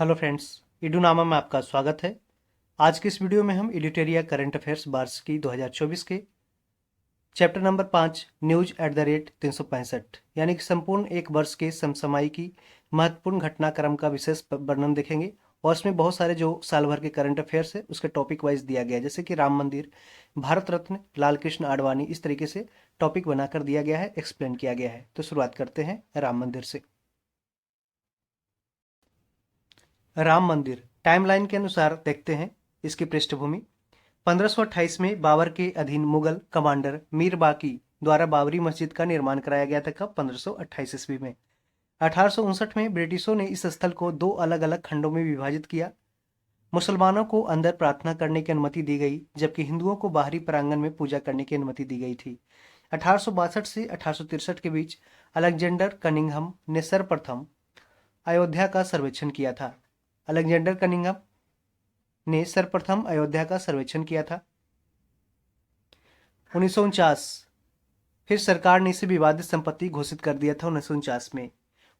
Hello friends, इडूनामा में आपका स्वागत है। आज की इस वीडियो में हम एडिटोरिया करंट अफेयर्स वार्ष की 2024 के chapter number 5 news at the rate 365 यानी कि संपूर्ण एक वर्ष के समसामयिकी महत्वपूर्ण घटनाक्रम का विशेष वर्णन देखेंगे। और इसमें बहुत सारे जो साल भर के करंट अफेयर्स है उसके टॉपिक वाइज दिया गया है, जैसे कि राम मंदिर, भारत रत्न, लाल कृष्ण आडवाणी, इस तरीके से टॉपिक बनाकर दिया गया है, एक्सप्लेन किया गया है। तो शुरुआत करते हैं राम मंदिर से। राम मंदिर टाइमलाइन के अनुसार देखते हैं इसकी पृष्ठभूमि। 1528 में बाबर के अधीन मुगल कमांडर मीर बाकी द्वारा बाबरी मस्जिद का निर्माण कराया गया था। कब? 1528 ईस्वी में। 1859 में ब्रिटिशों ने इस स्थल को दो अलग अलग खंडों में विभाजित किया। मुसलमानों को अंदर प्रार्थना करने की अनुमति दी गई, जबकि हिंदुओं को बाहरी प्रांगण में पूजा करने की अनुमति दी गई थी। 1862 से 1863 के बीच अलेक्जेंडर कनिंघम ने सर्वप्रथम अयोध्या का सर्वेक्षण किया था। अलेक्जेंडर कनिंघम ने सर्वप्रथम अयोध्या का सर्वेक्षण किया था। 1949 फिर सरकार ने इसे विवादित संपत्ति घोषित कर दिया था 1949 में।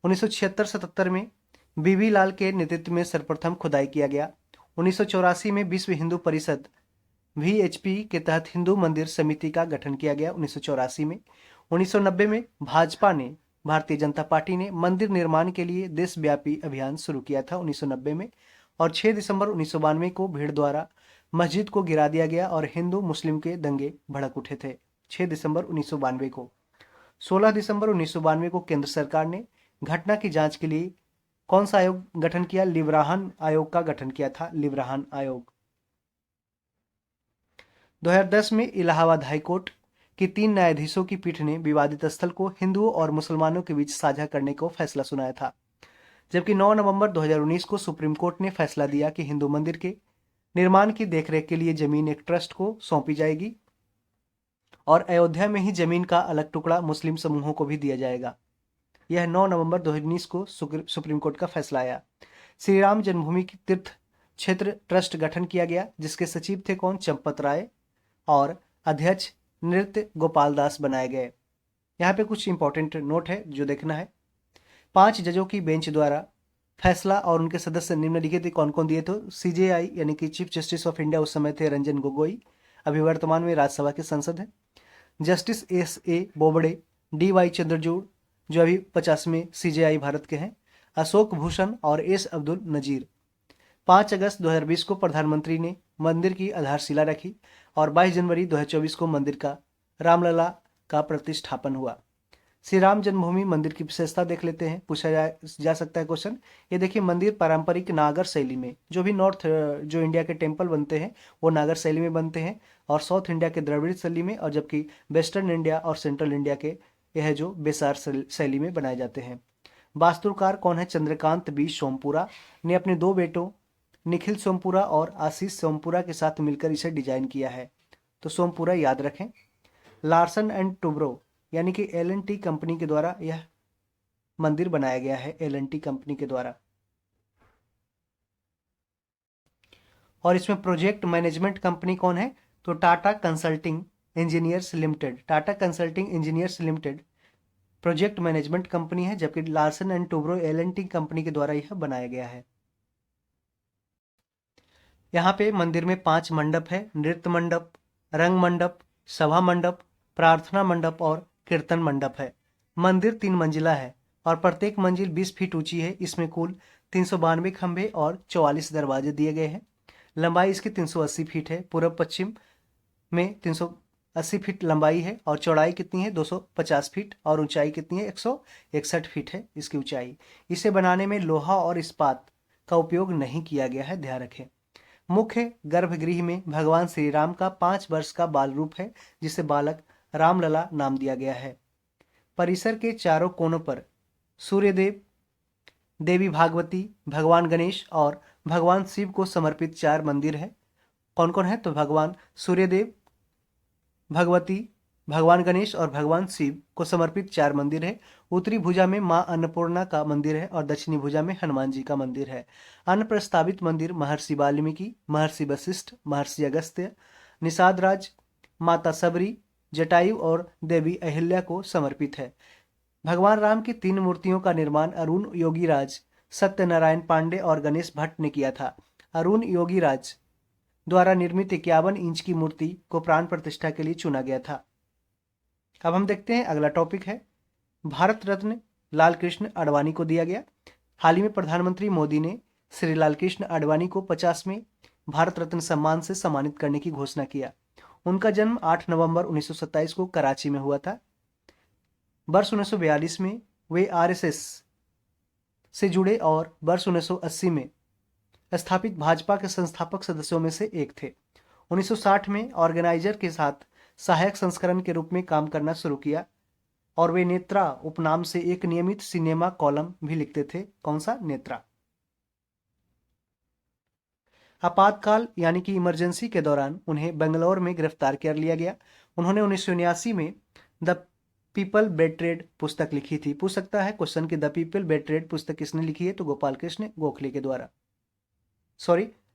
1976-77 में बीबी लाल के नेतृत्व में सर्वप्रथम खुदाई किया गया। 1984 में विश्व हिंदू परिषद VHP के तहत हिंदू मंदिर समिति का गठन किया गया 1984 में। 1990 में भाजपा ने भारतीय जनता पार्टी ने मंदिर निर्माण के लिए देशव्यापी अभियान शुरू किया था 1990 में। और 6 दिसंबर 1992 को भीड़ द्वारा मस्जिद को गिरा दिया गया और हिंदू मुस्लिम के दंगे भड़क उठे थे 6 दिसंबर 1992 को। 16 दिसंबर 1992 को केंद्र सरकार ने घटना की जांच के लिए कौन सा आयोग गठन किया? लिब्राहन आयोग का गठन किया था, लिब्राहन आयोग। 2010 में इलाहाबाद हाईकोर्ट की 3 न्यायाधीशों की पीठ ने विवादित स्थल को हिंदुओं और मुसलमानों के बीच साझा करने को फैसला सुनाया था, जबकि 9 नवंबर 2019 को सुप्रीम कोर्ट ने फैसला दिया कि हिंदू मंदिर के निर्माण की देखरेख के लिए जमीन एक ट्रस्ट को सौंपी जाएगी और अयोध्या में ही जमीन का अलग टुकड़ा मुस्लिम समूहों को भी दिया जाएगा। यह 9 नवंबर 2019 को सुप्रीम कोर्ट का फैसला आया। श्री राम जन्मभूमि की तीर्थ क्षेत्र ट्रस्ट गठन किया गया, जिसके सचिव थे कौन? चंपत राय, और अध्यक्ष नृत्य गोपाल दास बनाए गए। यहाँ पे कुछ इंपॉर्टेंट नोट है जो देखना है। 5 जजों की बेंच द्वारा फैसला और उनके सदस्य निम्नलिखित कौन कौन दिए? तो CJI यानी कि चीफ जस्टिस ऑफ इंडिया उस समय थे रंजन गोगोई, अभी वर्तमान में राज्यसभा के सांसद हैं। Justice SA Bobde, DY Chandrachud जो अभी 50वें CJI भारत के हैं, अशोक भूषण और S अब्दुल नजीर। 5 अगस्त 2020 को प्रधानमंत्री ने मंदिर की आधारशिला रखी और 22 जनवरी 2024 को मंदिर का रामलला का प्रतिष्ठापन हुआ। श्री राम जन्मभूमि मंदिर की विशेषता देख लेते हैं, पूछा जा सकता है क्वेश्चन। ये देखिए, मंदिर पारंपरिक नागर शैली में, जो भी नॉर्थ जो इंडिया के टेम्पल बनते हैं वो नागर शैली में बनते हैं, और साउथ इंडिया के द्रविड़ शैली में, और जबकि वेस्टर्न इंडिया और सेंट्रल इंडिया के यह जो बेसार शैली में बनाए जाते हैं। वास्तुकार कौन है? चंद्रकांत B सोमपुरा ने अपने 2 बेटों निखिल सोमपुरा और आशीष सोमपुरा के साथ मिलकर इसे डिजाइन किया है, तो सोमपुरा याद रखें। लार्सन एंड टुब्रो यानी कि L&T कंपनी के द्वारा यह मंदिर बनाया गया है, L&T कंपनी के द्वारा। और इसमें प्रोजेक्ट मैनेजमेंट कंपनी कौन है? तो Tata consulting engineers limited, Tata consulting engineers limited project management company है, जबकि Larsen and Toubro L&T company के द्वारा यह बनाया गया है। यहाँ पे मंदिर में 5 मंडप है: नृत्य मंडप, रंग मंडप, सभा मंडप, प्रार्थना मंडप और कीर्तन मंडप है। मंदिर 3 मंजिला है और प्रत्येक मंजिल 20 फीट ऊंची है। इसमें कुल 392 खंभे और 44 दरवाजे दिए गए हैं। लंबाई इसकी 380 फीट है। पूर्व पश्चिम में 380 फीट लंबाई है और चौड़ाई कितनी है? 250 फीट, और ऊंचाई कितनी है? 161 फीट है इसकी ऊंचाई। इसे बनाने में लोहा और इस्पात का उपयोग नहीं किया गया है, ध्यान रखें। मुख्य गर्भगृह में भगवान श्री राम का 5 वर्ष का बाल रूप है, जिसे बालक रामलला नाम दिया गया है। परिसर के चारों कोनों पर सूर्यदेव, देवी भागवती, भगवान गणेश और भगवान शिव को समर्पित 4 मंदिर है। कौन कौन है? तो भगवान सूर्यदेव, भगवती, भगवान गणेश और भगवान शिव को समर्पित 4 मंदिर है। उत्तरी भुजा में मां अन्नपूर्णा का मंदिर है और दक्षिणी भुजा में हनुमान जी का मंदिर है। अन्य प्रस्तावित मंदिर महर्षि वाल्मीकि, महर्षि वशिष्ठ, महर्षि अगस्त्य, निषाद राज, माता सबरी, जटायु और देवी अहिल्या को समर्पित है। भगवान राम की 3 मूर्तियों का निर्माण अरुण योगीराज सत्यनारायण पांडे और गणेश भट्ट ने किया था। अरुण योगीराज द्वारा निर्मित 51 इंच की मूर्ति को प्राण प्रतिष्ठा के लिए चुना गया था। अब हम देखते हैं अगला टॉपिक है भारत रत्न लाल कृष्ण आडवाणी को दिया गया। हाल ही में प्रधानमंत्री मोदी ने श्री लाल कृष्ण आडवाणी को 50वें भारत रत्न सम्मान से सम्मानित करने की घोषणा किया। उनका जन्म 8 नवंबर 1927 को कराची में हुआ था। वर्ष 1942 में वे आरएसएस से जुड़े और वर्ष 1980 में स्थापित भाजपा के संस्थापक सदस्यों में से एक थे। 1960 में ऑर्गेनाइजर के साथ सहायक संस्करण के रूप में काम करना शुरू किया और वे नेत्रा उपनाम से एक नियमित सिनेमा कॉलम भी लिखते थे। कौन सा? नेत्रा। आपातकाल यानी कि इमरजेंसी के दौरान उन्हें बेंगलोर में गिरफ्तार कर लिया गया। उन्होंने 1979 में द पीपल बेट्रेड पुस्तक लिखी थी। पूछ सकता है क्वेश्चन कि द पीपल बेट्रेड पुस्तक किसने लिखी है? तो गोपाल कृष्ण गोखले के द्वारा,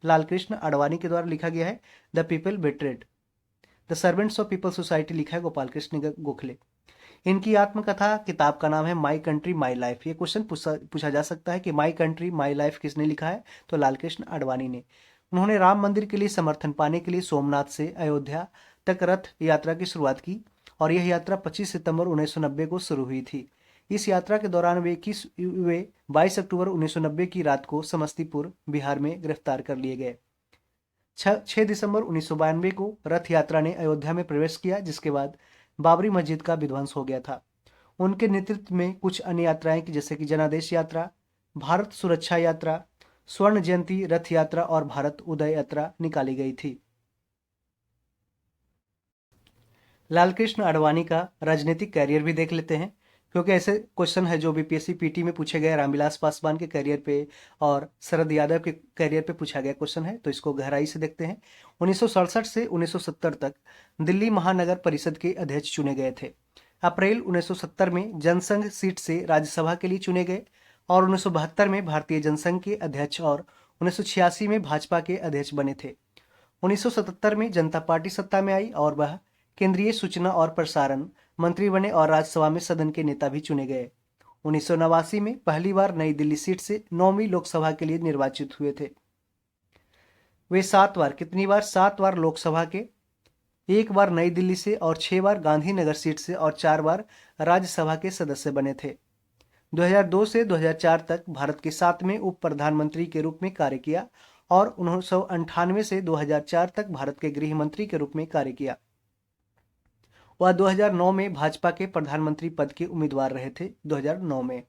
लाल कृष्ण आडवाणी के द्वारा लिखा गया है the people betrayed. The servants of people society लिखा है गोपाल कृष्ण गोखले। इनकी आत्मकथा किताब का नाम है माई कंट्री माई लाइफ। ये क्वेश्चन पूछा जा सकता है कि माई कंट्री माई लाइफ किसने लिखा है? तो लाल कृष्ण आडवाणी ने। उन्होंने राम मंदिर के लिए समर्थन पाने के लिए सोमनाथ से अयोध्या तक रथ यात्रा की शुरुआत की और यह यात्रा 25 सितंबर 1990 को शुरू हुई थी। इस यात्रा के दौरान वे 22 अक्टूबर 1990 की रात को समस्तीपुर बिहार में गिरफ्तार कर लिए गए। 6 दिसंबर 1992 को रथ यात्रा ने अयोध्या में प्रवेश किया, जिसके बाद बाबरी मस्जिद का विध्वंस हो गया था। उनके नेतृत्व में कुछ अन्य यात्राएं जैसे कि जनादेश यात्रा, भारत सुरक्षा यात्रा, स्वर्ण जयंती रथ यात्रा और भारत उदय यात्रा निकाली गई थी। लाल कृष्ण आडवाणी का राजनीतिक कैरियर भी देख लेते हैं, क्योंकि ऐसे क्वेश्चन है जो बीपीएससी पीटी में पूछे गए। रामविलास पासवान के कैरियर पे और शरद यादव के कैरियर पे पूछा गया क्वेश्चन है, तो इसको गहराई से देखते हैं। 1967 से 1970 तक दिल्ली महानगर परिषद के अध्यक्ष चुने गए थे। अप्रैल 1970 में जनसंघ सीट से राज्यसभा के लिए चुने गए और 1972 में भारतीय जनसंघ के अध्यक्ष और 1986 में भाजपा के अध्यक्ष बने थे। 1977 में जनता पार्टी सत्ता में आई और वह केंद्रीय सूचना और प्रसारण मंत्री बने और राज्यसभा में सदन के नेता भी चुने गए। 1989 में पहली बार नई दिल्ली सीट से 9वीं लोकसभा के लिए निर्वाचित हुए थे। वे 7 बार, कितनी बार? 7 बार लोकसभा के, 1 बार नई दिल्ली से और 6 बार गांधीनगर सीट से और 4 बार राज्यसभा के सदस्य बने थे। 2002 से 2004 तक भारत के 7वें उप प्रधानमंत्री के रूप में कार्य किया और 1998 से 2004 तक भारत के गृह मंत्री के रूप में कार्य किया। वह 2009 में भाजपा के प्रधानमंत्री पद के उम्मीदवार रहे थे। 2009 में।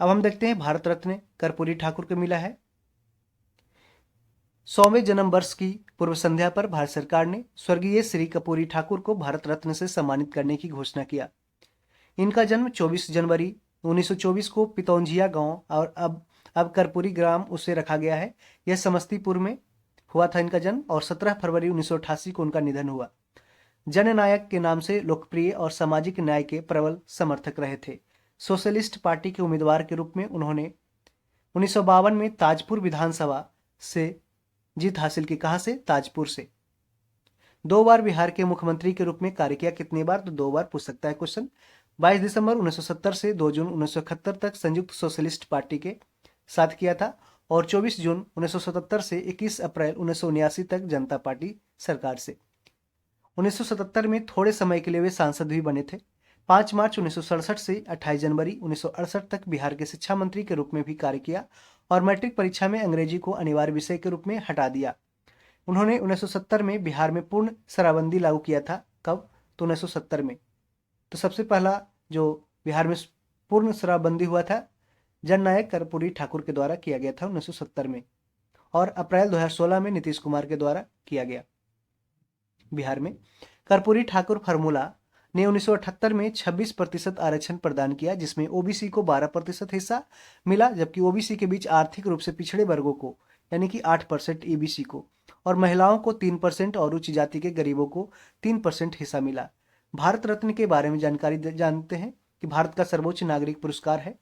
अब हम देखते हैं भारत रत्न कर्पूरी ठाकुर को मिला है। 100वें जन्म वर्ष की पूर्व संध्या पर भारत सरकार ने स्वर्गीय श्री कर्पूरी ठाकुर को भारत रत्न से सम्मानित करने की घोषणा किया। इनका जन्म 24 जनवरी 1924 को पितौंझिया गांव और अब कर्पूरी ग्राम उसे रखा गया है। यह समस्तीपुर में हुआ था इनका जन्म और 17 फरवरी 1988 को उनका निधन हुआ। जननायक के नाम से लोकप्रिय और सामाजिक न्याय के प्रबल समर्थक रहे थे। सोशलिस्ट पार्टी के उम्मीदवार के रूप में उन्होंने 1952 में ताजपुर विधानसभा से जीत हासिल की। कहां से? ताजपुर से। 2 बार बिहार के मुख्यमंत्री के रूप में कार्य किया। कितनी बार? तो 2 बार पूछ सकता है क्वेश्चन। 22 दिसंबर 1970 से 2 जून 1971 तक संयुक्त सोशलिस्ट पार्टी के साथ किया था और 24 जून 1977 से 21 अप्रैल 1979 तक जनता पार्टी सरकार से। 1977 में थोड़े समय के लिए वे सांसद भी बने थे। 5 मार्च 1967 से 28 जनवरी 1968 तक बिहार के शिक्षा मंत्री के रूप में भी कार्य किया और मैट्रिक परीक्षा में अंग्रेजी को अनिवार्य विषय के रूप में हटा दिया। उन्होंने 1970 में बिहार में पूर्ण शराबबंदी लागू किया था। कब? तो 1970 में। तो सबसे पहला जो बिहार में पूर्ण शराबबंदी हुआ था जननायक कर्पूरी ठाकुर के द्वारा किया गया था 1970 में और अप्रैल 2016 में नीतीश कुमार के द्वारा किया गया बिहार में। कर्पूरी ठाकुर फार्मूला ने 1978 में 26% आरक्षण प्रदान किया, जिसमें ओबीसी को 12% हिस्सा मिला, जबकि ओबीसी के बीच आर्थिक रूप से पिछड़े वर्गों को यानी कि 8% ईबीसी को और महिलाओं को 3% और उच्च जाति के गरीबों को 3% हिस्सा मिला। भारत रत्न के बारे में जानकारी जानते हैं कि भारत का सर्वोच्च नागरिक पुरस्कार है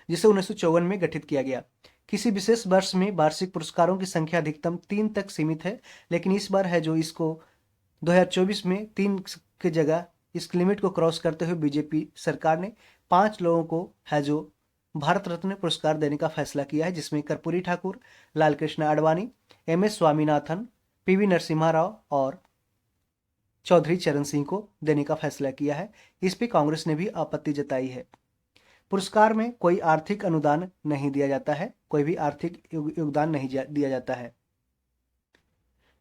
जिसे 1954 में गठित किया गया। किसी विशेष वर्ष में वार्षिक पुरस्कारों की संख्या अधिकतम 3 तक सीमित है, लेकिन इस बार है जो इसको 2024 में 3 की जगह इस लिमिट को क्रॉस करते हुए बीजेपी सरकार ने 5 लोगों को है जो भारत रत्न पुरस्कार देने का फैसला किया है, जिसमें कर्पूरी ठाकुर, लालकृष्ण आडवाणी, एम.एस. स्वामीनाथन, पी.वी. नरसिम्हा राव और चौधरी चरण सिंह को देने का फैसला किया है। इस पे कांग्रेस ने भी आपत्ति जताई है। पुरस्कार में कोई आर्थिक अनुदान नहीं दिया जाता है, कोई भी आर्थिक योगदान नहीं दिया जाता है।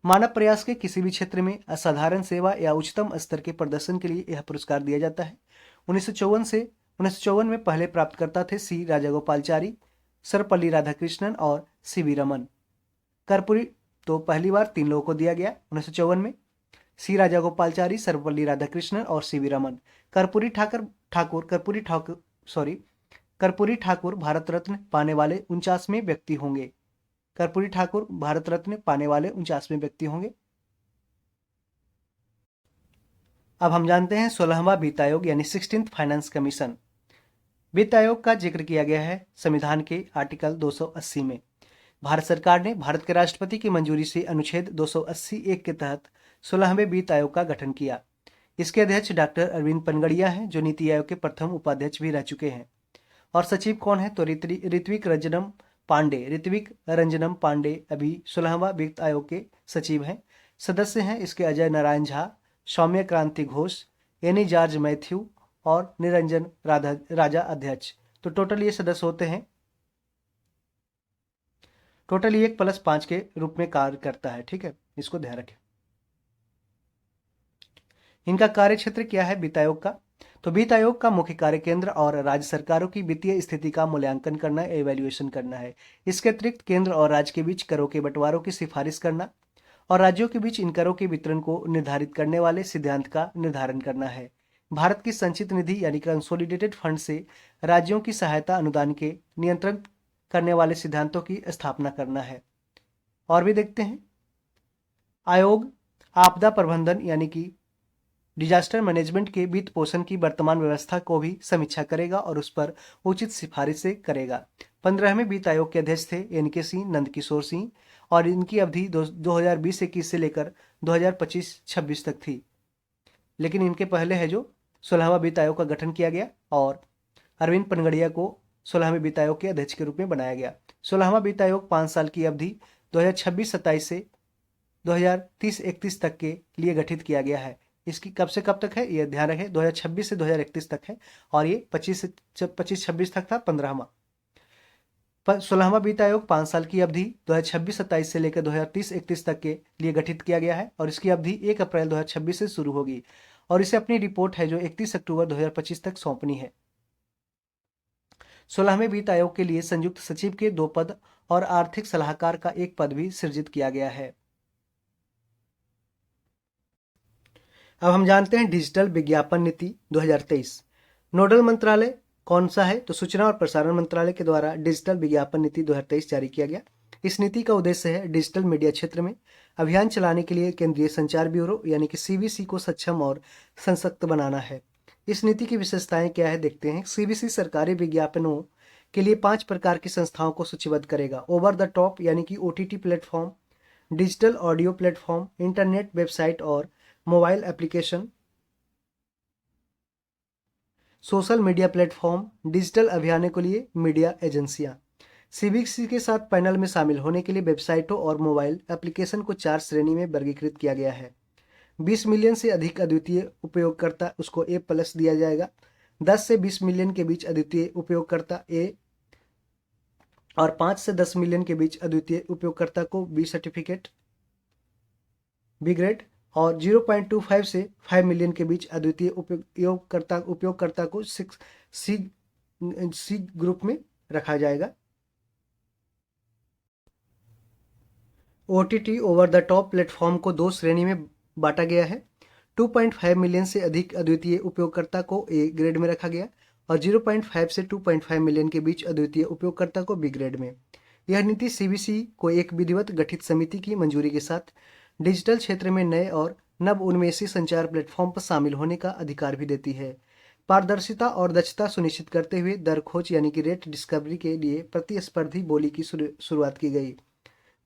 मानव प्रयास के किसी भी क्षेत्र में असाधारण सेवा या उच्चतम स्तर के प्रदर्शन के लिए यह पुरस्कार दिया जाता है। 1954 में पहले प्राप्तकर्ता थे सी राजागोपालचारी, सर्वपल्ली राधाकृष्णन और सी.वी. रमन। कर्पूरी तो पहली बार 3 लोगों को दिया गया 1954 में, सी राजागोपालचारी, सर्वपल्ली राधाकृष्णन और सी.वी. रमन। कर्पूरी ठाकुर भारत रत्न पाने वाले 49वें व्यक्ति होंगे। कर्पूरी ठाकुर भारत रत्न पाने वाले 49वें व्यक्ति होंगे। अब हम जानते हैं 16वां वित्त आयोग यानी 16th फाइनेंस कमीशन। वित्त आयोग का जिक्र किया गया है संविधान के आर्टिकल 280 में। भारत सरकार ने भारत के राष्ट्रपति की मंजूरी से अनुच्छेद 280(1) के तहत 16वें वित्त आयोग का गठन किया। इसके अध्यक्ष डॉक्टर अरविंद पनगड़िया हैं, जो नीति आयोग के प्रथम उपाध्यक्ष भी रह चुके हैं। और सचिव कौन है? तो ऋत्विक रंजनम पांडे अभी 16वां वित्त आयोग के सचिव हैं। सदस्य हैं इसके अजय नारायण झा, सौम्य क्रांति घोष, एनी जॉर्ज मैथ्यू और निरंजन राजा अध्यक्ष। तो टोटल ये सदस्य होते हैं, टोटल 1+5 के रूप में कार्य करता है। ठीक है, इसको ध्यान रखें। इनका कार्य क्षेत्र क्या है वित्त आयोग का? तो वित्त आयोग का मुख्य कार्य केंद्र और राज्य सरकारों की वित्तीय स्थिति का मूल्यांकन करना, एवेल्युएशन करना है। इसके अतिरिक्त केंद्र और राज्य के बीच करों के बंटवारों की सिफारिश करना और राज्यों के बीच इन करों के वितरण को निर्धारित करने वाले सिद्धांत का निर्धारण करना है। भारत की संचित निधि यानी कंसोलिडेटेड फंड से राज्यों की सहायता अनुदान के नियंत्रण करने वाले सिद्धांतों की स्थापना करना है। और भी देखते हैं, आयोग आपदा प्रबंधन यानी कि डिजास्टर मैनेजमेंट के वित्त पोषण की वर्तमान व्यवस्था को भी समीक्षा करेगा और उस पर उचित सिफारिशें करेगा। 15वें वित्त आयोग के अध्यक्ष थे एन.के. सिंह, नंदकिशोर सिंह, और इनकी अवधि 2020-21 से लेकर 2025-26 तक थी। लेकिन इनके पहले है जो 16वां वित्त आयोग का गठन किया गया और अरविंद पनगड़िया को 16वें वित्त आयोग के अध्यक्ष के रूप में बनाया गया। 16वां वित्त आयोग 5 साल की अवधि 2026-27 से 2030-31 तक के लिए गठित किया गया है। इसकी कब से कब तक है ये ध्यान रखें, 2026 से 2031 तक है और ये 25-26 तक था 15वां। 16वां वित्त आयोग 5 साल की अवधि 2026-27 से लेकर 2030-31 तक के लिए गठित किया गया है और इसकी अवधि 1 अप्रैल 2026 से शुरू होगी और इसे अपनी रिपोर्ट है जो 31 अक्टूबर 2025 तक सौंपनी है। 16वें वित्त आयोग के लिए संयुक्त सचिव के 2 पद और आर्थिक सलाहकार का 1 पद भी सृजित किया गया है। अब हम जानते हैं डिजिटल विज्ञापन नीति 2023। नोडल मंत्रालय कौन सा है? तो सूचना और प्रसारण मंत्रालय के द्वारा डिजिटल विज्ञापन नीति 2023 जारी किया गया। इस नीति का उद्देश्य है डिजिटल मीडिया क्षेत्र में अभियान चलाने के लिए केंद्रीय संचार ब्यूरो यानी कि सीबीसी को सक्षम और सशक्त बनाना है। इस नीति की विशेषताएं क्या है देखते हैं। सीबीसी सरकारी विज्ञापनों के लिए 5 प्रकार की संस्थाओं को सूचीबद्ध करेगा। ओवर द टॉप यानी कि OTT platform, digital audio platform, internet website और mobile application, social media platform, digital अभियानों के लिए मीडिया एजेंसियां। सीबीसी के साथ पैनल में शामिल होने के लिए वेबसाइटों और मोबाइल एप्लीकेशन को 4 श्रेणी में वर्गीकृत किया गया है। 20 मिलियन से अधिक अद्वितीय उपयोगकर्ता उसको A+ दिया जाएगा। 10 से 20 मिलियन के बीच अद्वितीय उपयोगकर्ता A और 5 से 10 मिलियन के बीच अद्वितीय उपयोगकर्ता को B सर्टिफिकेट, B ग्रेड, और 0.25 से 5 मिलियन के बीच अद्वितीय उपयोगकर्ता को C ग्रुप में रखा जाएगा। OTT over the top platform को 2 श्रेणी में बांटा गया है। 2.5 मिलियन से अधिक अद्वितीय उपयोगकर्ता को A ग्रेड में रखा गया और 0.5 से 2.5 मिलियन के बीच अद्वितीय उपयोगकर्ता को B ग्रेड में। यह नीति सीबीसी को एक विधिवत गठित समिति की मंजूरी के साथ डिजिटल क्षेत्र में नए और नव उन्मेषी संचार प्लेटफॉर्म पर शामिल होने का अधिकार भी देती है। पारदर्शिता और दक्षता सुनिश्चित करते हुए दर खोज यानी कि रेट डिस्कवरी के लिए प्रतिस्पर्धी बोली की शुरुआत की गई।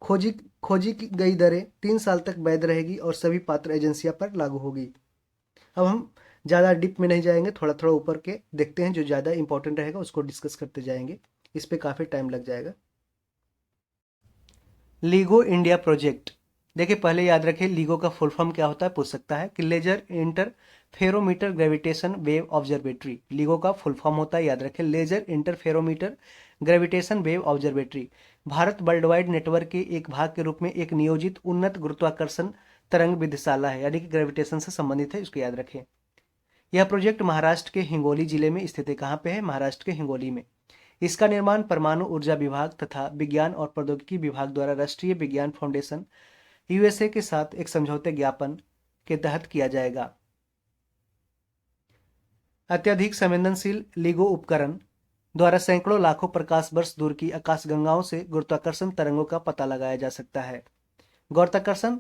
खोजी की गई दरें 3 साल तक वैध रहेगी और सभी पात्र एजेंसियां पर लागू होगी। अब हम ज़्यादा डिप में नहीं जाएंगे, थोड़ा थोड़ा ऊपर के देखते हैं, जो ज़्यादा इंपॉर्टेंट रहेगा उसको डिस्कस करते जाएंगे, इस पे काफ़ी टाइम लग जाएगा। लीगो इंडिया प्रोजेक्ट, देखिए पहले याद रखिए लीगो का फुल फॉर्म क्या होता है, पूछ सकता है कि laser interferometer gravitation wave observatory. LIGO का फुल फॉर्म होता है, याद रखिए, laser interferometer gravitation wave observatory. Bharat world wide network के एक भाग के रूप में एक नियोजित उन्नत गुरुत्वाकर्षण तरंग विद्युशाला है, यानी कि ग्रेविटेशन से संबंधित है, इसको याद रखें। यह प्रोजेक्ट महाराष्ट्र के हिंगोली जिले में स्थित है। कहाँ पे है? महाराष्ट्र के हिंगोली में। इसका निर्माण परमाणु ऊर्जा विभाग तथा विज्ञान और प्रौद्योगिकी विभाग द्वारा राष्ट्रीय विज्ञान फाउंडेशन यूएसए के साथ एक समझौते ज्ञापन के तहत किया जाएगा। अत्यधिक संवेदनशील लीगो उपकरण द्वारा सैकड़ों लाखों प्रकाश वर्ष दूर की आकाशगंगाओं से गुरुत्वाकर्षण तरंगों का पता लगाया जा सकता है। गुरुत्वाकर्षण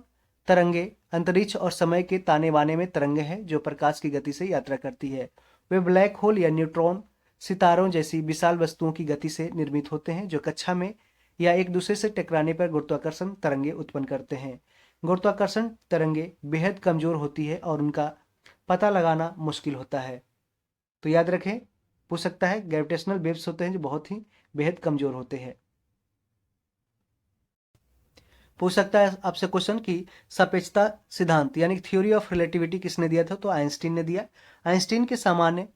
तरंगे अंतरिक्ष और समय के ताने बाने में तरंगे हैं जो प्रकाश की गति से यात्रा करती है। वे ब्लैक होल या न्यूट्रॉन, सितारों जैसी विशाल वस्तुओं की गति से निर्मित होते हैं जो कक्षा में या एक दूसरे से टकराने पर गुरुत्वाकर्षण तरंगे उत्पन्न करते हैं। गुरुत्वाकर्षण तरंगे बेहद कमजोर होती है और उनका पता लगाना मुश्किल होता है। तो याद रखें, पूछ सकता है, ग्रेविटेशनल वेव्स होते हैं जो बहुत ही बेहद कमजोर होते हैं। पूछ सकता है आपसे क्वेश्चन कि सापेक्षता सिद्धांत यानी थ्योरी ऑफ रिलेटिविटी किसने दिया था? तो आइंस्टीन ने दिया। आइंस्टीन के सामान्य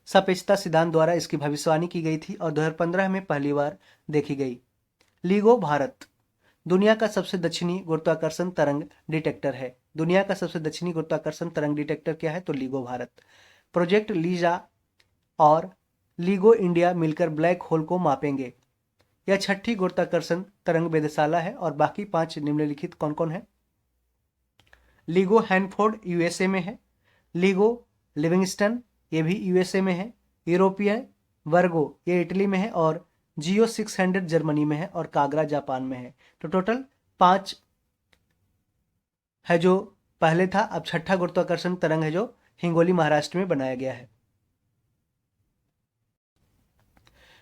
सापेक्षता सिद्धांत द्वारा इसकी भविष्यवाणी की गई थी और 2015 में पहली बार देखी गई। लीगो भारत दुनिया का सबसे दक्षिणी गुरुत्वाकर्षण तरंग डिटेक्टर है। दुनिया का सबसे दक्षिणी गुरुत्वाकर्षण तरंग डिटेक्टर क्या है? तो लीगो भारत। प्रोजेक्ट लीजा और लीगो इंडिया मिलकर ब्लैक होल को मापेंगे। यह छठी गुरुत्वाकर्षण तरंग वेधशाला है और बाकी 5 निम्नलिखित कौन कौन है? लीगो हैनफोर्ड यूएसए में है, लीगो लिविंगस्टन ये भी यूएसए में है, यूरोपियन वर्गो ये इटली में है और जियो 600 जर्मनी में है और कागरा जापान में है। तो टोटल 5 है जो पहले था, अब छठा गुरुत्वाकर्षण तरंग है जो हिंगोली महाराष्ट्र में बनाया गया है।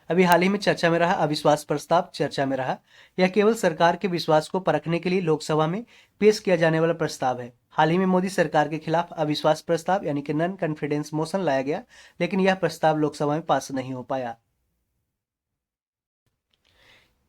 अभी हाल ही में चर्चा में रहा अविश्वास प्रस्ताव चर्चा में रहा। यह केवल सरकार के विश्वास को परखने के लिए लोकसभा में पेश किया जाने वाला प्रस्ताव है। हाल ही में मोदी सरकार के खिलाफ अविश्वास प्रस्ताव यानी कि नॉन कॉन्फिडेंस मोशन लाया गया, लेकिन यह प्रस्ताव लोकसभा में पास नहीं हो पाया।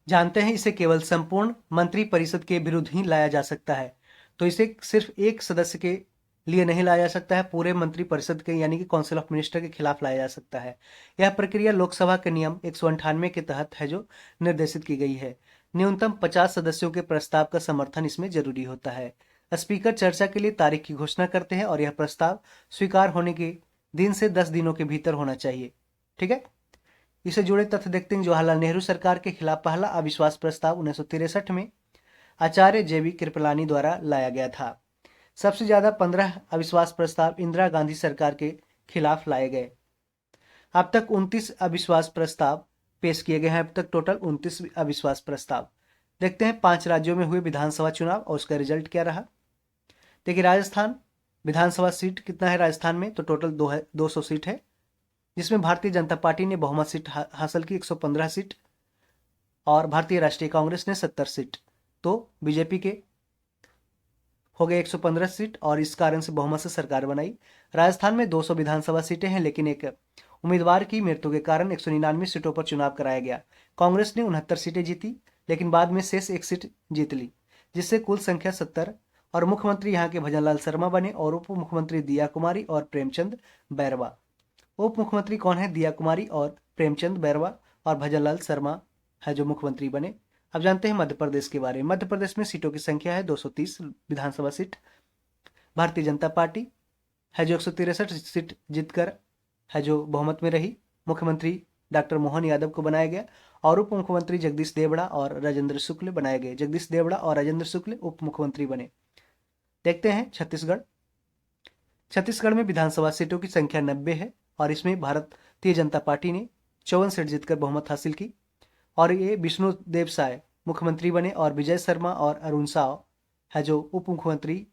जानते हैं इसे केवल संपूर्ण मंत्रिपरिषद के विरुद्ध ही लाया जा सकता है। तो इसे सिर्फ एक सदस्य के लिए नहीं लाया जा सकता है, पूरे मंत्रिपरिषद के यानी कि काउंसिल ऑफ मिनिस्टर के खिलाफ लाया जा सकता है। यह प्रक्रिया लोकसभा के नियम 198 के तहत है जो निर्देशित की गई है। न्यूनतम 50 सदस्यों के प्रस्ताव का समर्थन इसमें जरूरी होता है। स्पीकर चर्चा के लिए तारीख की घोषणा करते हैं और यह प्रस्ताव स्वीकार होने के दिन से 10 दिनों के भीतर होना चाहिए। ठीक है, इससे जुड़े तथ्य देखते हैं। जवाहरलाल नेहरू सरकार के खिलाफ पहला अविश्वास प्रस्ताव 1963 में आचार्य जेबी कृपलानी द्वारा लाया गया था। सबसे ज्यादा 15 अविश्वास प्रस्ताव इंदिरा गांधी सरकार के खिलाफ लाए गए। अब तक 29 अविश्वास प्रस्ताव पेश किए गए हैं। अब तक टोटल 29 अविश्वास प्रस्ताव। देखते हैं 5 राज्यों में हुए विधानसभा चुनाव और उसका रिजल्ट क्या रहा। देखिए राजस्थान विधानसभा सीट कितना है राजस्थान में? तो टोटल 200 सीट है, जिसमें भारतीय जनता पार्टी ने बहुमत सीट हासिल की 115 सीट और भारतीय राष्ट्रीय कांग्रेस ने 70 सीट। तो बीजेपी के हो गए 115 सीट और इस कारण से बहुमत से सरकार बनाई। राजस्थान में 200 विधानसभा सीटें हैं, लेकिन एक उम्मीदवार की मृत्यु के कारण 199 सीटों पर चुनाव कराया गया। कांग्रेस ने 69 सीटें जीती, लेकिन बाद में शेष एक सीट जीत ली, जिससे कुल संख्या 70। और मुख्यमंत्री यहाँ के भजनलाल शर्मा बने और उप मुख्यमंत्री दिया कुमारी और प्रेमचंद बैरवा। उप मुख्यमंत्री कौन है? दिया कुमारी और प्रेमचंद बैरवा, और भजनलाल शर्मा है जो मुख्यमंत्री बने। अब जानते हैं मध्य प्रदेश के बारे में। मध्य प्रदेश में सीटों की संख्या है 230 विधानसभा सीट। भारतीय जनता पार्टी है जो 163 सीट जीतकर है जो बहुमत में रही। मुख्यमंत्री डॉक्टर मोहन यादव को बनाया गया और उप मुख्यमंत्री जगदीश देवड़ा और राजेंद्र शुक्ल बनाए गए। जगदीश देवड़ा और राजेंद्र शुक्ल उप मुख्यमंत्री बने। देखते हैं छत्तीसगढ़। छत्तीसगढ़ में विधानसभा सीटों की संख्या 90 है और इसमें भारतीय जनता पार्टी ने 54 सीट जीतकर बहुमत हासिल की और ये विष्णु देव साय मुख्यमंत्री बने और विजय शर्मा और अरुण साव है जो उप मुख्यमंत्री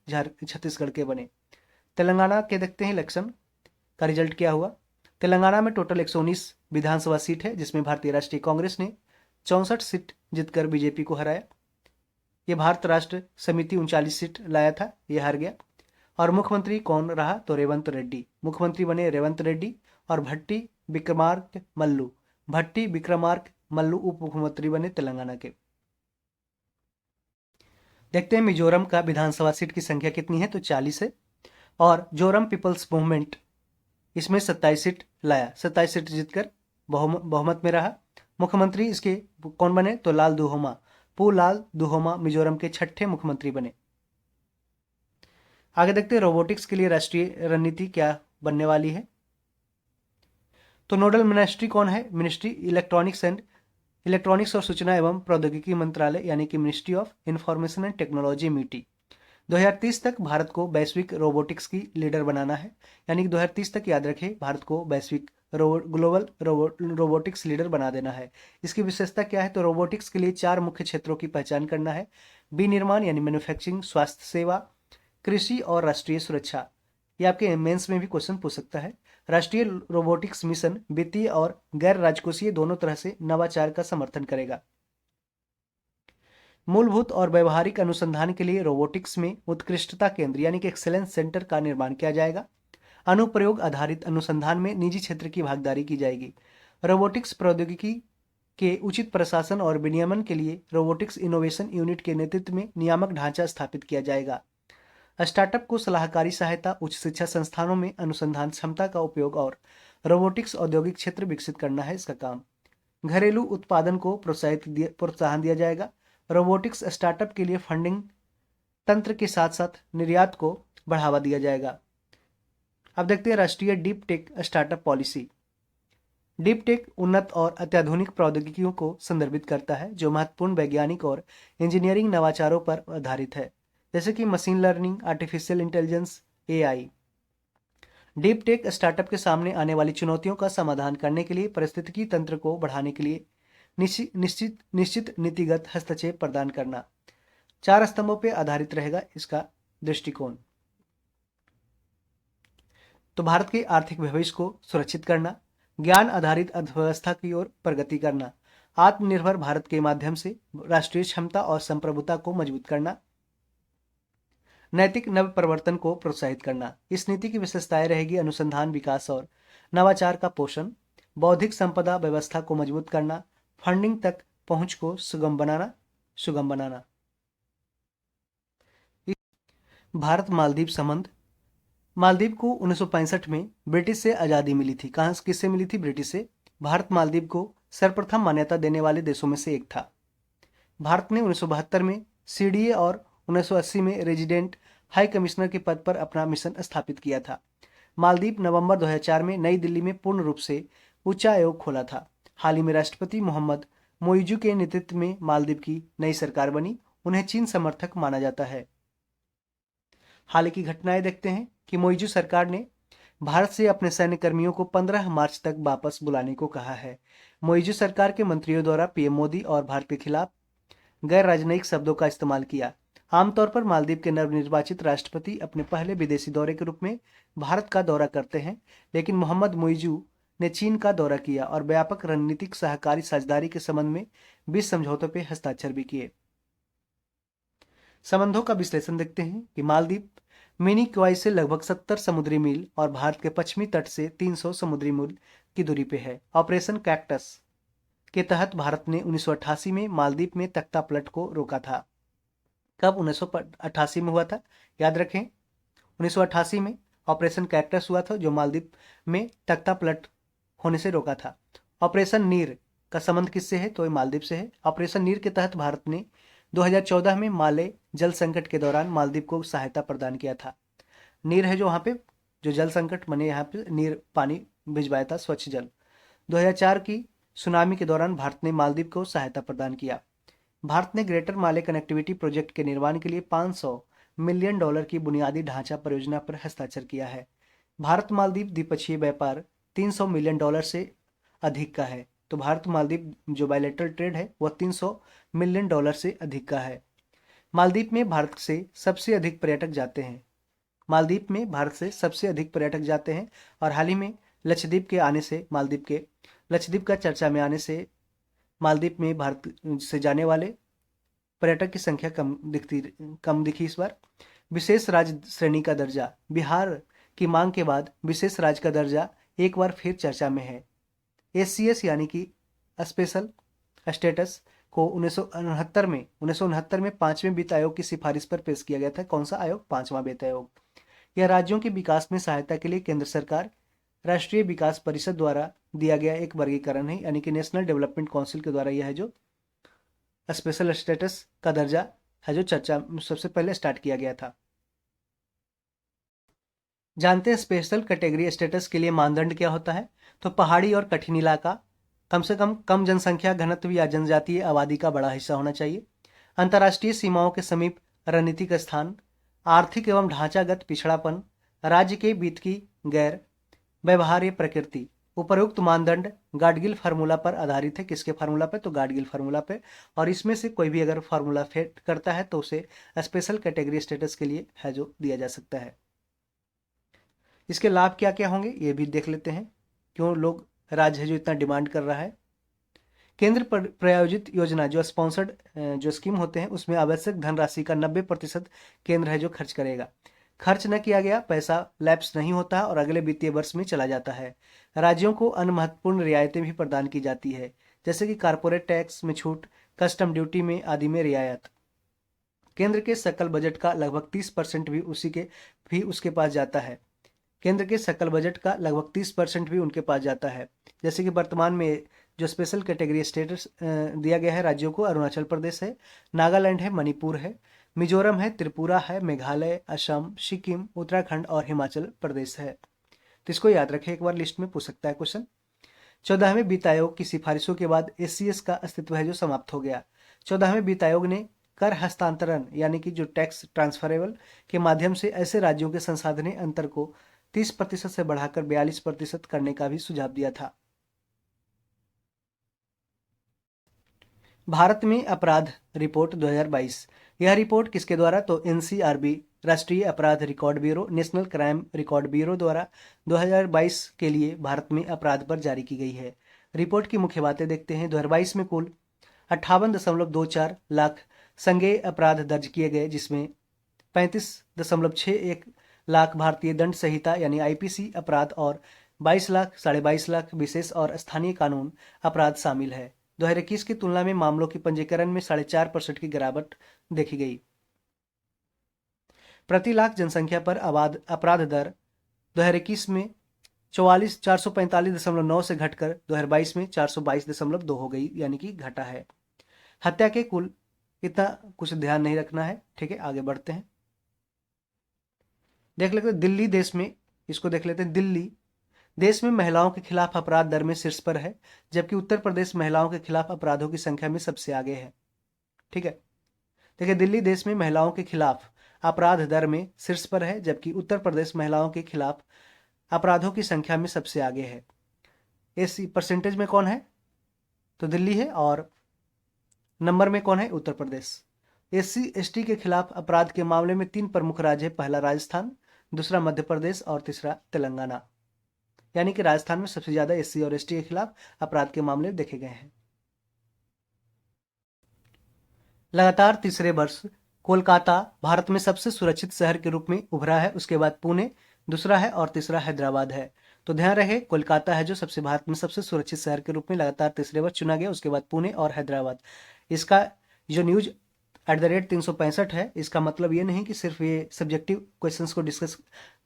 छत्तीसगढ़ के बने। तेलंगाना के देखते हैं इलेक्शन का रिजल्ट क्या हुआ। तेलंगाना में टोटल 119 विधानसभा सीट है, जिसमें भारतीय राष्ट्रीय कांग्रेस ने 64 सीट जीतकर बीजेपी को हराया। ये भारत राष्ट्र समिति 39 सीट लाया था, ये हार गया। और मुख्यमंत्री कौन रहा? तो रेवंत रेड्डी। मुख्यमंत्री बने रेवंत रेड्डी और भट्टी विक्रमार्क मल्लू उप मुख्यमंत्री बने तेलंगाना के। देखते हैं मिजोरम का विधानसभा सीट की संख्या कितनी है, तो 40 है। और जोरम पीपल्स मूवमेंट इसमें 27 सीट लाया, 27 सीट जीतकर बहुमत में रहा। मुख्यमंत्री इसके कौन बने? तो लाल दुहोमा मिजोरम के 6ठे मुख्यमंत्री बने। आगे देखते हैं रोबोटिक्स के लिए राष्ट्रीय रणनीति क्या बनने वाली है। तो नोडल मिनिस्ट्री कौन है? मिनिस्ट्री इलेक्ट्रॉनिक्स और सूचना एवं प्रौद्योगिकी मंत्रालय यानी कि ministry of information and technology मिटी। 2030 तक भारत को वैश्विक रोबोटिक्स की लीडर बनाना है, यानी कि 2030 तक याद रखें भारत को वैश्विक ग्लोबल रोबोटिक्स लीडर बना देना है। इसकी विशेषता क्या है? तो रोबोटिक्स के लिए 4 मुख्य क्षेत्रों की पहचान करना है। विनिर्माण यानी मैन्युफैक्चरिंग, स्वास्थ्य सेवा, कृषि और राष्ट्रीय सुरक्षा। ये आपके मेंस में भी क्वेश्चन पूछ सकता है। राष्ट्रीय रोबोटिक्स मिशन वित्तीय और गैर राजकोषीय दोनों तरह से नवाचार का समर्थन करेगा। मूलभूत और व्यवहारिक अनुसंधान के लिए रोबोटिक्स में उत्कृष्टता केंद्र यानी कि एक्सेलेंस सेंटर का निर्माण किया जाएगा। अनुप्रयोग आधारित अनुसंधान में निजी क्षेत्र की भागीदारी की जाएगी। रोबोटिक्स प्रौद्योगिकी के उचित प्रशासन और विनियमन के लिए रोबोटिक्स इनोवेशन यूनिट के नेतृत्व में नियामक ढांचा स्थापित किया जाएगा। स्टार्टअप को सलाहकारी सहायता, उच्च शिक्षा संस्थानों में अनुसंधान क्षमता का उपयोग और रोबोटिक्स औद्योगिक क्षेत्र विकसित करना है इसका काम। घरेलू उत्पादन को प्रोत्साहन दिया जाएगा। रोबोटिक्स स्टार्टअप के लिए फंडिंग तंत्र के साथ साथ निर्यात को बढ़ावा दिया जाएगा। अब देखते हैं राष्ट्रीय deep tech startup policy. Deep tech उन्नत और अत्याधुनिक प्रौद्योगिकियों को संदर्भित करता है जो महत्वपूर्ण वैज्ञानिक और इंजीनियरिंग नवाचारों पर आधारित है, जैसे कि machine learning, artificial intelligence, AI. Deep tech startup के सामने आने वाली चुनौतियों का समाधान करने के लिए पारिस्थितिकी तंत्र को बढ़ाने के लिए निश्चित नीतिगत हस्तक्षेप प्रदान करना। 4 स्तंभों पर आधारित रहेगा इसका दृष्टिकोण। तो भारत के आर्थिक भविष्य को सुरक्षित करना, ज्ञान आधारित अर्थव्यवस्था की ओर प्रगति करना, आत्मनिर्भर भारत के माध्यम से राष्ट्रीय क्षमता और संप्रभुता को मजबूत करना, नैतिक नव परिवर्तन को प्रोत्साहित करना। इस नीति की विशेषताएं रहेगी अनुसंधान, विकास और नवाचार का पोषण, बौद्धिक संपदा व्यवस्था को मजबूत करना, फंडिंग तक पहुंच को सुगम बनाना। भारत मालदीव संबंध। मालदीव को 1965 में ब्रिटिश से आज़ादी मिली थी। किससे मिली थी? ब्रिटिश से। भारत मालदीव को सर्वप्रथम मान्यता देने वाले देशों में से एक था। भारत ने 1972 में सीडीए और 1980 में रेजिडेंट हाई कमिश्नर के पद पर अपना मिशन स्थापित किया था। मालदीव नवंबर 2004 में नई दिल्ली में पूर्ण रूप से उच्चायोग खोला था। हाल ही में राष्ट्रपति मोहम्मद मोइजू के नेतृत्व में मालदीव की नई सरकार बनी। उन्हें चीन समर्थक माना जाता है। हाल की घटनाएं देखते हैं कि मोइजू सरकार ने भारत से अपने सैन्य कर्मियों को 15 मार्च तक वापस बुलाने को कहा है। मोइजू सरकार के मंत्रियों द्वारा पीएम मोदी और भारत के खिलाफ गैर राजनयिक शब्दों का इस्तेमाल किया। आमतौर पर मालदीव के नवनिर्वाचित राष्ट्रपति अपने पहले विदेशी दौरे के रूप में भारत का दौरा करते हैं, लेकिन मोहम्मद मोइजू ने चीन का दौरा किया और व्यापक रणनीतिक सहकारी साझेदारी के संबंध में 20 समझौतों पर हस्ताक्षर भी किए। संबंधों का विश्लेषण देखते हैं कि मालदीव मिनी क्वाई से लगभग 70 समुद्री मील और भारत के पश्चिमी तट से 300 समुद्री मील की दूरी पे है। ऑपरेशन कैक्टस के तहत भारत ने 1988 में मालदीव में तख्ता पलट को रोका था। कब? 1988 में हुआ था, याद रखें। 1988 में ऑपरेशन कैक्टस हुआ था जो मालदीव में तख्ता पलट होने से रोका था। ऑपरेशन नीर का संबंध किससे है? तो ये मालदीव से है। ऑपरेशन नीर के तहत भारत ने 2014 में माले जल संकट के दौरान मालदीव को सहायता प्रदान किया था। नीर है जो वहाँ पे जो जल संकट बने, यहाँ पे नीर पानी भिजवाया था, स्वच्छ जल। 2004 की सुनामी के दौरान भारत ने मालदीव को सहायता प्रदान किया। भारत ने ग्रेटर माले कनेक्टिविटी प्रोजेक्ट के निर्माण के लिए $500 मिलियन की बुनियादी ढांचा परियोजना पर हस्ताक्षर किया है। भारत मालदीव द्विपक्षीय व्यापार $300 मिलियन से अधिक का है। तो भारत मालदीव जो बायलैटरल ट्रेड है वह $300 मिलियन से अधिक का है। मालदीव में भारत से सबसे अधिक पर्यटक जाते हैं। और हाल ही में लक्षद्वीप का चर्चा में आने से मालदीव में भारत से जाने वाले पर्यटक की संख्या कम दिखी इस बार। विशेष राज्य श्रेणी का दर्जा। बिहार की मांग के बाद विशेष राज्य का दर्जा एक बार फिर चर्चा में है। एससीएस यानी कि स्पेशल स्टेटस को 1969 में 5वें वित्त आयोग की सिफारिश पर पेश किया गया था। कौन सा आयोग? 5वां वित्त आयोग। यह राज्यों के विकास में सहायता के लिए केंद्र सरकार राष्ट्रीय विकास परिषद द्वारा दिया गया एक वर्गीकरण है, यानी कि नेशनल डेवलपमेंट काउंसिल के द्वारा यह है जो स्पेशल स्टेटस का दर्जा है जो चर्चा सबसे पहले स्टार्ट किया गया था। जानते हैं स्पेशल कैटेगरी स्टेटस के लिए मानदंड क्या होता है? तो पहाड़ी और कठिन इलाका, कम से कम जनसंख्या घनत्व या जनजातीय आबादी का बड़ा हिस्सा होना चाहिए, अंतर्राष्ट्रीय सीमाओं के समीप रणनीतिक स्थान, आर्थिक एवं ढांचागत पिछड़ापन, राज्य के वित्त की गैर व्यवहार्य प्रकृति। उपरोक्त मानदंड गाडगिल फार्मूला पर आधारित है। किसके फार्मूला पे? तो गाडगिल फार्मूला पे। और इसमें से कोई भी अगर फार्मूला फिट करता है तो उसे स्पेशल कैटेगरी स्टेटस के लिए है जो दिया जा सकता है। इसके लाभ क्या क्या होंगे ये भी देख लेते हैं, क्यों लोग राज्य है जो इतना डिमांड कर रहा है। केंद्र प्रायोजित योजना जो स्पॉन्सर्ड जो स्कीम होते हैं उसमें आवश्यक धनराशि का 90% केंद्र है जो खर्च करेगा। खर्च न किया गया पैसा लैप्स नहीं होता और अगले वित्तीय वर्ष में चला जाता है। राज्यों को अन्य महत्वपूर्ण रियायतें भी प्रदान की जाती है, जैसे कि कारपोरेट टैक्स में छूट, कस्टम ड्यूटी में आदि में रियायत। केंद्र के सकल बजट का लगभग 30% भी उसके पास जाता है। केंद्र के सकल बजट का लगभग 30% भी उनके पास जाता है। जैसे कि वर्तमान में जो स्पेशल कैटेगरी स्टेटस दिया गया है राज्यों को, अरुणाचल प्रदेश है, नागालैंड है, मणिपुर है, मिजोरम है, त्रिपुरा है, मेघालय, असम, सिक्किम, उत्तराखंड और हिमाचल प्रदेश है। तो इसको याद रखें, एक बार लिस्ट में पूछ सकता है क्वेश्चन। 14वें वित्त आयोग की सिफारिशों के बाद एससीएस का अस्तित्व है जो समाप्त हो गया। 14वें वित्त आयोग ने कर हस्तांतरण यानी कि जो टैक्स ट्रांसफरेबल के माध्यम से ऐसे राज्यों के संसाधनीय अंतर को 30% से बढ़ाकर 42% करने का भी सुझाव दिया था। भारत में अपराध रिपोर्ट 2022। यह रिपोर्ट किसके द्वारा? तो एनसीआरबी राष्ट्रीय अपराध record bureau, national crime record bureau द्वारा 2022 के लिए भारत में अपराध पर जारी की गई है। रिपोर्ट की मुख्य बातें देखते हैं। 2022 में कुल 58.24 लाख संज्ञेय अपराध दर्ज किए गए, जिसमें 35.61 लाख भारतीय दंड संहिता यानी आईपीसी अपराध और 22 लाख विशेष और स्थानीय कानून अपराध शामिल है। 2021 की तुलना में मामलों की पंजीकरण में 4.5% की गिरावट देखी गई। प्रति लाख जनसंख्या पर अपराध दर 2021 में 445.9 से घटकर 2022 में 422.2 हो गई, यानी कि घटा है। हत्या के कुल इतना कुछ ध्यान नहीं रखना है, ठीक है। आगे बढ़ते हैं, देख लेते हैं दिल्ली देश में, इसको देख लेते हैं। दिल्ली देश में महिलाओं के खिलाफ अपराध दर में शीर्ष पर है, जबकि उत्तर प्रदेश महिलाओं के खिलाफ अपराधों की संख्या में सबसे आगे है, ठीक है। देखिए दिल्ली देश में महिलाओं के खिलाफ अपराध दर में शीर्ष पर है, जबकि उत्तर प्रदेश महिलाओं के खिलाफ अपराधों की संख्या में सबसे आगे है। इस परसेंटेज में कौन है? तो दिल्ली है, और नंबर में कौन है? उत्तर प्रदेश। एससी एसटी के खिलाफ अपराध के मामले में 3 प्रमुख राज्य है, पहला राजस्थान, दूसरा मध्य प्रदेश और तीसरा तेलंगाना। यानी कि राजस्थान में सबसे ज्यादा एससी और एसटी के खिलाफ अपराध के मामले देखे गए हैं। लगातार तीसरे वर्ष कोलकाता भारत में सबसे सुरक्षित शहर के रूप में उभरा है। उसके बाद पुणे दूसरा है और तीसरा हैदराबाद है। तो ध्यान रहे, कोलकाता है जो सबसे भारत में सबसे सुरक्षित शहर के रूप में लगातार तीसरे वर्ष चुना गया। उसके बाद पुणे और हैदराबाद। इसका जो न्यूज @365 है, इसका मतलब ये नहीं कि सिर्फ ये सब्जेक्टिव क्वेश्चंस को डिस्कस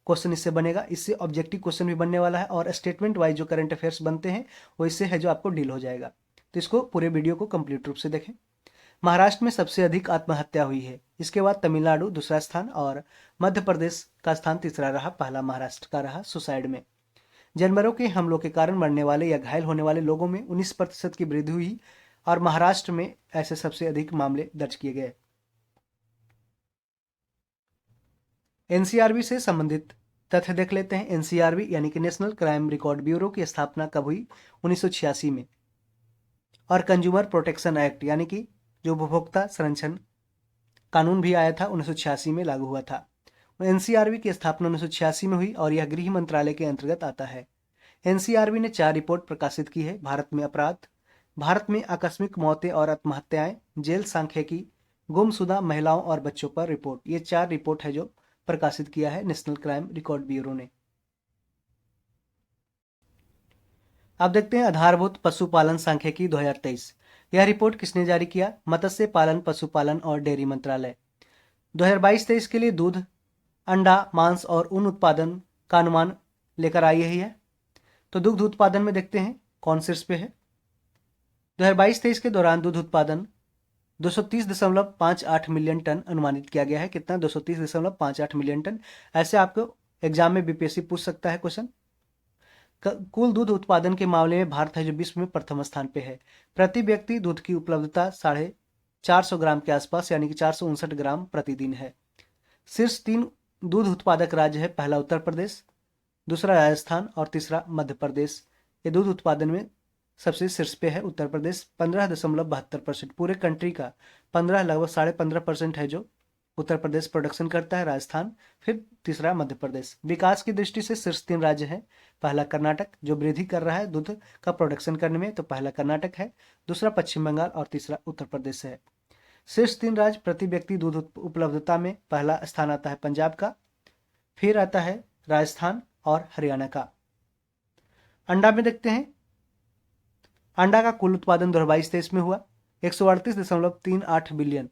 क्वेश्चन इससे बनेगा, इससे ऑब्जेक्टिव क्वेश्चन भी बनने वाला है, और स्टेटमेंट वाइज जो करंट अफेयर्स बनते हैं वो इससे है जो आपको डील हो जाएगा। तो इसको पूरे वीडियो को कंप्लीट रूप से देखें। महाराष्ट्र में सबसे अधिक आत्महत्या हुई है, इसके बाद तमिलनाडु दूसरा स्थान और मध्य प्रदेश का स्थान तीसरा रहा, पहला महाराष्ट्र का रहा सुसाइड में। जानवरों के हमलों के कारण मरने वाले या घायल होने वाले लोगों में 19% की वृद्धि हुई, और महाराष्ट्र में ऐसे सबसे अधिक मामले दर्ज किए गए। एनसीआरबी से संबंधित तथ्य देख लेते हैं। एनसीआरबी यानी कि नेशनल क्राइम रिकॉर्ड ब्यूरो की स्थापना कब हुई? 1986 में। और कंज्यूमर प्रोटेक्शन एक्ट यानी कि जो उपभोक्ता संरक्षण कानून भी आया था 1986 में लागू हुआ था। एनसीआरबी की स्थापना 1986 में हुई और यह गृह मंत्रालय के अंतर्गत आता है। एनसीआरबी ने 4 रिपोर्ट प्रकाशित की है। भारत में अपराध, भारत में आकस्मिक मौतें और आत्महत्याएं, जेल सांख्यिकी, गुमशुदा महिलाओं और बच्चों पर रिपोर्ट। ये 4 रिपोर्ट है जो प्रकाशित किया है नेशनल क्राइम रिकॉर्ड ब्यूरो ने। अब देखते हैं आधारभूत पशुपालन सांख्यिकी 2023। यह रिपोर्ट किसने जारी किया? मत्स्य पालन, पशुपालन और डेयरी मंत्रालय। 2022-23 के लिए दूध, अंडा, मांस और ऊन उत्पादन का अनुमान लेकर आई है। तो दुग्ध उत्पादन में देखते हैं कौन शीर्ष पे है। 2022-23 के दौरान दूध उत्पादन 230.58 मिलियन टन अनुमानित किया गया है। कितना? 230.58 मिलियन टन। ऐसे आपको एग्जाम में बीपीएससी पूछ सकता है क्वेश्चन। कुल दूध उत्पादन के मामले में भारत है जो विश्व में प्रथम स्थान पे है। प्रति व्यक्ति दूध की उपलब्धता 450 ग्राम के आसपास यानी कि 459 ग्राम प्रतिदिन है। शीर्ष 3 दूध उत्पादक राज्य है। पहला उत्तर प्रदेश, दूसरा राजस्थान और तीसरा मध्य प्रदेश। ये दूध उत्पादन में सबसे शीर्ष पे है उत्तर प्रदेश। 15.72%। पूरे कंट्री का 15 लगभग 15.5% है जो उत्तर प्रदेश प्रोडक्शन करता है। राजस्थान, फिर तीसरा मध्य प्रदेश। विकास की दृष्टि से शीर्ष 3 राज्य हैं। पहला कर्नाटक जो वृद्धि कर रहा है दूध का प्रोडक्शन करने में, तो पहला कर्नाटक है, दूसरा पश्चिम बंगाल और तीसरा उत्तर प्रदेश है। शीर्ष 3 राज्य प्रति व्यक्ति दूध उपलब्धता में पहला स्थान आता है पंजाब का, फिर आता है राजस्थान और हरियाणा का। अंडा में देखते हैं, अंडा का कुल उत्पादन 2022-23 में हुआ 138.38 बिलियन।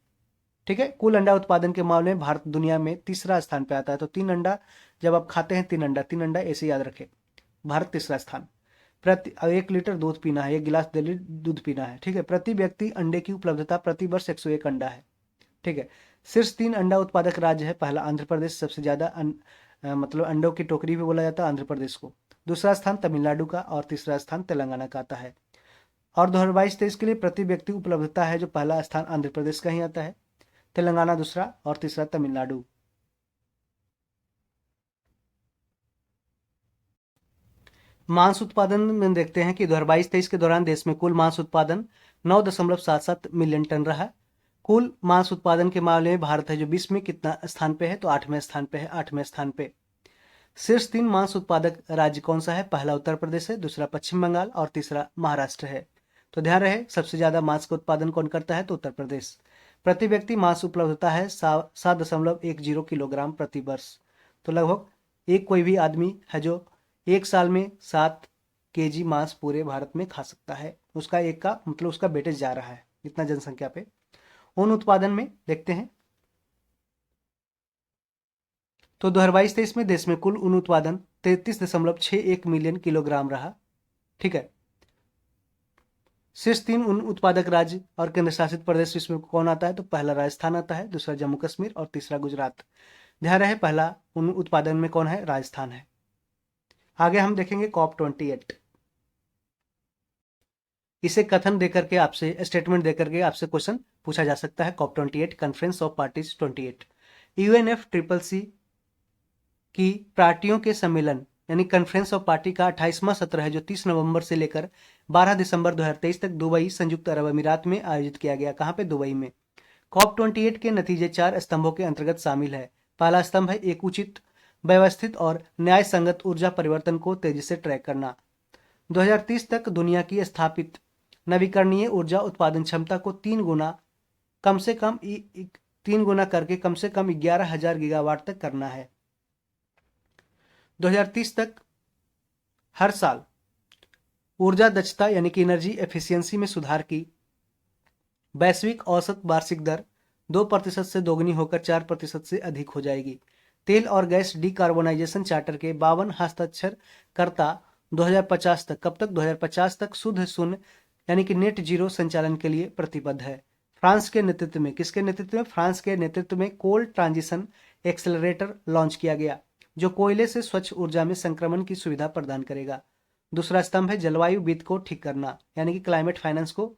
ठीक है। कुल अंडा उत्पादन के मामले में भारत दुनिया में तीसरा स्थान पे आता है। तो 3 अंडा जब आप खाते हैं, 3 अंडा ऐसे याद रखें। भारत तीसरा स्थान। प्रति 1 लीटर दूध पीना है, 1 गिलास डेली दूध पीना है। ठीक है। प्रति व्यक्ति अंडे की उपलब्धता प्रति वर्ष 101 अंडा है। ठीक है। शीर्ष 3 अंडा उत्पादक राज्य है। पहला आंध्र प्रदेश, सबसे ज्यादा मतलब अंडों की टोकरी भी बोला जाता है आंध्र प्रदेश को। दूसरा स्थान तमिलनाडु का और तीसरा स्थान तेलंगाना का आता है। और 2022-23 के लिए प्रति व्यक्ति उपलब्धता है जो पहला स्थान आंध्र प्रदेश का ही आता है, तेलंगाना दूसरा और तीसरा तमिलनाडु। मांस उत्पादन में देखते हैं कि 2022-23 के दौरान देश में कुल मांस उत्पादन 9.77 मिलियन टन रहा। कुल मांस उत्पादन के मामले में भारत है जो विश्व में कितना स्थान पे है? तो 8वें स्थान पे है। 8वें स्थान पे। शीर्ष 3 मांस उत्पादक राज्य कौन सा है? पहला उत्तर प्रदेश है, दूसरा पश्चिम बंगाल और तीसरा महाराष्ट्र है। तो ध्यान रहे सबसे ज्यादा मांस का उत्पादन कौन करता है? तो उत्तर प्रदेश। प्रति व्यक्ति मांस उपलब्धता है 7.10 किलोग्राम प्रति वर्ष। तो लगभग एक कोई भी आदमी है जो एक साल में 7 केजी मांस पूरे भारत में खा सकता है। उसका एक का मतलब उसका वेटेज जा रहा है इतना जनसंख्या पे। ऊन उत्पादन में देखते हैं तो 2022-23 में देश में कुल ऊन उत्पादन 33.61 मिलियन किलोग्राम रहा। ठीक है। शीर्ष 3 ऊन उत्पादक राज्य और केंद्र शासित प्रदेश इसमें कौन आता है? तो पहला राजस्थान आता है, दूसरा जम्मू कश्मीर और तीसरा गुजरात। ध्यान रहे पहला ऊन उत्पादन में कौन है? राजस्थान है। आगे हम देखेंगे COP28। इसे कथन देकर के आपसे स्टेटमेंट देकर के आपसे क्वेश्चन पूछा जा सकता है। COP28 conference of parties 28 UNFCCC की पार्टियों के सम्मेलन यानी कॉन्फ्रेंस ऑफ पार्टी का 28वां सत्र है जो 30 नवंबर से लेकर 12 दिसंबर 2023 तक दुबई, संयुक्त अरब अमीरात में आयोजित किया गया। कहां पे? दुबई में। COP28 के नतीजे 4 स्तंभों के अंतर्गत शामिल है। पहला स्तंभ है एक उचित, व्यवस्थित और न्याय संगत ऊर्जा परिवर्तन को तेजी से ट्रैक करना। 2030 तक दुनिया की स्थापित नवीकरणीय ऊर्जा उत्पादन क्षमता को 3 गुना करके कम से कम 11,000 गीगावाट तक करना है। 2030 तक हर साल ऊर्जा दक्षता यानी कि एनर्जी एफिशिएंसी में सुधार की वैश्विक औसत वार्षिक दर 2% से दोगुनी होकर 4% से अधिक हो जाएगी। तेल और गैस डिकार्बोनाइजेशन चार्टर के 52 हस्ताक्षरकर्ता 2050 तक, कब तक? 2050 तक शुद्ध शून्य यानी कि नेट जीरो संचालन के लिए प्रतिबद्ध है। फ्रांस के नेतृत्व में, किसके नेतृत्व में? फ्रांस के नेतृत्व में कोल ट्रांजिशन एक्सेलरेटर लॉन्च किया गया जो कोयले से स्वच्छ ऊर्जा में संक्रमण की सुविधा प्रदान करेगा। दूसरा स्तंभ है जलवायु वित्त को ठीक करना यानी कि क्लाइमेट फाइनेंस को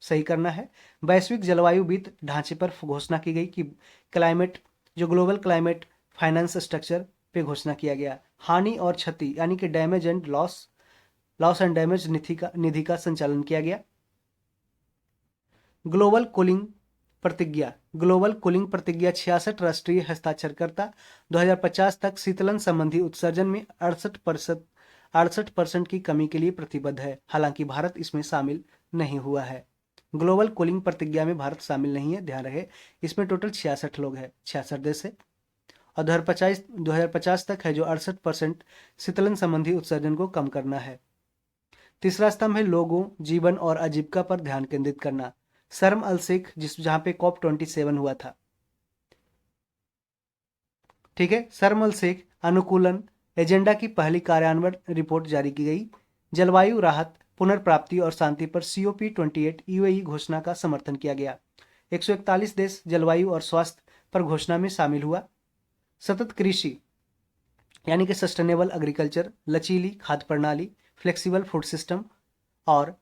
सही करना है। वैश्विक जलवायु वित्त ढांचे पर घोषणा की गई कि ग्लोबल क्लाइमेट फाइनेंस स्ट्रक्चर पे घोषणा किया गया। हानि और क्षति यानी कि damage and loss and damage निधि का संचालन किया गया। ग्लोबल कूलिंग प्रतिज्ञा 66 राष्ट्रीय हस्ताक्षरकर्ता 2050 तक शीतलन संबंधी उत्सर्जन में 68% की कमी के लिए प्रतिबद्ध है। हालांकि भारत इसमें शामिल नहीं हुआ है। ग्लोबल कूलिंग प्रतिज्ञा में भारत शामिल नहीं है, ध्यान रहे। इसमें टोटल 66 लोग हैं, 66 देश है। और 2050 तक है जो 68% शीतलन संबंधी उत्सर्जन को कम करना है। तीसरा स्तंभ है लोगों, जीवन और आजीविका पर ध्यान केंद्रित करना। शर्म अल शेख जहां पे COP27 हुआ था, ठीक है। शर्म अल शेख अनुकूलन एजेंडा की पहली कार्यान्वयन रिपोर्ट जारी की गई। जलवायु राहत, पुनर्प्राप्ति और शांति पर COP28 UAE घोषणा का समर्थन किया गया। 141 देश जलवायु और स्वास्थ्य पर घोषणा में शामिल हुआ। सतत कृषि यानी कि सस्टेनेबल एग्रीकल्चर, लचीली खाद्य प्रणाली, फ्लेक्सिबल फूड सिस्टम और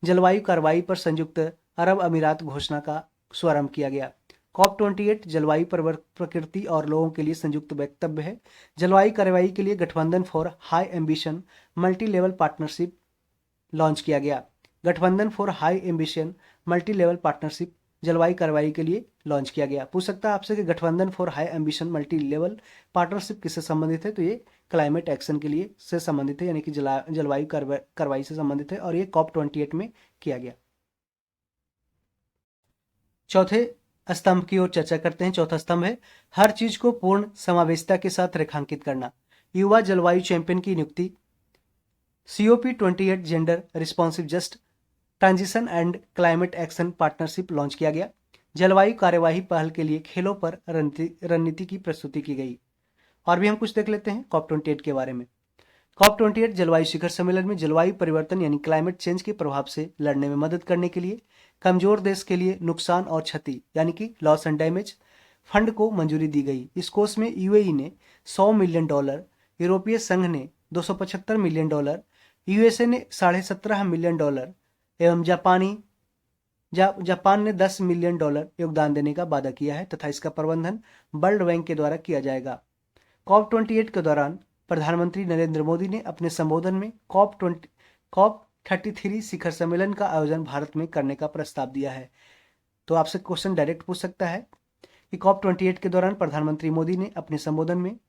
जलवायु कार्रवाई पर संयुक्त अरब अमीरात घोषणा का शुभारंभ किया गया। COP28 जलवायु प्रकृति और लोगों के लिए संयुक्त वक्तव्य है। जलवायु कार्रवाई के लिए गठबंधन for high ambition multi level partnership launch किया गया। गठबंधन for high ambition multi level partnership जलवायु कार्रवाई के लिए लॉन्च किया गया। पूछ सकता है आपसे कि गठबंधन for high ambition multi level partnership किससे संबंधित है, तो ये क्लाइमेट एक्शन के लिए से संबंधित है, यानी कि जलवायु कार्रवाई से संबंधित है और ये COP28 में किया गया। चौथे स्तंभ की ओर चर्चा करते हैं। चौथा स्तंभ है हर चीज को पूर्ण समावेशिता के साथ रेखांकित करना। युवा जलवायु चैंपियन की नियुक्ति। COP28 gender responsive just transition and climate action partnership launch किया गया। जलवायु कार्यवाही पहल के लिए खेलों पर रणनीति की प्रस्तुति की गई। और भी हम कुछ देख लेते हैं COP28 के बारे में। COP28 जलवायु शिखर सम्मेलन में जलवायु परिवर्तन यानी क्लाइमेट चेंज के प्रभाव से लड़ने में मदद करने के लिए कमजोर देश के लिए नुकसान और क्षति यानी कि लॉस एंड डैमेज फंड को मंजूरी दी गई। इस कोष में UAE ने $100 मिलियन, यूरोपीय संघ ने $275 मिलियन, USA ने $17.5 मिलियन एवं जापान ने $10 मिलियन योगदान देने का वादा किया है तथा इसका प्रबंधन वर्ल्ड बैंक के द्वारा किया जाएगा। COP28 के दौरान प्रधानमंत्री नरेंद्र मोदी ने अपने संबोधन में COP33 शिखर सम्मेलन का आयोजन भारत में करने का प्रस्ताव दिया है। तो आपसे क्वेश्चन डायरेक्ट पूछ सकता है कि COP28 के दौरान प्रधानमंत्री मोदी ने अपने संबोधन में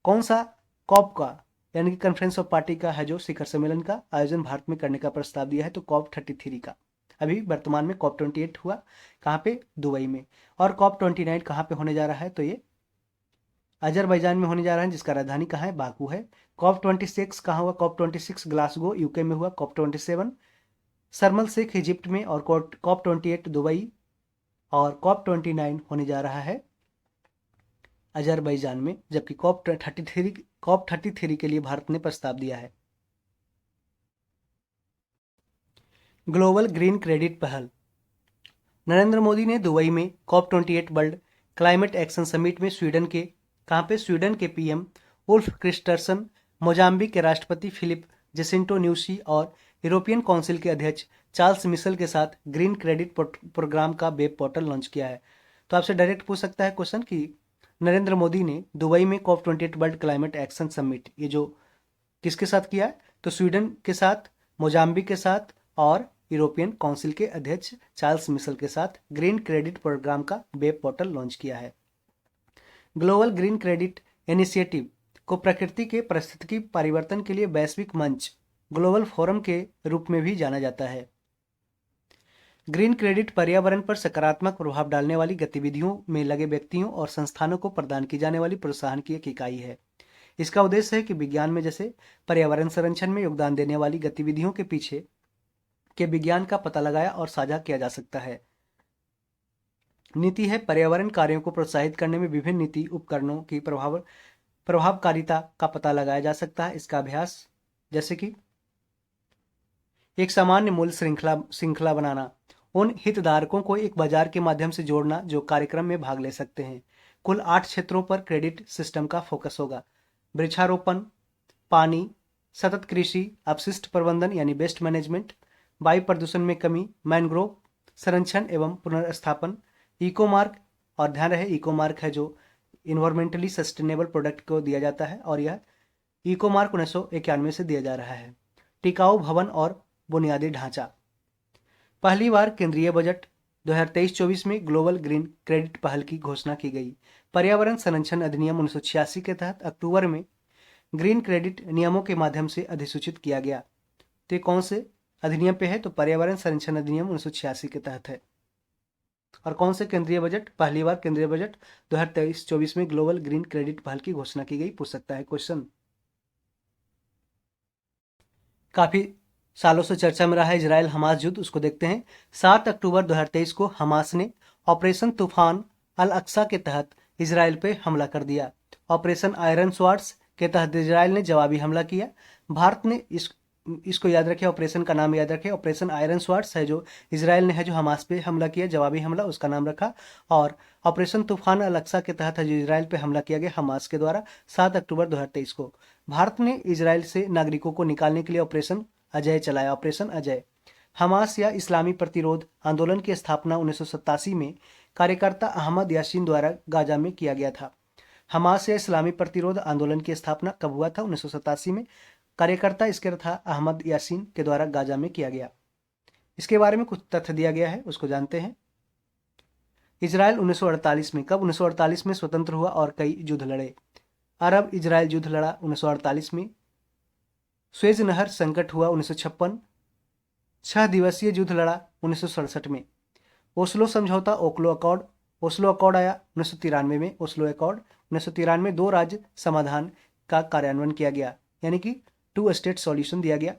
कौन सा COP का यानी कि कॉन्फ्रेंस ऑफ पार्टी का है जो शिखर सम्मेलन का आयोजन भारत में करने का प्रस्ताव दिया है, तो COP33 का। अभी वर्तमान में COP28 हुआ कहाँ पे, दुबई में। और COP29 कहाँ पे होने जा रहा है, तो ये अजरबैजान में होने जा रहा है, जिसका राजधानी कहाँ है, बाकू है। COP26 कहाँ हुआ, COP26 ग्लासगो UK में हुआ। COP27 शर्म अल शेख इजिप्ट में और COP28 दुबई और COP29 होने जा रहा है अजरबैजान में, जबकि COP33 के लिए भारत ने प्रस्ताव दिया है। ग्लोबल ग्रीन क्रेडिट पहल। नरेंद्र मोदी ने दुबई में COP28 world climate action summit में स्वीडन के PM उल्फ क्रिस्टरसन, मोजाम्बिक के राष्ट्रपति फिलिप जेसिंटो न्यूसी और यूरोपियन काउंसिल के अध्यक्ष चार्ल्स मिशेल के साथ ग्रीन क्रेडिट प्रोग्राम का वेब पोर्टल लॉन्च किया है। तो आपसे डायरेक्ट पूछ सकता है क्वेश्चन कि नरेंद्र मोदी ने दुबई में COP28 world climate action summit ये जो किसके साथ किया है, तो स्वीडन के साथ, मोजाम्बिक के साथ और यूरोपियन काउंसिल के अध्यक्ष चार्ल्स मिशेल के साथ ग्रीन क्रेडिट प्रोग्राम का वेब पोर्टल लॉन्च किया है। ग्लोबल ग्रीन क्रेडिट इनिशिएटिव को प्रकृति के पारिस्थितिकी परिवर्तन के लिए वैश्विक मंच ग्लोबल फोरम के रूप में भी जाना जाता है। ग्रीन क्रेडिट पर्यावरण पर सकारात्मक प्रभाव डालने वाली गतिविधियों में लगे व्यक्तियों और संस्थानों को प्रदान की जाने वाली प्रोत्साहन की एक इकाई है। इसका उद्देश्य है कि विज्ञान में जैसे पर्यावरण संरक्षण में योगदान देने वाली गतिविधियों के पीछे के विज्ञान का पता लगाया और साझा किया जा सकता है। नीति है पर्यावरण कार्यों को प्रोत्साहित करने में विभिन्न नीति उपकरणों की प्रभावकारिता का पता लगाया जा सकता है। इसका अभ्यास जैसे कि एक सामान्य मूल्य श्रृंखला बनाना, उन हितधारकों को एक बाजार के माध्यम से जोड़ना जो कार्यक्रम में भाग ले सकते हैं। कुल 8 क्षेत्रों पर क्रेडिट सिस्टम का फोकस होगा। वृक्षारोपण, पानी, सतत कृषि, अपशिष्ट प्रबंधन यानी वेस्ट मैनेजमेंट, वायु प्रदूषण में कमी, मैनग्रोव संरक्षण एवं पुनर्स्थापन, इको मार्क। और ध्यान रहे इको मार्क है जो इन्वायरमेंटली सस्टेनेबल प्रोडक्ट को दिया जाता है और यह इको मार्क 1991 से दिया जा रहा है। टिकाऊ भवन और बुनियादी ढांचा। पहली बार केंद्रीय बजट 2023-24 में ग्लोबल ग्रीन क्रेडिट पहल की घोषणा की गई। पर्यावरण संरक्षण अधिनियम 1986 के तहत अक्टूबर में ग्रीन क्रेडिट नियमों के माध्यम से अधिसूचित किया गया। तो कौन से अधिनियम पे है तो पर्यावरण संरक्षण अधिनियम 1986 के तहत है। और कौन से केंद्रीय बजट, पहली बार केंद्रीय बजट 2023-24 में ग्लोबल ग्रीन क्रेडिट पहल की घोषणा की गई, पूछ सकता है क्वेश्चन। काफी सालों से चर्चा में रहा है इजराइल हमास युद्ध, उसको देखते हैं। 7 अक्टूबर 2023 को हमास ने ऑपरेशन तूफान अल अक्सा के तहत इजराइल पे हमला कर दिया। ऑपरेशन आयरन स्वॉर्ड्स के तहत इजराइल ने जवाबी हमला किया। भारत ने इसको याद रखे, ऑपरेशन का नाम याद रखे, ऑपरेशन आयरन स्वॉर्ड्स है जो इजराइल ने है जो हमास पे हमला किया, जवाबी हमला, उसका नाम रखा। और ऑपरेशन तूफान अल अक्सा के तहत है जो इजराइल पे हमला किया गया हमास के द्वारा 7 अक्टूबर 2023 को। भारत ने इजराइल से नागरिकों को निकालने के लिए ऑपरेशन अजय चलाया, ऑपरेशन अजय। हमास या इस्लामी प्रतिरोध आंदोलन की स्थापना 1987 में कार्यकर्ता अहमद यासीन द्वारा गाजा में किया गया था। हमास या इस्लामी प्रतिरोध आंदोलन की स्थापना कब हुआ था? 1987 में। कार्यकर्ता इसके था अहमद यासीन के द्वारा गाजा में किया गया। इसके बारे में कुछ तथ्य दिया गया है, उसको जानते हैं। इजराइल 1948 में, कब? 1948 में स्वतंत्र हुआ और कई युद्ध लड़े। अरब इजराइल युद्ध लड़ा 1948 में। स्वेज नहर संकट हुआ 1956। 6 दिवसीय युद्ध लड़ा 1967 में। ओस्लो समझौता, ओस्लो अकॉर्ड, ओस्लो अकॉर्ड आया 1993 में। ओस्लो अकॉर्ड 1993 में 2 राज्य समाधान का कार्यान्वयन किया गया, यानी कि 2 स्टेट सॉल्यूशन दिया गया।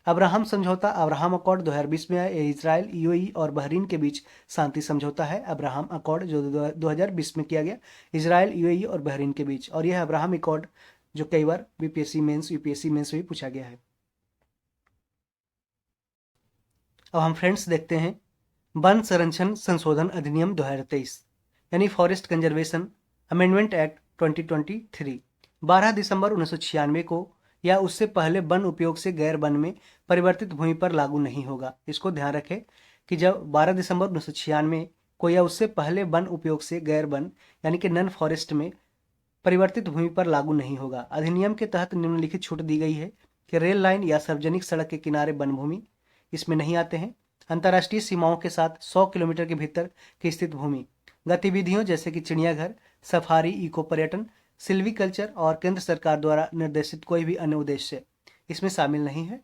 अब्राहम समझौता, अब्राहम अकॉर्ड 2020 में आया। ये इजराइल, यूएई और बहरीन के बीच शांति समझौता है, अब्राहम अकॉर्ड, जो 2020 में किया गया इजराइल, यूएई और बहरीन के बीच। और यह अब्राहम अकॉर्ड जो कई बार बीपीएससी मेंस, यूपीएससी मेंस में भी पूछा गया है। अब हम फ्रेंड्स देखते हैं वन संरक्षण संशोधन अधिनियम 2023, यानी फॉरेस्ट कंजर्वेशन अमेंडमेंट एक्ट 2023। 12 दिसंबर 1996 को या उससे पहले वन उपयोग से गैर वन में परिवर्तित भूमि पर लागू नहीं होगा। इसको ध्यान रखें कि जब 12 दिसंबर 1996 को या उससे पहले वन उपयोग से गैर वन यानी कि नॉन फॉरेस्ट में परिवर्तित भूमि पर लागू नहीं होगा। अधिनियम के तहत निम्नलिखित छूट दी गई है कि रेल लाइन या सार्वजनिक सड़क के किनारे वन भूमि इसमें नहीं आते हैं। अंतर्राष्ट्रीय सीमाओं के साथ 100 किलोमीटर के भीतर की स्थित भूमि, गतिविधियों जैसे कि चिड़ियाघर, सफारी, इको पर्यटन, सिल्वीकल्चर और केंद्र सरकार द्वारा निर्देशित कोई भी अन्य उद्देश्य इसमें शामिल नहीं है।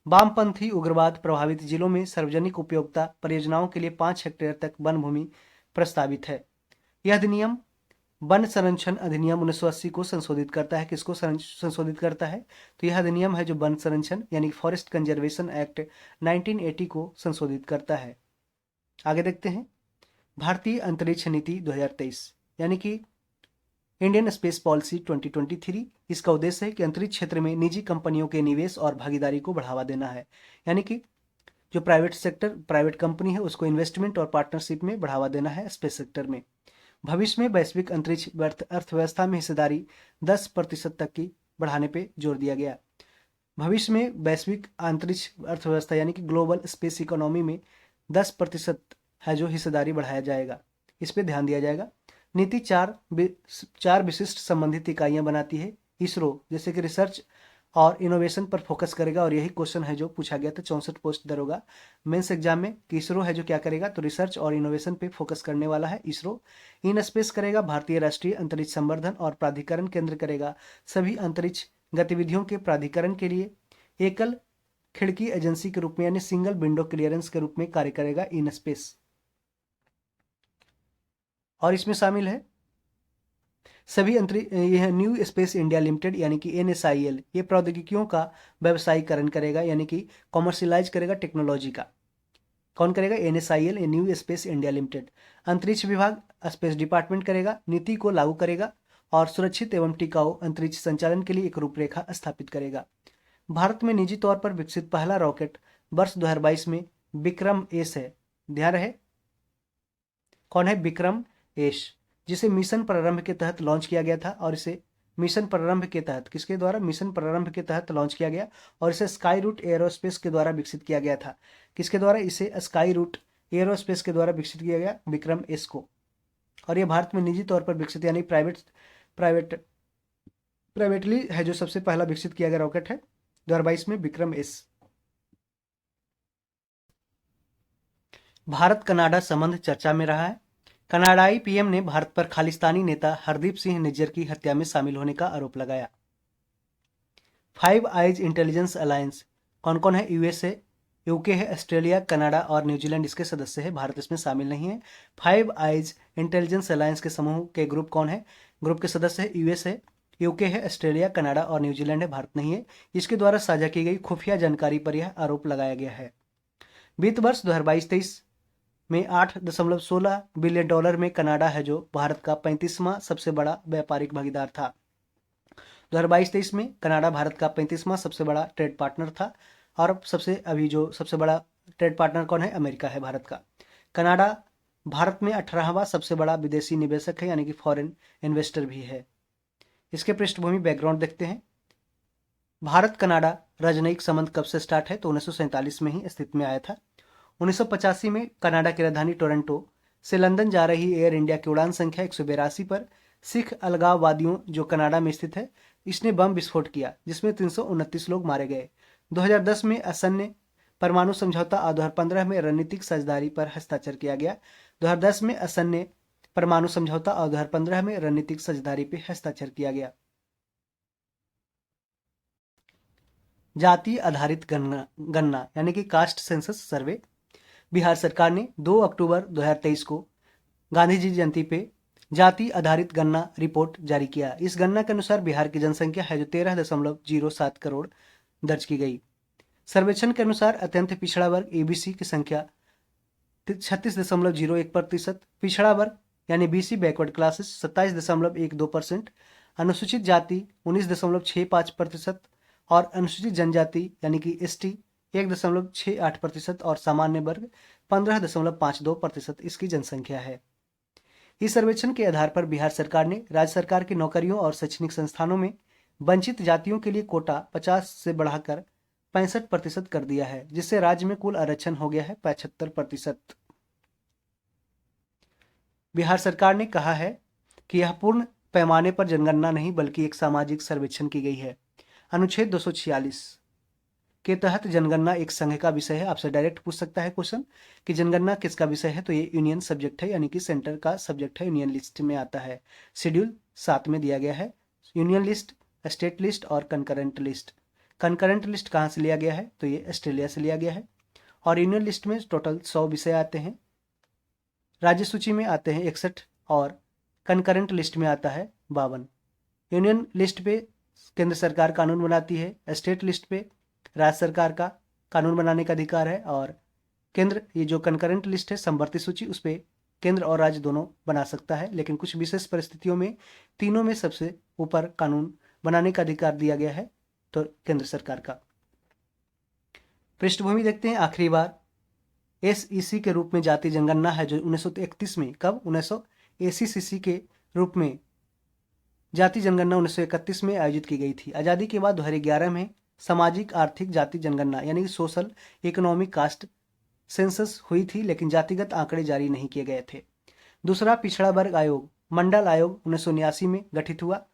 वामपंथी उग्रवाद प्रभावित जिलों में सार्वजनिक उपयोगिता परियोजनाओं के लिए 5 हेक्टेयर तक वन भूमि प्रस्तावित है। यह अधिनियम वन संरक्षण अधिनियम 1980 को संशोधित करता है। किसको संशोधित करता है? तो यह अधिनियम है जो वन संरक्षण यानी फॉरेस्ट कंजर्वेशन एक्ट 1980 को संशोधित करता है। आगे देखते हैं भारतीय अंतरिक्ष नीति 2023, यानी कि इंडियन स्पेस पॉलिसी 2023। इसका उद्देश्य है कि अंतरिक्ष क्षेत्र में निजी कंपनियों के निवेश और भागीदारी को बढ़ावा देना है, यानी कि जो प्राइवेट सेक्टर, प्राइवेट कंपनी है उसको इन्वेस्टमेंट और पार्टनरशिप में बढ़ावा देना है स्पेस सेक्टर में। भविष्य में वैश्विक अंतरिक्ष अर्थव्यवस्था में हिस्सेदारी 10% तक की बढ़ाने पे जोर दिया गया। भविष्य में वैश्विक अंतरिक्ष अर्थव्यवस्था यानी कि ग्लोबल स्पेस इकोनॉमी में 10% है जो हिस्सेदारी बढ़ाया जाएगा, इस पे ध्यान दिया जाएगा। नीति चार विशिष्ट संबंधित इकाइयां बनाती है। इसरो जैसे कि रिसर्च और इनोवेशन पर फोकस करेगा, और यही क्वेश्चन है जो पूछा गया था 64 पोस्ट दरोगा मेंस एग्जाम में कि इसरो है जो क्या करेगा, तो रिसर्च और इनोवेशन पे फोकस करने वाला है इसरो। इन स्पेस करेगा भारतीय राष्ट्रीय अंतरिक्ष संवर्धन और प्राधिकरण केंद्र करेगा सभी अंतरिक्ष गतिविधियों के प्राधिकरण के लिए एकल खिड़की एजेंसी के रूप में यानी सिंगल विंडो क्लियरेंस के रूप में कार्य करेगा इन स्पेस। और इसमें शामिल है सभी यह न्यू स्पेस इंडिया लिमिटेड यानी कि NSIL, ये प्रौद्योगिकियों का व्यवसायीकरण करेगा यानी कि कॉमर्शियलाइज करेगा टेक्नोलॉजी का। कौन करेगा? NSIL, new space India limited. अंतरिक्ष विभाग स्पेस डिपार्टमेंट करेगा, नीति को लागू करेगा और सुरक्षित एवं टिकाऊ अंतरिक्ष संचालन के लिए एक रूपरेखा स्थापित करेगा। भारत में निजी तौर पर विकसित पहला रॉकेट वर्ष 2022 में विक्रम एस है, ध्यान रहे। कौन है? विक्रम एस, जिसे मिशन प्रारंभ के तहत लॉन्च किया गया था। और इसे मिशन प्रारंभ के तहत किसके द्वारा? मिशन प्रारंभ के तहत लॉन्च किया गया और इसे स्काई रूट एरोस्पेस के द्वारा विकसित किया गया था। किसके द्वारा? इसे स्काई रूट एरोस्पेस के द्वारा विकसित किया गया विक्रम एस को। और यह भारत में निजी तौर पर विकसित यानी प्राइवेटली है जो सबसे पहला विकसित किया गया रॉकेट है 2022 में विक्रम एस। भारत कनाडा संबंध चर्चा में रहा है। कनाडाई पीएम ने भारत पर खालिस्तानी नेता हरदीप सिंह निज्जर की हत्या में शामिल होने का आरोप लगाया। 5 आइज इंटेलिजेंस अलायंस कौन कौन है? USA, यूके है, ऑस्ट्रेलिया, कनाडा और न्यूजीलैंड इसके सदस्य है, भारत इसमें शामिल नहीं है। फाइव आइज इंटेलिजेंस अलायंस के समूह के ग्रुप कौन है? ग्रुप के सदस्य है यूएस है, यूके है, ऑस्ट्रेलिया, कनाडा और न्यूजीलैंड है, भारत नहीं है। इसके द्वारा साझा की गई खुफिया जानकारी पर यह आरोप लगाया गया है। वित्त वर्ष 2022-23 में $8.16 बिलियन में कनाडा है जो भारत का 35वां सबसे बड़ा व्यापारिक भागीदार था। 2022-23 में कनाडा भारत का 35वां सबसे बड़ा ट्रेड पार्टनर था और अब सबसे बड़ा ट्रेड पार्टनर कौन है? अमेरिका है भारत का। कनाडा भारत में 18वां सबसे बड़ा विदेशी निवेशक है, यानी कि फॉरेन इन्वेस्टर भी है। इसके पृष्ठभूमि बैकग्राउंड देखते हैं। भारत कनाडा राजनयिक संबंध कब से स्टार्ट है? तो 1947 में ही अस्तित्व में आया था। 1985 में कनाडा की राजधानी टोरंटो से लंदन जा रही एयर इंडिया की उड़ान संख्या 182 पर सिख अलगाववादियों जो कनाडा में स्थित है इसने बम विस्फोट किया जिसमें 329 लोग मारे गए। 2010 में असन्य परमाणु समझौता और 2015 में रणनीतिक साझेदारी पर हस्ताक्षर किया गया। 2010 में असन्य परमाणु समझौता और 2015 में रणनीतिक साझेदारी पर हस्ताक्षर किया गया। जाति आधारित गणना यानी कि कास्ट सेंसस सर्वे। बिहार सरकार ने 2 अक्टूबर 2023 को गांधी जी जयंती पे जाति आधारित गणना रिपोर्ट जारी किया। इस गणना के अनुसार बिहार की जनसंख्या है जो 13.07 करोड़ दर्ज की गई। सर्वेक्षण के अनुसार अत्यंत पिछड़ा वर्ग एबीसी की संख्या 36.01%, पिछड़ा वर्ग यानी बीसी बैकवर्ड क्लासेस 27.12%, अनुसूचित जाति 19.65% और अनुसूचित जनजाति यानी कि एसटी 1.68% और सामान्य वर्ग 15.52% इसकी जनसंख्या है। इस सर्वेक्षण के आधार पर बिहार सरकार ने राज्य सरकार की नौकरियों और शैक्षणिक संस्थानों में वंचित जातियों के लिए कोटा 50 से बढ़ाकर 65% कर दिया है, जिससे राज्य में कुल आरक्षण हो गया है 75%। बिहार सरकार ने कहा है कि यह पूर्ण पैमाने पर जनगणना नहीं बल्कि एक सामाजिक सर्वेक्षण की गई है। अनुच्छेद 246 के तहत जनगणना एक संघ का विषय है। आपसे डायरेक्ट पूछ सकता है क्वेश्चन कि जनगणना किसका विषय है, तो ये यूनियन सब्जेक्ट है, यानी कि सेंटर का सब्जेक्ट है, यूनियन लिस्ट में आता है। शेड्यूल 7 में दिया गया है। यूनियन लिस्ट, स्टेट लिस्ट और कंकरेंट लिस्ट। कंकरेंट लिस्ट कहाँ से लिया गया है, तो ये ऑस्ट्रेलिया से लिया गया है। और यूनियन लिस्ट में टोटल 100 विषय आते हैं, राज्य सूची में आते हैं 61 और कंकरेंट लिस्ट में आता है 52। यूनियन लिस्ट पे केंद्र सरकार कानून बनाती है, स्टेट लिस्ट पे राज्य सरकार का कानून बनाने का अधिकार है और केंद्र, ये जो कंकरेंट लिस्ट है समवर्ती सूची, उस पर केंद्र और राज्य दोनों बना सकता है, लेकिन कुछ विशेष परिस्थितियों में तीनों में सबसे ऊपर कानून बनाने का अधिकार दिया गया है, तो केंद्र सरकार का। पृष्ठभूमि देखते हैं। आखिरी बार एसईसी के रूप में जाति जनगणना है जो 1931 में, कब? 1980 के रूप में जाति जनगणना 1931 में आयोजित की गई थी। आज़ादी के बाद 2011 में सामाजिक आर्थिक जाति जनगणना यानी कि सोशल इकोनॉमिक कास्ट सेंसस हुई थी, लेकिन जातिगत आंकड़े जारी नहीं किए गए थे। दूसरा, पिछड़ा वर्ग आयोग, मंडल आयोग 1979 में गठित हुआ,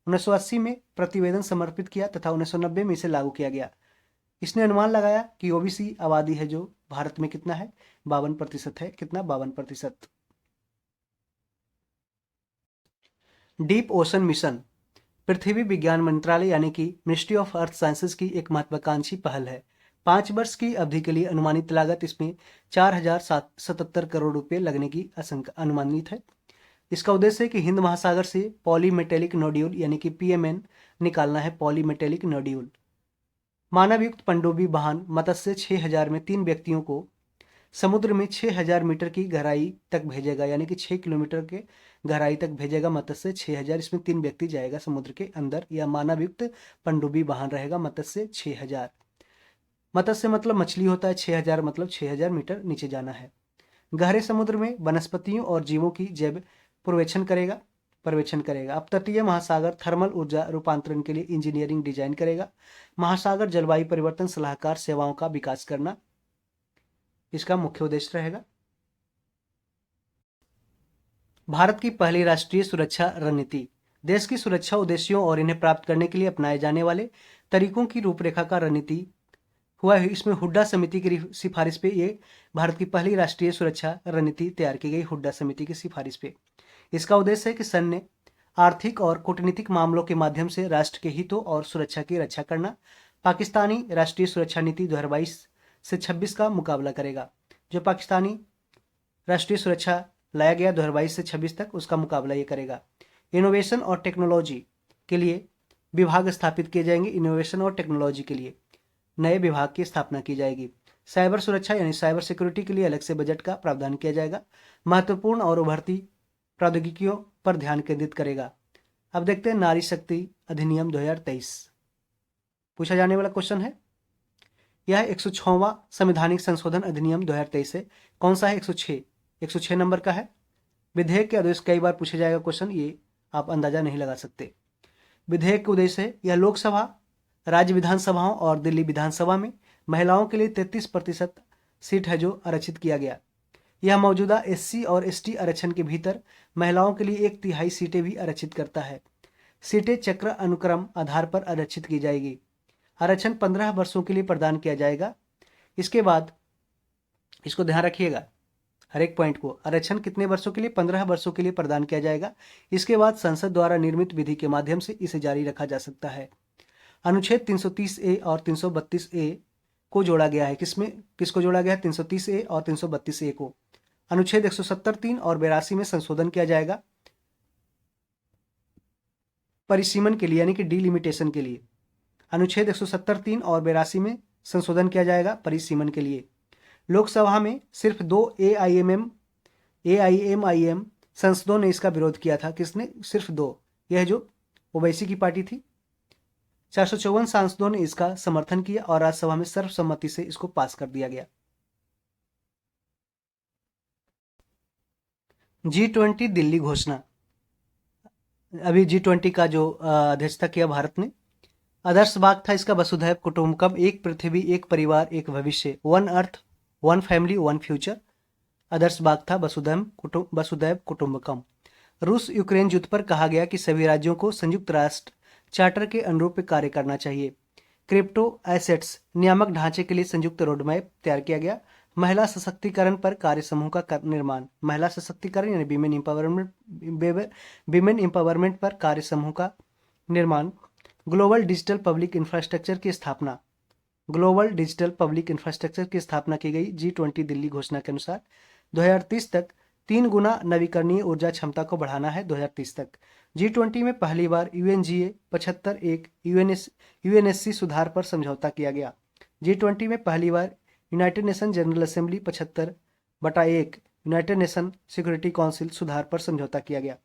1980 में प्रतिवेदन समर्पित किया तथा 1990 में इसे लागू किया गया। इसने अनुमान लगाया कि ओबीसी आबादी है जो भारत में कितना है, 52% है। कितना? 52%। डीप ओशन मिशन पृथ्वी विज्ञान मंत्रालय यानी कि मिनिस्ट्री ऑफ अर्थ साइंसेज की एक महत्वाकांक्षी पहल है। 5 वर्ष की अवधि के लिए अनुमानित लागत इसमें 4,077 करोड़ रुपए लगने की अनुमानित है। इसका उद्देश्य है कि हिंद महासागर से पॉलीमेटेलिक नोड्यूल यानी कि पीएमएन निकालना है। पॉलीमेटेलिक नोड्यूल मानवयुक्त पनडुब्बी वाहन मत्स्य 6000 में 3 व्यक्तियों को समुद्र में 6000 मीटर की गहराई तक भेजेगा, यानी कि 6 किलोमीटर के गहराई तक भेजेगा मत्स्य 6000। इसमें 3 व्यक्ति जाएगा समुद्र के अंदर, या मानवयुक्त पनडुब्बी वाहन रहेगा मत्स्य 6000। मत्स्य मतलब मछली होता है, 6000 मतलब 6000 मीटर नीचे जाना है। गहरे समुद्र में वनस्पतियों और जीवों की जैव पर्यवेक्षण करेगा। अपतटीय महासागर थर्मल ऊर्जा रूपांतरण के लिए इंजीनियरिंग डिजाइन करेगा। महासागर जलवायु परिवर्तन सलाहकार सेवाओं का विकास करना इसका मुख्य उद्देश्य रहेगा। भारत की पहली राष्ट्रीय सुरक्षा रणनीति देश की सुरक्षा उद्देश्यों और इन्हें प्राप्त करने के लिए अपनाए जाने वाले तरीकों की रूपरेखा का रणनीति हुआ है। इसमें हुड्डा समिति की सिफारिश पे ये भारत की पहली राष्ट्रीय सुरक्षा रणनीति तैयार की गई, हुड्डा समिति की सिफारिश पे। इसका उद्देश्य है कि सैन्य, आर्थिक और कूटनीतिक मामलों के माध्यम से राष्ट्र के हितों और सुरक्षा की रक्षा करना। पाकिस्तानी राष्ट्रीय सुरक्षा नीति से 26 का मुकाबला करेगा। जो पाकिस्तानी राष्ट्रीय सुरक्षा लाया गया 2022 से 26 तक, उसका मुकाबला ये करेगा। इनोवेशन और टेक्नोलॉजी के लिए विभाग स्थापित किए जाएंगे। इनोवेशन और टेक्नोलॉजी के लिए नए विभाग की स्थापना की जाएगी। साइबर सुरक्षा यानी साइबर सिक्योरिटी के लिए अलग से बजट का प्रावधान किया जाएगा। महत्वपूर्ण और उभरती प्रौद्योगिकियों पर ध्यान केंद्रित करेगा। अब देखते हैं नारी शक्ति अधिनियम 2023 पूछा जाने वाला क्वेश्चन है। यह 106वां संवैधानिक संशोधन अधिनियम 2023 है। कौन सा है? 106 नंबर का है। विधेयक के उद्देश्य कई बार पूछा जाएगा क्वेश्चन, ये आप अंदाजा नहीं लगा सकते। विधेयक के उद्देश्य है यह लोकसभा, राज्य विधानसभाओं और दिल्ली विधानसभा में महिलाओं के लिए 33% सीट है जो आरक्षित किया गया। यह मौजूदा एससी और एसटी आरक्षण के भीतर महिलाओं के लिए 1/3 सीटें भी आरक्षित करता है। सीटें चक्र अनुक्रम आधार पर आरक्षित की जाएगी। आरक्षण 15 वर्षों के लिए प्रदान किया जाएगा। इसके बाद इसको ध्यान रखिएगा, हर एक पॉइंट को। आरक्षण कितने वर्षों के लिए? 15 वर्षों के लिए प्रदान किया जाएगा। इसके बाद संसद द्वारा निर्मित विधि के माध्यम से इसे जारी रखा जा सकता है। अनुच्छेद 330A और 332A को जोड़ा गया है। किसको जोड़ा गया है? 330A और 332A को। अनुच्छेद 170, 3 और 82 में संशोधन किया जाएगा परिसीमन के लिए, यानी कि डीलिमिटेशन के लिए। अनुच्छेद 170, 3 और 82 में संशोधन किया जाएगा परिसीमन के लिए। लोकसभा में सिर्फ 2 AIMIM सांसदों ने इसका विरोध किया था। किसने? सिर्फ 2। यह जो ओवैसी की पार्टी थी। 454 सांसदों ने इसका समर्थन किया और राज्यसभा में सर्वसम्मति से इसको पास कर दिया गया। G20 दिल्ली घोषणा। अभी G20 का जो अध्यक्षता किया भारत ने। आदर्श वाक्य था इसका वसुधैव कुटुंबकम, एक पृथ्वी, एक परिवार, एक भविष्य, one earth, one family, one future. आदर्श वाक्य था वसुधैव कुटुंबकम। रूस यूक्रेन युद्ध पर कहा गया कि सभी राज्यों को संयुक्त राष्ट्र चार्टर के अनुरूप कार्य करना चाहिए। क्रिप्टो एसेट्स नियामक ढांचे के लिए संयुक्त रोडमैप तैयार किया गया। महिला सशक्तिकरण पर कार्य समूह का निर्माण। महिला सशक्तिकरण यानी विमेन एम्पावरमेंट पर कार्य समूह का निर्माण। ग्लोबल डिजिटल पब्लिक इंफ्रास्ट्रक्चर की स्थापना। ग्लोबल डिजिटल पब्लिक इंफ्रास्ट्रक्चर की स्थापना की गई G20 दिल्ली घोषणा के अनुसार। 2030 तक 3 गुना नवीकरणीय ऊर्जा क्षमता को बढ़ाना है। 2030 तक G20 में पहली बार UNGA 75 एक UNSC सुधार पर समझौता किया गया। G20 में पहली बार United Nation General Assembly 75/1 United Nation Security Council सुधार पर समझौता किया गया।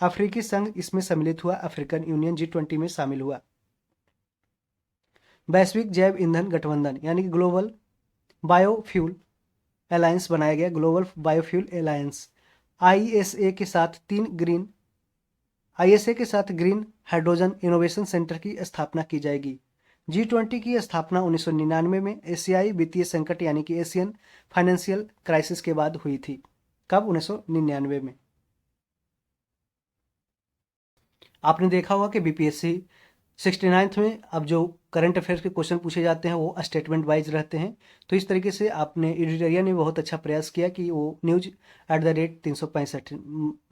अफ्रीकी संघ इसमें सम्मिलित हुआ। अफ्रीकन यूनियन G20 में शामिल हुआ। वैश्विक जैव ईंधन गठबंधन यानी कि ग्लोबल बायोफ्यूल अलायंस बनाया गया। ग्लोबल बायोफ्यूल अलायंस ISA के साथ ग्रीन हाइड्रोजन इनोवेशन सेंटर की स्थापना की जाएगी। G20 की स्थापना 1999 में एशियाई वित्तीय संकट यानी कि एशियन फाइनेंशियल क्राइसिस के बाद हुई थी। कब? 1999 में। आपने देखा होगा कि BPSC 69th में अब जो करंट अफेयर्स के क्वेश्चन पूछे जाते हैं वो स्टेटमेंट वाइज रहते हैं। तो इस तरीके से आपने एडिटोरियल ने बहुत अच्छा प्रयास किया कि वो news@365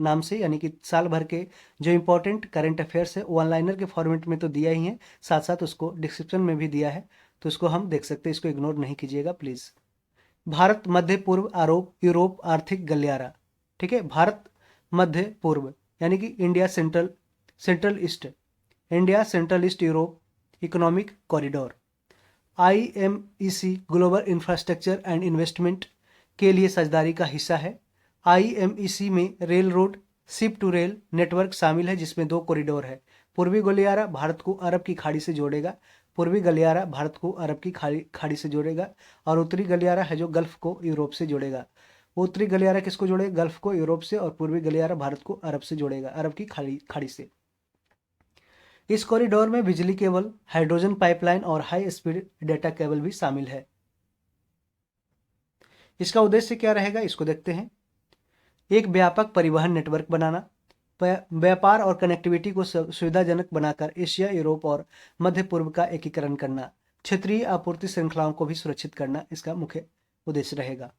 नाम से, यानी कि साल भर के जो इंपॉर्टेंट करंट अफेयर्स है वन लाइनर के फॉर्मेट में तो दिया ही है, साथ साथ उसको डिस्क्रिप्शन में भी दिया है, तो उसको हम देख सकते हैं। इसको इग्नोर नहीं कीजिएगा प्लीज़। भारत मध्य पूर्व यूरोप आर्थिक गलियारा। ठीक है, भारत मध्य पूर्व यानी कि India central east Europe economic corridor. IMEC global infrastructure and investment के लिए साझेदारी का हिस्सा है। IMEC में rail road ship to rail network शामिल है जिसमें 2 कॉरिडोर है। पूर्वी गलियारा भारत को अरब की खाड़ी से जोड़ेगा। से जोड़ेगा और उत्तरी गलियारा है जो गल्फ को यूरोप से जोड़ेगा। उत्तरी गलियारा किसको जोड़ेगा? गल्फ को यूरोप से, और पूर्वी गलियारा भारत को अरब से जोड़ेगा, अरब की खाड़ी से। इस कॉरिडोर में बिजली केबल, हाइड्रोजन पाइपलाइन और हाई स्पीड डेटा केबल भी शामिल है। इसका उद्देश्य क्या रहेगा इसको देखते हैं। एक व्यापक परिवहन नेटवर्क बनाना, व्यापार और कनेक्टिविटी को सुविधाजनक बनाकर एशिया, यूरोप और मध्य पूर्व का एकीकरण करना, क्षेत्रीय आपूर्ति श्रृंखलाओं को भी सुरक्षित करना इसका मुख्य उद्देश्य रहेगा।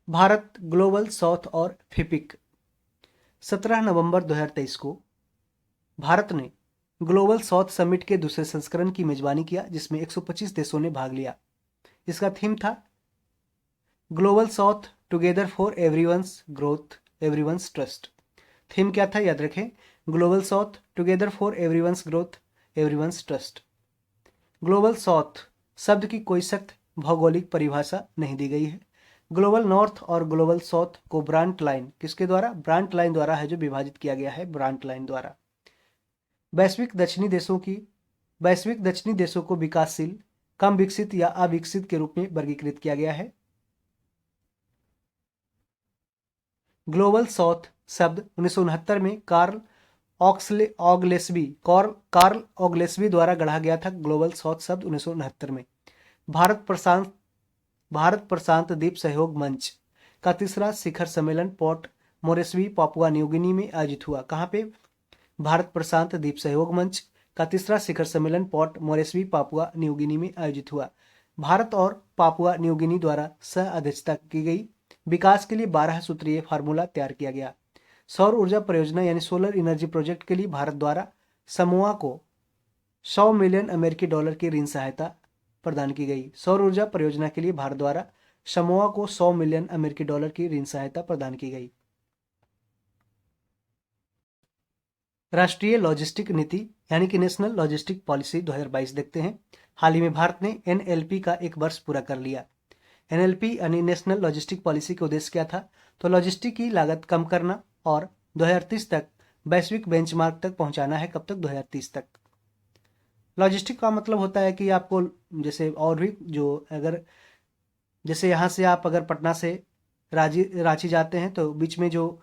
भारत ग्लोबल साउथ और फिपिक। 17 नवंबर 2023 को भारत ने ग्लोबल साउथ समिट के दूसरे संस्करण की मेजबानी किया जिसमें 125 देशों ने भाग लिया। इसका थीम था global south together for everyone's growth everyone's trust. Theme क्या था, याद रखें, global south together for everyone's growth everyone's trust. Global south शब्द की कोई सख्त भौगोलिक परिभाषा नहीं दी गई है। ग्लोबल नॉर्थ और ग्लोबल साउथ को ब्रांट लाइन किसके द्वारा, ब्रांट लाइन द्वारा है जो विभाजित किया गया है, ब्रांट लाइन द्वारा। वैश्विक दक्षिणी देशों को विकासशील, कम विकसित या अविकसित के रूप में वर्गीकृत किया गया है। ग्लोबल साउथ शब्द 1969 में कार्ल ऑगलेस्बी द्वारा गढ़ा गया था। ग्लोबल साउथ शब्द 1969 में भारत प्रशांत द्वीप सहयोग मंच का तीसरा शिखर सम्मेलन port Moresby Papua New Guinea में आयोजित हुआ। कहाँ पे, भारत प्रशांत द्वीप सहयोग मंच का तीसरा शिखर सम्मेलन port Moresby Papua New Guinea में आयोजित हुआ। भारत और पापुआ न्यू गिनी द्वारा सह अध्यक्षता की गई विकास के लिए 12 सूत्रीय फार्मूला तैयार किया गया। सौर ऊर्जा परियोजना यानी सोलर एनर्जी प्रोजेक्ट के लिए भारत द्वारा समोआ को 100 मिलियन अमेरिकी डॉलर की ऋण सहायता प्रदान की गई। सौर ऊर्जा परियोजना के लिए भारत द्वारा समोआ को 100 मिलियन अमेरिकी डॉलर की ऋण सहायता प्रदान की गई। राष्ट्रीय लॉजिस्टिक नीति यानी कि नेशनल लॉजिस्टिक पॉलिसी 2022 देखते हैं। हाल ही में भारत ने एनएलपी का एक वर्ष पूरा कर लिया। एनएलपी यानी नेशनल लॉजिस्टिक पॉलिसी का उद्देश्य क्या था, तो लॉजिस्टिक की लागत कम करना और 2030 तक वैश्विक बेंचमार्क तक पहुंचाना है। कब तक, 2030 तक। लॉजिस्टिक का मतलब होता है कि आपको जैसे और भी जो अगर जैसे यहाँ से आप अगर पटना से रांची जाते हैं तो बीच में जो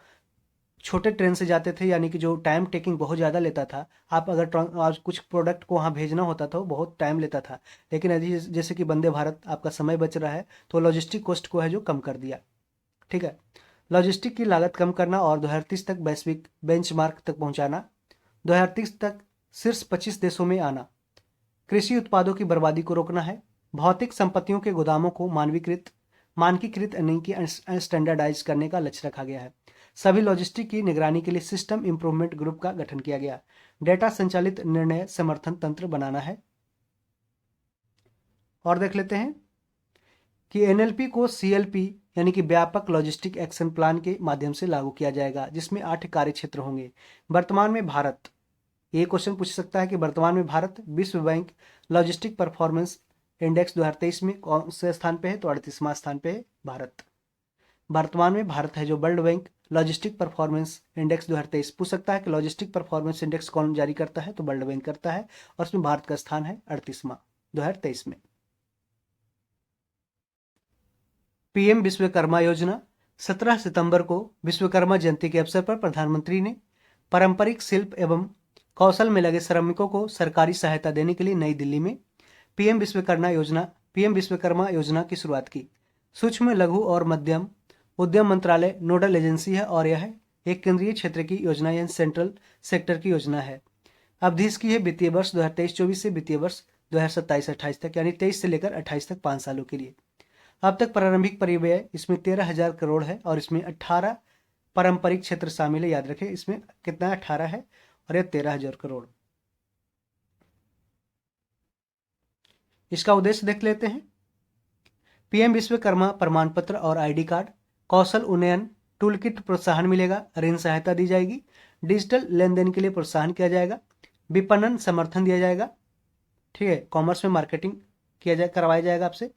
छोटे ट्रेन से जाते थे, यानी कि जो टाइम टेकिंग बहुत ज़्यादा लेता था, आप अगर आज कुछ प्रोडक्ट को वहाँ भेजना होता था बहुत टाइम लेता था। लेकिन यदि जैसे कि वंदे भारत, आपका समय बच रहा है, तो लॉजिस्टिक कॉस्ट को है जो कम कर दिया। ठीक है, लॉजिस्टिक की लागत कम करना और 2030 तक वैश्विक बेंचमार्क तक पहुंचाना, 2030 तक शीर्ष 25 देशों में आना, कृषि उत्पादों की बर्बादी को रोकना है, भौतिक संपत्तियों के गोदामों को मानकीकृत यानी कि स्टैंडर्डाइज करने का लक्ष्य रखा गया है। सभी लॉजिस्टिक की निगरानी के लिए सिस्टम इंप्रूवमेंट ग्रुप का गठन किया गया। डेटा संचालित निर्णय समर्थन तंत्र बनाना है। और देख लेते हैं कि एनएलपी को सीएलपी यानी कि व्यापक लॉजिस्टिक एक्शन प्लान के माध्यम से लागू किया जाएगा, जिसमें 8 कार्य क्षेत्र होंगे। वर्तमान में भारत, ये क्वेश्चन पूछ सकता है कि वर्तमान में भारत विश्व बैंक लॉजिस्टिक परफॉर्मेंस इंडेक्स 2023 में कौन से स्थान पे है, तो 38वां स्थान पे है भारत। वर्तमान में भारत है जो world bank logistic performance index 2023 पूछ सकता है कि लॉजिस्टिक परफॉर्मेंस इंडेक्स कौन जारी करता है, तो वर्ल्ड बैंक करता है, और उसमें भारत का स्थान है 38वां 2023 में। पीएम विश्वकर्मा योजना, 17 सितंबर को विश्वकर्मा जयंती के अवसर पर प्रधानमंत्री ने पारंपरिक शिल्प एवं कौशल में लगे श्रमिकों को सरकारी सहायता देने के लिए नई दिल्ली में पीएम विश्वकर्मा योजना की शुरुआत की। सूक्ष्म, लघु और मध्यम उद्यम मंत्रालय नोडल एजेंसी है और यह एक केंद्रीय क्षेत्र की योजना या सेंट्रल सेक्टर की योजना है। अवधि इसकी है वित्तीय वर्ष 2023-24 से वित्तीय वर्ष 2027-28 तक, यानी 23 से लेकर 28 तक 5 सालों के लिए। अब तक प्रारंभिक परिव्यय इसमें 13,000 करोड़ है और इसमें 18 पारंपरिक क्षेत्र शामिल है। याद रखें, इसमें कितना 18 है और यह 13,000 करोड़। इसका उद्देश्य देख लेते हैं। पीएम विश्वकर्मा प्रमाण पत्र और आईडी कार्ड, कौशल उन्नयन टूल किट प्रोत्साहन मिलेगा, ऋण सहायता दी जाएगी, डिजिटल लेन देन के लिए प्रोत्साहन किया जाएगा, विपणन समर्थन दिया जाएगा। ठीक है, कॉमर्स में मार्केटिंग करवाया जाएगा आपसे,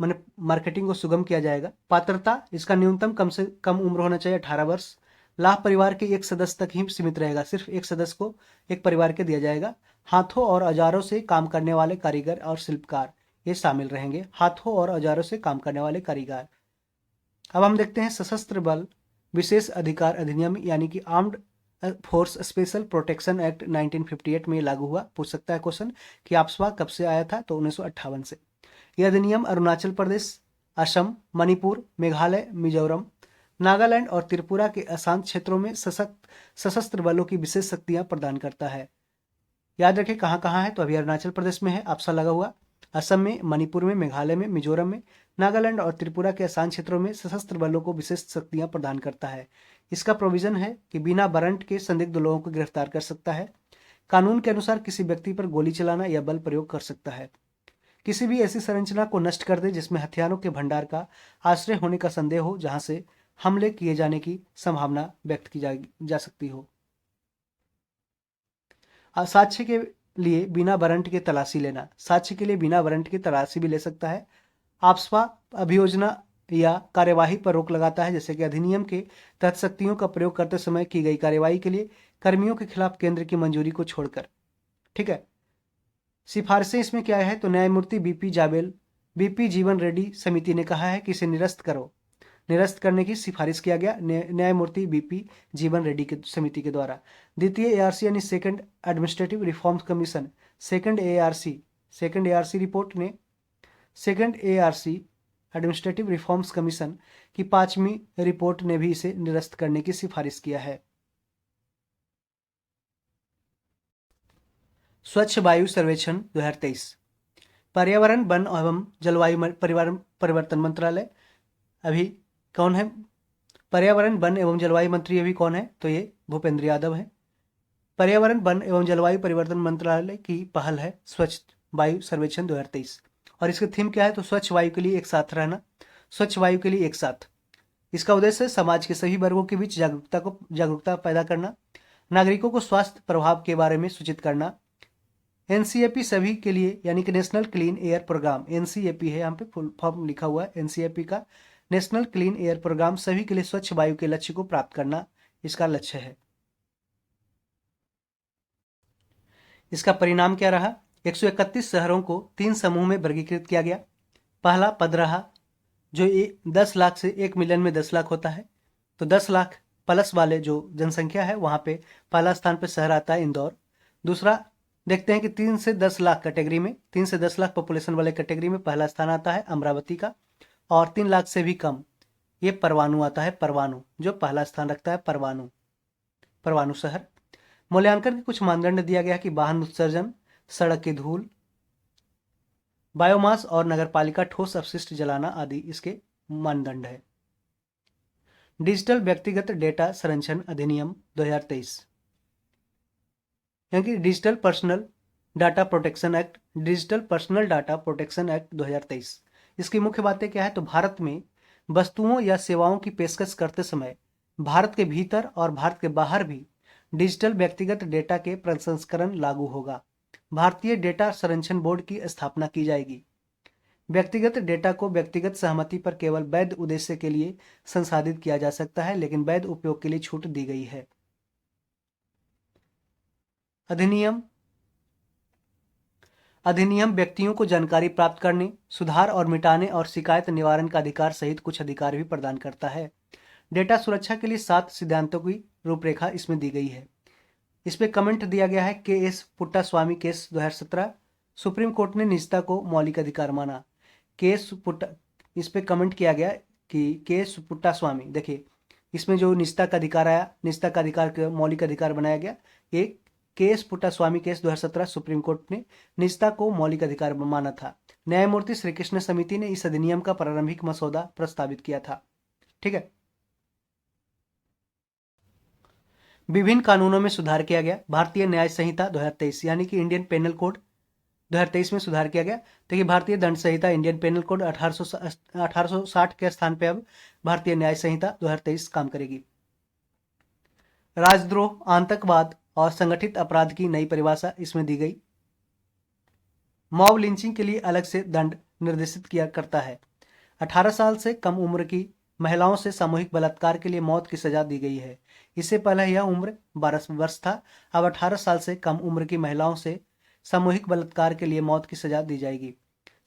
मैंने मार्केटिंग को सुगम किया जाएगा। पात्रता, इसका न्यूनतम कम से कम उम्र होना चाहिए 18 वर्ष। लाभ परिवार के एक सदस्य तक ही सीमित रहेगा, सिर्फ एक सदस्य को एक परिवार के दिया जाएगा। हाथों और औजारों से काम करने वाले कारीगर और शिल्पकार ये शामिल रहेंगे, हाथों और औजारों से काम करने वाले कारीगर। अब हम देखते हैं सशस्त्र बल विशेष अधिकार अधिनियम यानी कि armed force special protection act 1958 में लागू हुआ। पूछ सकता है क्वेश्चन कि आपसवा कब से आया था, तो 1958 से। यह अधिनियम अरुणाचल प्रदेश, असम, मणिपुर, मेघालय, मिजोरम, नागालैंड और त्रिपुरा के अशांत क्षेत्रों में सशस्त्र बलों की विशेष शक्तियां प्रदान करता है। याद रखें कहाँ कहाँ है, तो अभी अरुणाचल प्रदेश में है आपसा लगा हुआ, असम में, मणिपुर में, मेघालय में, मिजोरम में, नागालैंड और त्रिपुरा के अशांत क्षेत्रों में सशस्त्र बलों को विशेष शक्तियां प्रदान करता है। इसका प्रोविजन है कि बिना वारंट के संदिग्ध लोगों को गिरफ्तार कर सकता है, कानून के अनुसार किसी व्यक्ति पर गोली चलाना या बल प्रयोग कर सकता है। किसी भी ऐसी संरचना को नष्ट कर दे जिसमें हथियारों के भंडार का आश्रय होने का संदेह हो, जहां से हमले किए जाने की संभावना व्यक्त की जा सकती हो। साक्ष्य के लिए बिना वारंट के तलाशी लेना। साक्ष्य के लिए बिना वारंट की तलाशी भी ले सकता है। आपस्पा अभियोजना या कार्यवाही पर रोक लगाता है, जैसे कि अधिनियम के तहत शक्तियों का प्रयोग करते समय की गई कार्यवाही के लिए कर्मियों के खिलाफ केंद्र की मंजूरी को छोड़कर। ठीक है, सिफारिशें इसमें क्या है, तो न्यायमूर्ति बीपी जीवन रेड्डी समिति ने कहा है कि इसे निरस्त करो। निरस्त करने की सिफारिश किया गया न्यायमूर्ति बीपी जीवन रेड्डी की समिति के द्वारा। द्वितीय एआरसी यानी second administrative reforms commission, second ARC report ने second ARC administrative reforms commission की 5वीं रिपोर्ट ने भी इसे निरस्त करने की सिफारिश किया है। स्वच्छ वायु सर्वेक्षण 2023। पर्यावरण, वन एवं जलवायु परिवर्तन मंत्रालय अभी कौन है? पर्यावरण, वन एवं जलवायु मंत्री अभी कौन है? तो ये भूपेंद्र यादव है। पर्यावरण, वन एवं जलवायु परिवर्तन मंत्रालय की पहल है स्वच्छ वायु सर्वेक्षण 2023 और इसका थीम क्या है? तो स्वच्छ वायु के लिए एक साथ रहना, स्वच्छ वायु के लिए एक साथ। इसका उद्देश्य समाज के सभी वर्गों के बीच जागरूकता पैदा करना, नागरिकों को स्वास्थ्य प्रभाव के बारे में सूचित करना। एनसीएपी सभी के लिए यानी कि national clean air programme, NCAP है, यहाँ पे फुल फॉर्म लिखा हुआ है एनसीएपी का, नेशनल क्लीन एयर प्रोग्राम सभी के लिए स्वच्छ वायु के लक्ष्य को प्राप्त करना इसका लक्ष्य है। इसका परिणाम क्या रहा? 131 शहरों को 3 समूह में वर्गीकृत किया गया। पहला पद रहा जो 10 लाख से 1 मिलियन में 10 लाख होता है, तो 10 लाख प्लस वाले जो जनसंख्या है वहां पे पहला स्थान पे शहर आता है इंदौर। दूसरा देखते हैं कि 3 से 10 लाख कैटेगरी में, 3 से 10 लाख पॉपुलेशन वाले कैटेगरी में पहला स्थान आता है अमरावती का, और 3 लाख से भी कम ये परवाणु आता है, परवाणु जो पहला स्थान रखता है, परवाणु शहर। मूल्यांकन के कुछ मानदंड दिया गया कि वाहन उत्सर्जन, सड़क की धूल, बायोमास और नगरपालिका ठोस अपशिष्ट जलाना आदि इसके मानदंड है। डिजिटल व्यक्तिगत डेटा संरक्षण अधिनियम 2023 यानी कि digital personal data protection act, digital personal data protection act 2023। इसकी मुख्य बातें क्या है? तो भारत में वस्तुओं या सेवाओं की पेशकश करते समय भारत के भीतर और भारत के बाहर भी डिजिटल व्यक्तिगत डेटा के प्रसंस्करण लागू होगा। भारतीय डेटा संरक्षण बोर्ड की स्थापना की जाएगी। व्यक्तिगत डेटा को व्यक्तिगत सहमति पर केवल वैध उद्देश्य के लिए संसाधित किया जा सकता है, लेकिन वैध उपयोग के लिए छूट दी गई है। अधिनियम व्यक्तियों को जानकारी प्राप्त करने, सुधार और मिटाने और शिकायत निवारण का अधिकार सहित कुछ अधिकार भी प्रदान करता है। डेटा सुरक्षा के लिए 7 सिद्धांतों की रूपरेखा इसमें दी गई है। इस पे कमेंट दिया गया है KS. Puttaswamy case 2017। Supreme court ने निजता को मौलिक अधिकार माना। इस पे कमेंट किया गया कि के.एस. पुट्टास्वामी, देखिए इसमें जो निजता का अधिकार आया, निजता का अधिकार का मौलिक अधिकार बनाया गया, एक KS. Puttaswamy case 2017 supreme court ने निजता को मौलिक अधिकार माना था। न्यायमूर्ति श्री कृष्ण समिति ने इस अधिनियम का प्रारंभिक मसौदा प्रस्तावित किया था। ठीक है, विभिन्न कानूनों में सुधार किया गया। भारतीय न्याय संहिता 2023 यानी कि इंडियन पेनल कोड 2023 में सुधार किया गया। देखिए भारतीय दंड संहिता इंडियन पेनल कोड 1860 के स्थान पे अब भारतीय न्याय संहिता 2023 काम करेगी। राजद्रोह, आतंकवाद और संगठित अपराध की नई परिभाषा इसमें दी गई। मॉब लिंचिंग के लिए अलग से दंड निर्देशित किया करता है। 18 साल से कम उम्र की महिलाओं से सामूहिक बलात्कार के लिए मौत की सजा दी गई है। इससे पहले यह उम्र 12 वर्ष था, अब 18 साल से कम उम्र की महिलाओं से सामूहिक बलात्कार के लिए मौत की सजा दी जाएगी।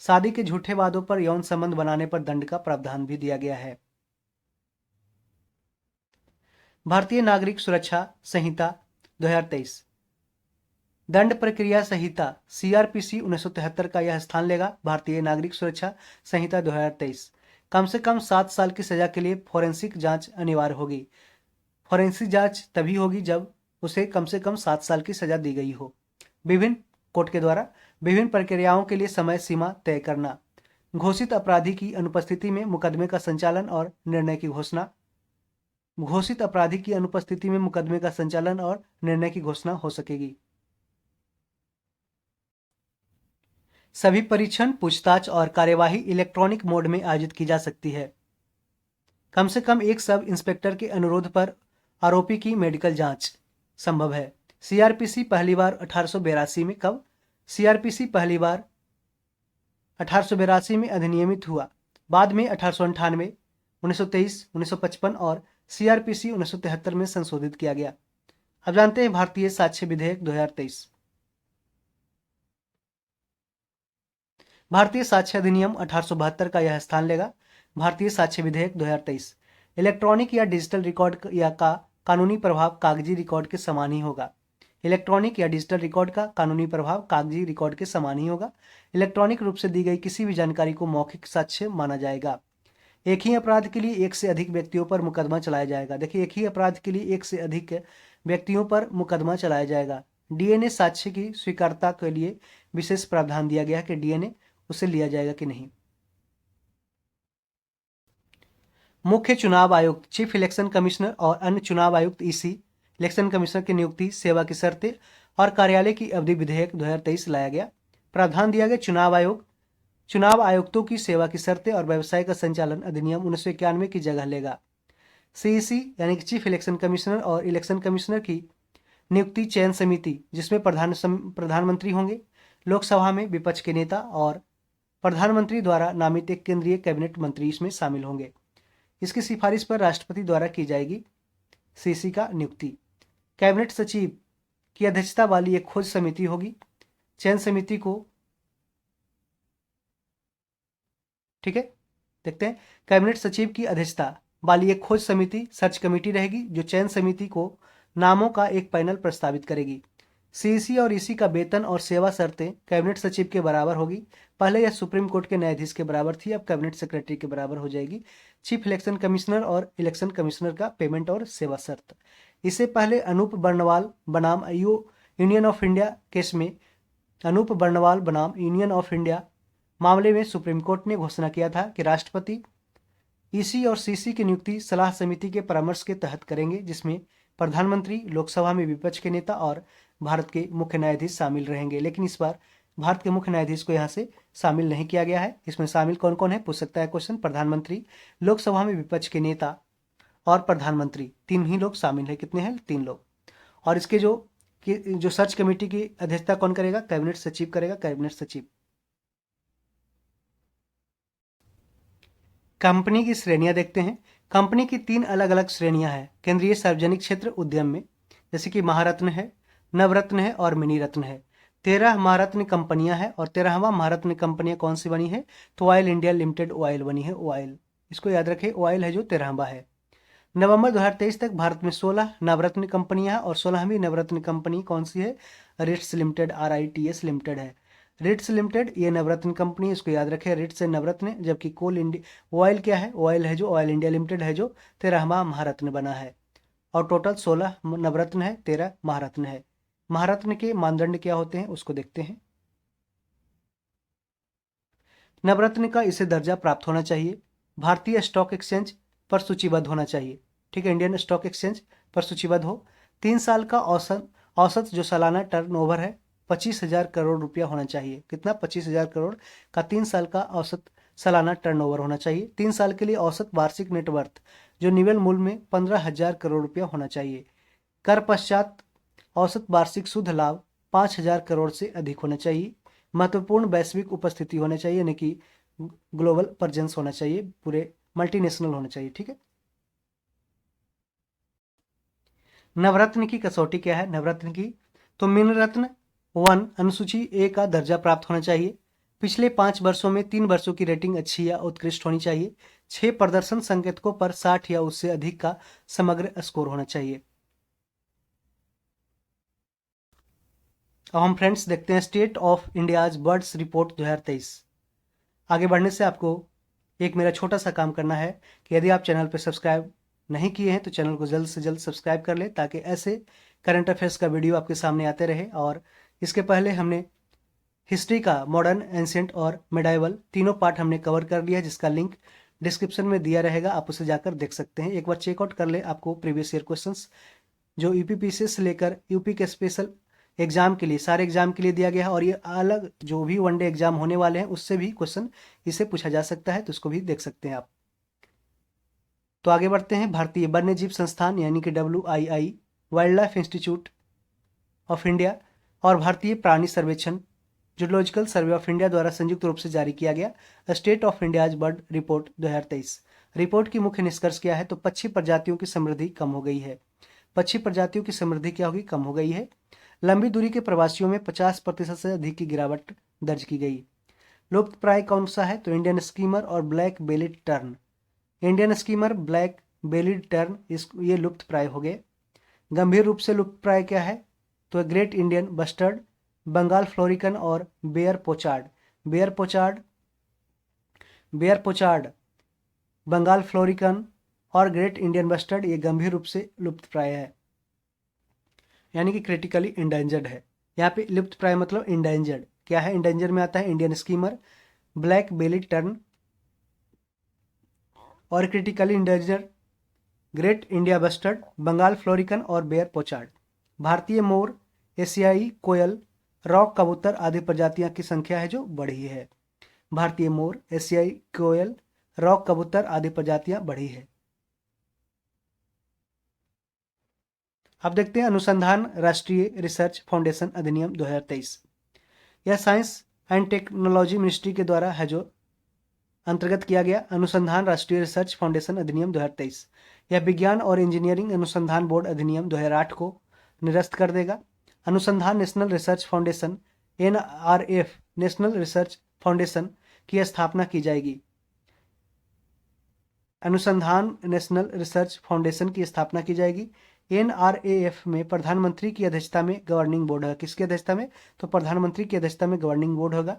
शादी के झूठे वादों पर यौन संबंध बनाने पर दंड का प्रावधान भी दिया गया है। भारतीय नागरिक सुरक्षा संहिता 2023 दंड प्रक्रिया संहिता सीआरपीसी 1973 का यह स्थान लेगा। भारतीय नागरिक सुरक्षा संहिता 2023 कम से कम 7 साल की सजा के लिए फोरेंसिक जांच अनिवार्य होगी। फोरेंसिक जांच तभी होगी जब उसे कम से कम 7 साल की सजा दी गई हो। विभिन्न कोर्ट के द्वारा विभिन्न प्रक्रियाओं के लिए समय सीमा तय करना। घोषित अपराधी की अनुपस्थिति में मुकदमे का संचालन और निर्णय की घोषणा। घोषित अपराधी की अनुपस्थिति में मुकदमे का संचालन और निर्णय की घोषणा हो सकेगी। सभी परीक्षण, पूछताछ और कार्यवाही इलेक्ट्रॉनिक मोड में आयोजित की जा सकती है। कम से कम एक सब इंस्पेक्टर के अनुरोध पर आरोपी की मेडिकल जांच संभव है। सीआरपीसी पहली बार 1882 में कब? सीआरपीसी पहली बार 1882 में अधिनियमित हुआ। बाद में 1898, 1923, 1955 और सीआरपीसी 1973 में संशोधित किया गया। अब जानते हैं भारतीय साक्ष्य विधेयक 2023। भारतीय साक्ष्य अधिनियम 1872 का यह स्थान लेगा। भारतीय साक्ष्य विधेयक 2023। इलेक्ट्रॉनिक या डिजिटल रिकॉर्ड या का कानूनी प्रभाव कागजी रिकॉर्ड के समान ही होगा। इलेक्ट्रॉनिक या डिजिटल रिकॉर्ड का कानूनी प्रभाव कागजी रिकॉर्ड के समान ही होगा। इलेक्ट्रॉनिक रूप से दी गई किसी भी जानकारी को मौखिक साक्ष्य माना जाएगा। एक ही अपराध के लिए एक से अधिक व्यक्तियों पर मुकदमा चलाया जाएगा। देखिए, एक ही अपराध के लिए एक से अधिक व्यक्तियों पर मुकदमा चलाया जाएगा। डीएनए साक्ष्य की स्वीकार्यता के लिए विशेष प्रावधान दिया गया है कि डीएनए उसे लिया जाएगा कि नहीं। मुख्य चुनाव आयुक्त, चीफ इलेक्शन कमिश्नर और अन्य चुनाव आयुक्त ईसी, इलेक्शन कमिश्नर की नियुक्ति, सेवा की शर्तें और कार्यालय की अवधि विधेयक 2023 लाया गया। प्रावधान दिया गया चुनाव आयुक्तों की सेवा की शर्तें और व्यवसाय का संचालन अधिनियम 1991 की जगह लेगा। सीईसी यानी कि चीफ इलेक्शन कमिश्नर और इलेक्शन कमिश्नर की नियुक्ति चयन समिति, जिसमें प्रधानमंत्री होंगे, लोकसभा में विपक्ष के नेता और प्रधानमंत्री द्वारा नामित एक केंद्रीय कैबिनेट मंत्री इसमें शामिल होंगे। इसकी सिफारिश पर राष्ट्रपति द्वारा की जाएगी सीसी का नियुक्ति। कैबिनेट सचिव की अध्यक्षता वाली एक खोज समिति होगी। चयन समिति को, ठीक है, देखते हैं। कैबिनेट सचिव की अध्यक्षता वाली एक खोज समिति, सर्च कमेटी रहेगी, जो चयन समिति को नामों का एक पैनल प्रस्तावित करेगी। सीईसी और ईसी का वेतन और सेवा शर्तें कैबिनेट सचिव के बराबर होगी। पहले यह सुप्रीम कोर्ट के न्यायाधीश के बराबर थी, अब कैबिनेट सेक्रेटरी के बराबर हो जाएगी। चीफ इलेक्शन कमिश्नर और इलेक्शन कमिश्नर का पेमेंट और सेवा शर्त। इससे पहले अनूप बर्नवाल बनाम यूनियन ऑफ इंडिया केस में, अनूप बर्नवाल बनाम यूनियन ऑफ इंडिया मामले में सुप्रीम कोर्ट ने घोषणा किया था कि राष्ट्रपति ईसी और सीसी की नियुक्ति सलाह समिति के परामर्श के तहत करेंगे, जिसमें प्रधानमंत्री, लोकसभा में विपक्ष के नेता और भारत के मुख्य न्यायाधीश शामिल रहेंगे। लेकिन इस बार भारत के मुख्य न्यायाधीश को यहाँ से शामिल नहीं किया गया है। इसमें शामिल कौन कौन है पूछ सकता है क्वेश्चन। प्रधानमंत्री, लोकसभा में विपक्ष के नेता और प्रधानमंत्री, तीन ही लोग शामिल है। कितने हैं? 3 लोग। और इसके जो सर्च कमेटी की अध्यक्षता कौन करेगा? कैबिनेट सचिव करेगा, कैबिनेट सचिव। कंपनी की श्रेणियां देखते हैं। कंपनी की 3 अलग अलग श्रेणियां हैं केंद्रीय सार्वजनिक क्षेत्र उद्यम में, जैसे कि महारत्न है, नवरत्न है और मिनी रत्न है। 13 महारत्न कंपनियां हैं और 13वां महारत्न कंपनियां कौन सी बनी है? तो ऑयल इंडिया लिमिटेड ऑयल बनी है, ऑयल। इसको याद रखें, ऑयल है जो 13वां है। नवंबर 2023 तक भारत में 16 नवरत्न कंपनियां हैं और 16वीं नवरत्न कंपनी कौन सी है? रिट्स लिमिटेड, RITS लिमिटेड है। रिट्स लिमिटेड ये नवरत्न कंपनी, इसको याद रखें, रिट्स है नवरत्न। जबकि कोल इंडिया ऑयल क्या है? ऑयल है जो ऑयल इंडिया लिमिटेड है, जो 13वां महारत्न बना है। और टोटल 16 नवरत्न है, 13 महारत्न है। महारत्न के मानदंड क्या होते हैं उसको देखते हैं। नवरत्न का इसे दर्जा प्राप्त होना चाहिए, भारतीय स्टॉक एक्सचेंज पर सूचीबद्ध होना चाहिए, ठीक है, इंडियन स्टॉक एक्सचेंज पर सूचीबद्ध हो। 3 साल का औसत जो सालाना टर्नओवर है 25,000 करोड़ रुपया होना चाहिए। कितना? 25,000 करोड़ का 3 साल का औसत सालाना टर्नओवर होना चाहिए। 3 साल के लिए औसत वार्षिक नेटवर्थ जो निवेश मूल्य में 15,000 करोड़ रुपया होना चाहिए। कर पश्चात औसत वार्षिक शुद्ध लाभ 5,000 करोड़ से अधिक होना चाहिए। महत्वपूर्ण वैश्विक उपस्थिति होना चाहिए, यानी कि ग्लोबल प्रेजेंस होना चाहिए, पूरे मल्टीनेशनल होना चाहिए, ठीक है। नवरत्न की कसौटी क्या है? नवरत्न की तो मिन रत्न 1 अनुसूची ए का दर्जा प्राप्त होना चाहिए। पिछले 5 वर्षों में 3 वर्षों की रेटिंग अच्छी या उत्कृष्ट होनी चाहिए। 6 प्रदर्शन संकेतकों पर 60 या उससे अधिक का समग्र स्कोर होना चाहिए। अब हम फ्रेंड्स देखते हैं state of India's birds report 2023। आगे बढ़ने से आपको एक मेरा छोटा सा काम करना है कि यदि आप चैनल पर सब्सक्राइब नहीं किए हैं तो चैनल को जल्द से जल्द सब्सक्राइब कर लें, ताकि ऐसे करंट अफेयर्स का वीडियो आपके सामने आते रहे। और इसके पहले हमने हिस्ट्री का मॉडर्न, एंशिएंट और मेडाइवल तीनों पार्ट हमने कवर कर लिया है, जिसका लिंक डिस्क्रिप्शन में दिया रहेगा, आप उसे जाकर देख सकते हैं। एक बार चेकआउट कर ले, आपको प्रीवियस ईयर क्वेश्चंस जो यूपीपीसीएस से लेकर यूपी के स्पेशल एग्जाम के लिए, सारे एग्जाम के लिए दिया गया है और ये अलग जो भी वनडे एग्जाम होने वाले हैं उससे भी क्वेश्चन इसे पूछा जा सकता है, तो इसको भी देख सकते हैं आप। तो आगे बढ़ते हैं। भारतीय वन्यजीव संस्थान यानी कि WII, wild life institute of India और भारतीय प्राणी सर्वेक्षण जूलॉजिकल सर्वे ऑफ इंडिया द्वारा संयुक्त रूप से जारी किया गया state of India's bird report 2023। Report की मुख्य निष्कर्ष क्या है? तो पक्षी प्रजातियों की समृद्धि कम हो गई है। पक्षी प्रजातियों की समृद्धि क्या होगी? कम हो गई है। लंबी दूरी के प्रवासियों में 50% से अधिक की गिरावट दर्ज की गई। लुप्त प्राय कौन सा है? तो इंडियन स्कीमर और black bellied turn. Indian skimmer, black bellied turn ये लुप्त प्राय हो गए। गंभीर रूप से लुप्त प्राय क्या है? तो great Indian bustard, Bengal florican और Baer pochard. Baer pochard, Bengal florican और ग्रेट इंडियन बस्टर्ड ये गंभीर रूप से लुप्त प्राय है, यानी कि क्रिटिकली इंडेंजर्ड है। यहाँ पे लुप्त प्राय मतलब इंडेंजर्ड क्या है? इंडेंजर में आता है Indian skimmer, black bellied tern और critically endangered great India bustard, Bengal florican और बेयर पोचार्ड। भारतीय मोर, एशियाई कोयल, रॉक कबूतर आदि प्रजातियां की संख्या है जो बढ़ी है। भारतीय मोर, एशियाई कोयल, रॉक कबूतर आदि प्रजातियां बढ़ी है। अब देखते हैं अनुसंधान राष्ट्रीय रिसर्च फाउंडेशन अधिनियम 2023। यह साइंस एंड टेक्नोलॉजी मिनिस्ट्री के द्वारा है जो अंतर्गत किया गया अनुसंधान राष्ट्रीय रिसर्च फाउंडेशन अधिनियम 2023। यह विज्ञान और इंजीनियरिंग अनुसंधान बोर्ड अधिनियम 2008 को निरस्त कर देगा। अनुसंधान national research foundation NRF national research foundation की स्थापना की जाएगी। अनुसंधान नेशनल रिसर्च फाउंडेशन की स्थापना की जाएगी। NRAF में प्रधानमंत्री की अध्यक्षता में गवर्निंग बोर्ड है। किसकी अध्यक्षता में? तो प्रधानमंत्री की अध्यक्षता में गवर्निंग बोर्ड होगा।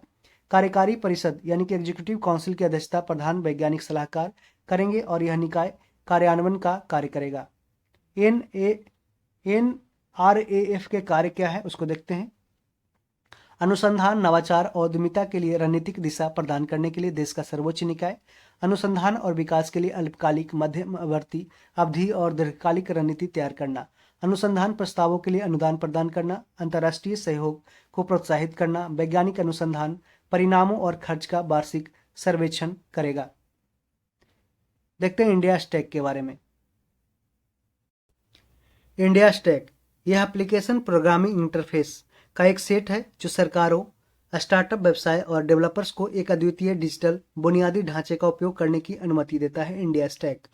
कार्यकारी परिषद यानी कि एग्जीक्यूटिव काउंसिल की अध्यक्षता प्रधान वैज्ञानिक सलाहकार करेंगे और यह निकाय कार्यान्वयन का कार्य करेगा। NRAF के कार्य क्या है उसको देखते हैं। अनुसंधान, नवाचार और उद्यमिता के लिए रणनीतिक दिशा प्रदान करने के लिए देश का सर्वोच्च निकाय, अनुसंधान और विकास के लिए अल्पकालिक, मध्यवर्ती अवधि और दीर्घकालिक रणनीति तैयार करना, अनुसंधान प्रस्तावों के लिए अनुदान प्रदान करना, अंतर्राष्ट्रीय सहयोग को प्रोत्साहित करना, वैज्ञानिक अनुसंधान परिणामों और खर्च का वार्षिक सर्वेक्षण करेगा। देखते हैं इंडिया स्टैक के बारे में। इंडिया स्टैक यह एप्लीकेशन प्रोग्रामिंग इंटरफेस का एक सेट है जो सरकारों, स्टार्टअप, व्यवसाय और डेवलपर्स को एक अद्वितीय डिजिटल बुनियादी ढांचे का उपयोग करने की अनुमति देता है। इंडिया स्टैक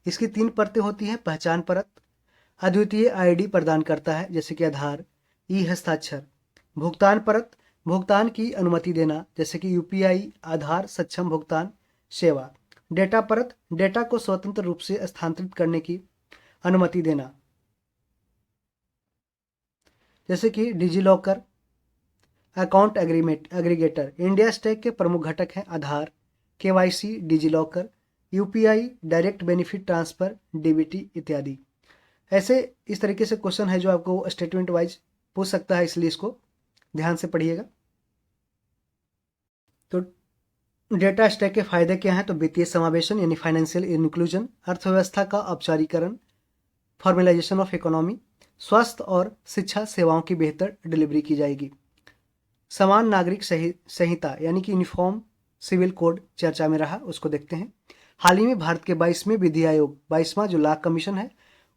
इसकी 3 परतें होती हैं। पहचान परत अद्वितीय ID प्रदान करता है जैसे कि आधार, हस्ताक्षर। भुगतान परत भुगतान की अनुमति देना जैसे कि UPI, आधार सक्षम भुगतान सेवा। डेटा परत डेटा को स्वतंत्र रूप से स्थानांतरित करने की अनुमति देना जैसे कि DigiLocker. Account aggregator India stack के प्रमुख घटक हैं आधार, KYC, DigiLocker, UPI, direct benefit transfer, DBT इत्यादि। ऐसे इस तरीके से क्वेश्चन है जो आपको स्टेटमेंट वाइज पूछ सकता है, इसलिए इसको ध्यान से पढ़िएगा। तो डेटा स्टैक के फायदे क्या हैं? तो वित्तीय समावेशन यानी फाइनेंशियल इंक्लूजन, अर्थव्यवस्था का औपचारीकरण, फॉर्मलाइजेशन ऑफ इकोनॉमी, स्वास्थ्य और शिक्षा सेवाओं की बेहतर डिलीवरी की जाएगी। समान नागरिक संहिता यानी कि यूनिफॉर्म सिविल कोड चर्चा में रहा, उसको देखते हैं। हाल ही में भारत के 22वें विधि आयोग 22वां जो लॉ कमीशन है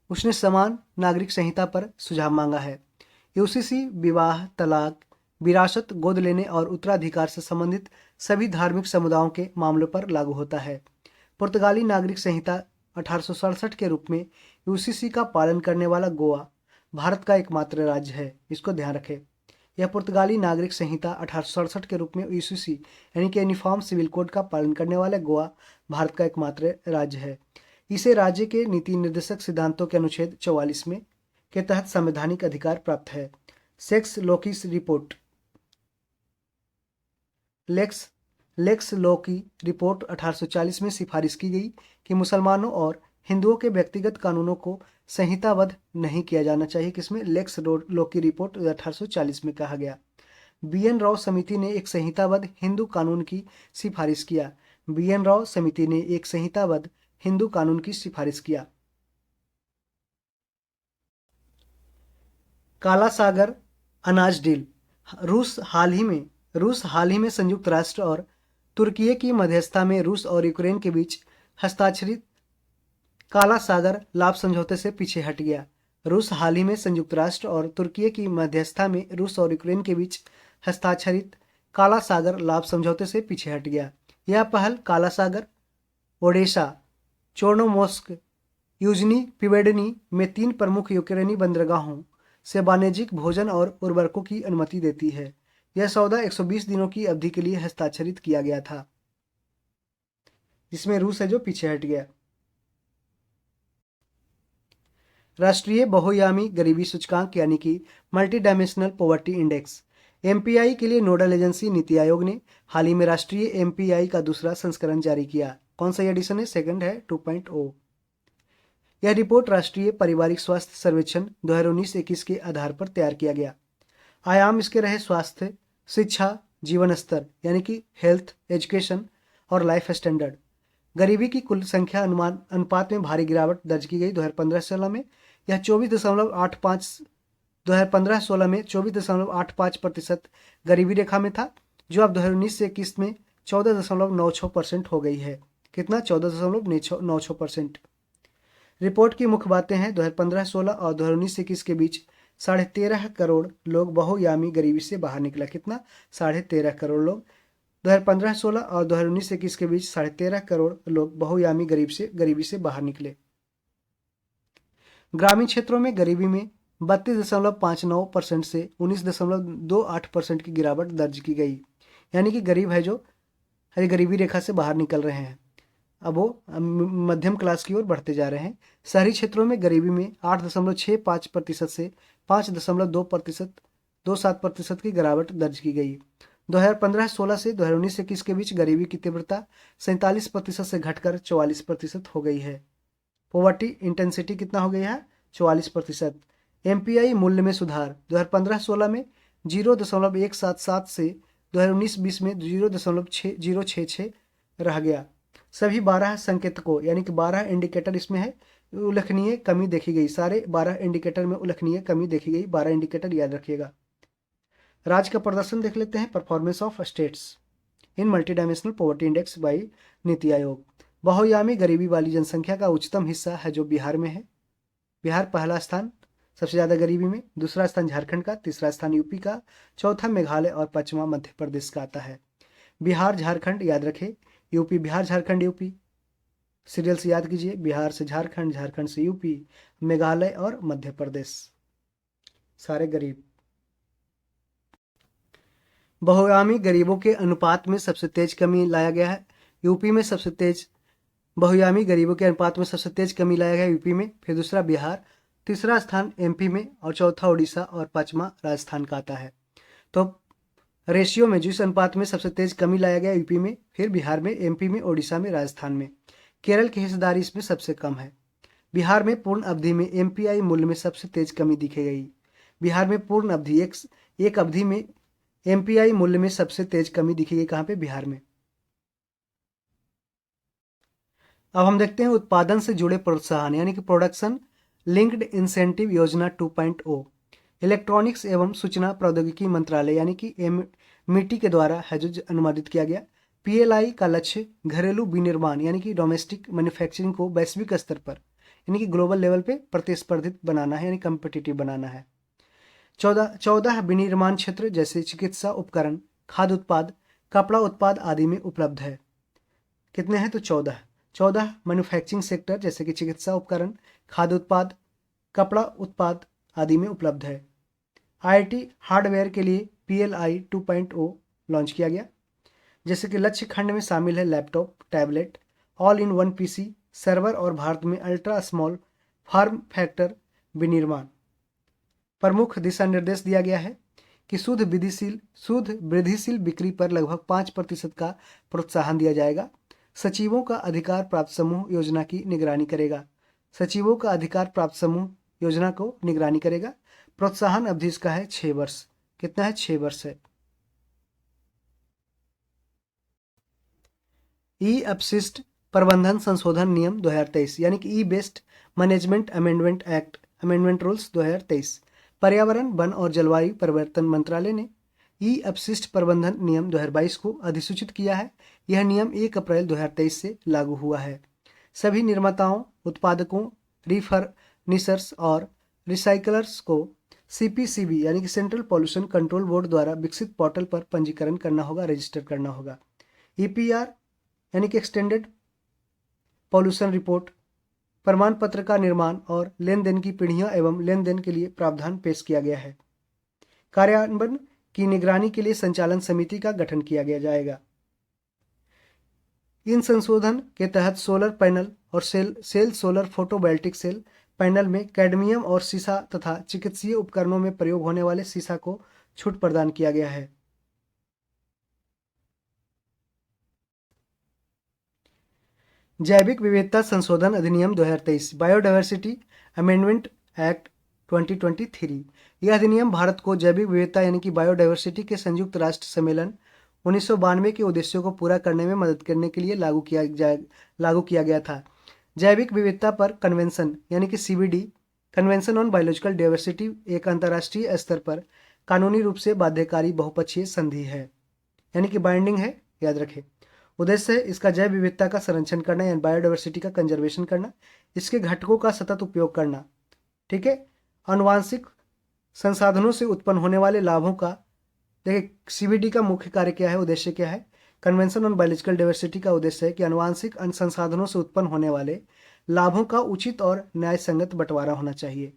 उसने समान नागरिक संहिता पर सुझाव मांगा है। UCC विवाह, तलाक, विरासत, गोद लेने और उत्तराधिकार से संबंधित सभी धार्मिक समुदायों के मामलों पर लागू होता है। पुर्तगाली नागरिक संहिता 1867 के रूप में UCC का पालन करने वाला गोवा भारत का एकमात्र राज्य है, इसको ध्यान रखें। यह पुर्तगाली नागरिक संहिता 1867 के रूप में UCC यानी कि यूनिफॉर्म सिविल कोड का पालन करने वाला गोवा भारत का एकमात्र राज्य है। इसे राज्य के नीति निर्देशक सिद्धांतों के अनुच्छेद 44 में के तहत संवैधानिक अधिकार प्राप्त है। सेक्स लोकिस रिपोर्ट लेक्स लॉ की रिपोर्ट 1840 में सिफारिश की गई कि मुसलमानों और हिंदुओं के व्यक्तिगत कानूनों को संहिताबद्ध नहीं किया जाना चाहिए। किसमें? लेक्स लॉ की रिपोर्ट 1840 में कहा गया। BN राव समिति ने एक संहिताबद्ध हिंदू कानून की सिफारिश किया। BN राव समिति ने एक संहिताबद्ध हिंदू कानून की सिफारिश किया। काला सागर अनाज डील। रूस हाल ही में संयुक्त राष्ट्र और तुर्की की मध्यस्थता में रूस और यूक्रेन के बीच हस्ताक्षरित काला सागर लाभ समझौते से पीछे हट गया। रूस हाल ही में संयुक्त राष्ट्र और तुर्की की मध्यस्थता में रूस और यूक्रेन के बीच हस्ताक्षरित काला सागर लाभ समझौते से पीछे हट गया। यह पहल काला सागर, ओडेसा, चोर्नोमोर्स्क, यूजनी पिवेडनी में 3 प्रमुख यूक्रेनी बंदरगाहों से वाणिज्यिक भोजन और उर्वरकों की अनुमति देती है। यह सौदा 120 दिनों की अवधि के लिए हस्ताक्षरित किया गया था, जिसमें रूस है जो पीछे हट गया। राष्ट्रीय बहुआयामी गरीबी सूचकांक यानी कि multi dimensional poverty index MPI के लिए नोडल एजेंसी नीति आयोग ने हाल ही में राष्ट्रीय एमपीआई का दूसरा संस्करण जारी किया। कौन सा एडिशन है? सेकंड है 2.0। यह रिपोर्ट राष्ट्रीय पारिवारिक स्वास्थ्य सर्वेक्षण 2019-21 के आधार पर तैयार किया गया। आयाम इसके रहे स्वास्थ्य, शिक्षा, जीवन स्तर यानी कि हेल्थ, एजुकेशन और लाइफ स्टैंडर्ड। गरीबी की कुल संख्या अनुपात में भारी गिरावट दर्ज की गई 2015-16 में। यह 24.85 2015-16 में 24.85% गरीबी रेखा में था, जो अब 2019 से 21 में 14.96% हो गई है। कितना? 14.96%। रिपोर्ट की मुख्य बातें हैं 2015-16 और 2019-21 के बीच 13.5 करोड़ लोग बहुआयामी गरीबी से बाहर निकला। कितना? 13.5 करोड़ लोग। 2015-16 और 2019-21 के बीच 13.5 करोड़ लोग बहुआयामी गरीबी से बाहर निकले। ग्रामीण क्षेत्रों में गरीबी में 32.59% से 19.28% की गिरावट दर्ज की गई। यानी कि गरीब है जो गरीबी रेखा से बाहर निकल रहे हैं, अब वो मध्यम क्लास की ओर बढ़ते जा रहे हैं। शहरी क्षेत्रों में गरीबी में 8.65% से 5.27% की गिरावट दर्ज की गई। 2015-16 से 2019-21 के बीच गरीबी की तीव्रता 47% से घटकर 44% हो गई है। पॉवर्टी इंटेंसिटी कितना हो गई है? 44%। एमपीआई मूल्य में सुधार 2015-16 में 0.177 से 2019-20 में 0.066 रह गया। सभी 12 संकेतकों यानी कि 12 इंडिकेटर इसमें है, उल्लेखनीय कमी देखी गई। सारे 12 इंडिकेटर में उल्लेखनीय कमी देखी गई। 12 इंडिकेटर याद रखिएगा। राज्य का प्रदर्शन देख लेते हैं। Performance of states in multi dimensional poverty index by NITI Aayog. बहुआयामी गरीबी वाली जनसंख्या का उच्चतम हिस्सा है जो बिहार में है। बिहार पहला स्थान सबसे ज़्यादा गरीबी में, दूसरा स्थान झारखंड का, तीसरा स्थान यूपी का, चौथा मेघालय और पांचवा मध्य प्रदेश का आता है। बिहार झारखंड याद रखें, UP Bihar Jharkhand UP, serial से याद कीजिए, बिहार से झारखंड, झारखंड से यूपी, मेघालय और मध्य प्रदेश सारे गरीब। बहुआयामी गरीबों के अनुपात में सबसे तेज कमी लाया गया है यूपी में। सबसे तेज बहुआयामी गरीबों के अनुपात में सबसे तेज कमी लाया गया यूपी में, फिर दूसरा बिहार, तीसरा स्थान एमपी में और चौथा उड़ीसा और पांचवा राजस्थान का आता है। तो रेशियो में जिस अनुपात में सबसे तेज कमी लाया गया यूपी में, फिर बिहार में, एमपी में, ओडिशा में, राजस्थान में। केरल की हिस्सेदारी इसमें सबसे कम है। बिहार में पूर्ण अवधि में एमपीआई मूल्य में सबसे तेज कमी दिखी गई। बिहार में पूर्ण अवधि एक अवधि में एमपीआई मूल्य में सबसे तेज कमी दिखी गई। कहाँ पे? बिहार में। अब हम देखते हैं उत्पादन से जुड़े प्रोत्साहन यानी कि प्रोडक्शन लिंक्ड इंसेंटिव योजना 2.0। इलेक्ट्रॉनिक्स एवं सूचना प्रौद्योगिकी मंत्रालय यानी कि मिटी के द्वारा है जो अनुमोदित किया गया। पीएलआई का लक्ष्य घरेलू विनिर्माण यानी कि डोमेस्टिक मैन्युफैक्चरिंग को वैश्विक स्तर पर यानी कि ग्लोबल लेवल पे प्रतिस्पर्धित बनाना है, यानी कम्पिटिटिव बनाना है। 14 विनिर्माण क्षेत्र जैसे चिकित्सा उपकरण, खाद्य उत्पाद, कपड़ा उत्पाद आदि में उपलब्ध है। कितने हैं? तो 14 मैन्युफैक्चरिंग सेक्टर जैसे कि चिकित्सा उपकरण, खाद्य उत्पाद, कपड़ा उत्पाद आदि में उपलब्ध है। आईटी हार्डवेयर के लिए पीएलआई 2.0 लॉन्च किया गया। जैसे कि लक्ष्य खंड में शामिल है laptop, tablet, all in one PC, server और भारत में अल्ट्रा स्मॉल फॉर्म फैक्टर विनिर्माण। प्रमुख दिशा निर्देश दिया गया है कि शुद्ध वृद्धिशील बिक्री पर लगभग 5% का प्रोत्साहन दिया जाएगा। सचिवों का अधिकार प्राप्त समूह योजना की निगरानी करेगा। सचिवों का अधिकार प्राप्त समूह योजना को निगरानी करेगा। प्रोत्साहन अवधि इसका है 6 वर्ष। कितना है? 6 वर्ष है। ई अपशिष्ट प्रबंधन संशोधन नियम 2023 यानी कि E waste management amendment act amendment rules 2023 पर्यावरण, वन और जलवायु परिवर्तन मंत्रालय ने ई अपशिष्ट प्रबंधन नियम 2022 को अधिसूचित किया है। यह नियम 1 अप्रैल 2023 से लागू हुआ है। सभी निर्माताओं, उत्पादकों, रिफर्निशर्स और रिसाइकलर्स को सीपीसीबी यानी कि सेंट्रल पॉल्यूशन कंट्रोल बोर्ड द्वारा विकसित पोर्टल पर पंजीकरण करना होगा, रजिस्टर करना होगा। ईपीआर यानी कि एक्सटेंडेड पॉल्यूशन रिपोर्ट प्रमाण पत्र का निर्माण और लेन देन की पीढ़ियों एवं लेन देन के लिए प्रावधान पेश किया गया है। कार्यान्वयन की निगरानी के लिए संचालन समिति का गठन किया गया जाएगा। इन संशोधन के तहत सोलर पैनल और cell solar photovoltaic cell panel में कैडमियम और सीसा तथा चिकित्सीय उपकरणों में प्रयोग होने वाले सीसा को छूट प्रदान किया गया है। जैविक विविधता संशोधन अधिनियम 2023 बायोडायवर्सिटी अमेंडमेंट एक्ट 2023। यह अधिनियम भारत को जैविक विविधता यानी कि बायोडायवर्सिटी के संयुक्त राष्ट्र सम्मेलन 1992 के उद्देश्यों को पूरा करने में मदद करने के लिए लागू किया गया था। जैविक विविधता पर कन्वेंशन यानी कि CBD convention on biological diversity एक अंतर्राष्ट्रीय स्तर पर कानूनी रूप से बाध्यकारी बहुपक्षीय संधि है, यानी कि बाइंडिंग है, याद रखें। उद्देश्य है इसका जैव विविधता का संरक्षण करना यानी बायोडाइवर्सिटी का कंजर्वेशन करना, इसके घटकों का सतत उपयोग करना। ठीक है। आनुवांशिक संसाधनों से उत्पन्न होने वाले लाभों का, देखिए सीबीडी का मुख्य कार्य क्या है, उद्देश्य क्या है। कन्वेंशन ऑन बायोलॉजिकल डाइवर्सिटी का उद्देश्य है कि आनुवांशिक संसाधनों से उत्पन्न होने वाले लाभों का उचित और न्याय संगत बंटवारा होना चाहिए।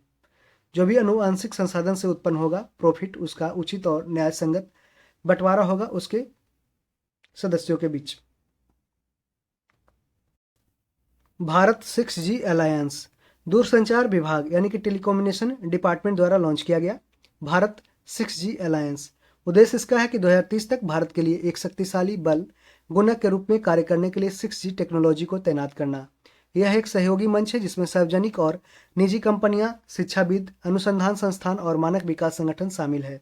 जो भी आनुवांशिक संसाधन से उत्पन्न होगा प्रॉफिट, उसका उचित और न्याय संगत बंटवारा होगा उसके सदस्यों के बीच। भारत 6G अलायंस दूरसंचार विभाग यानी कि टेलीकम्युनिकेशन डिपार्टमेंट द्वारा लॉन्च किया गया भारत 6G अलायंस। उद्देश्य इसका है कि 2030 तक भारत के लिए एक शक्तिशाली बल गुणक के रूप में कार्य करने के लिए 6G टेक्नोलॉजी को तैनात करना। यह एक सहयोगी मंच है जिसमें सार्वजनिक और निजी कंपनियां, शिक्षाविद, अनुसंधान संस्थान और मानक विकास संगठन शामिल है।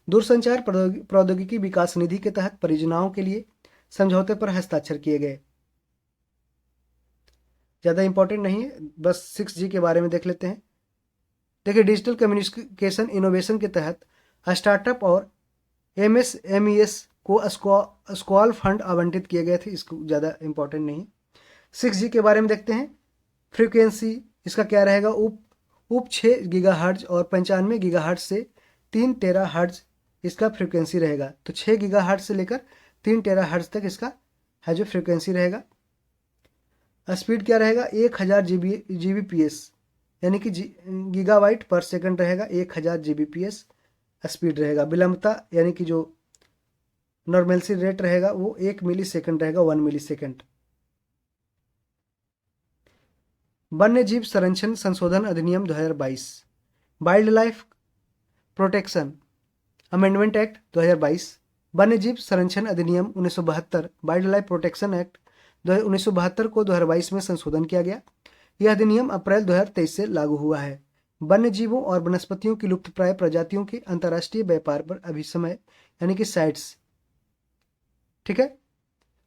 दूरसंचार प्रौद्योगिकी विकास निधि के तहत परियोजनाओं के लिए समझौते पर हस्ताक्षर किए गए। ज़्यादा इंपॉर्टेंट नहीं है, बस 6G के बारे में देख लेते हैं। देखिए डिजिटल कम्युनिकेशन इनोवेशन के तहत स्टार्टअप और MSMEs को स्क्वाल फंड आवंटित किए गए थे, इसको ज़्यादा इंपॉर्टेंट नहीं। 6G के बारे में देखते हैं। फ्रीक्वेंसी इसका क्या रहेगा, उप 6 गीगाहर्ट्ज और 95 गीगाहर्ट्ज से 3 टेराहर्ट्ज इसका फ्रीक्वेंसी रहेगा। तो 6 गीगाहर्ट्ज से लेकर 3 टेराहर्ट्ज तक इसका है जो फ्रीक्वेंसी रहेगा। स्पीड क्या रहेगा, 1000 GBps यानी कि गीगाबाइट पर सेकंड रहेगा, 1000 GBps स्पीड रहेगा। विलंबता यानी कि जो नॉर्मलसी रेट रहेगा वो 1 मिली सेकंड रहेगा, 1 मिली सेकंड। वन्य जीव संरक्षण संशोधन अधिनियम 2022 wild life protection amendment act 2022। वन्य जीव संरक्षण अधिनियम 1972 वाइल्ड लाइफ प्रोटेक्शन एक्ट 1972 को 2022 में संशोधन किया गया। यह अधिनियम अप्रैल 2023 से लागू हुआ है। वन्य जीवों और वनस्पतियों की लुप्तप्राय प्रजातियों के अंतर्राष्ट्रीय व्यापार पर अभिसमय यानी कि साइट्स, ठीक है,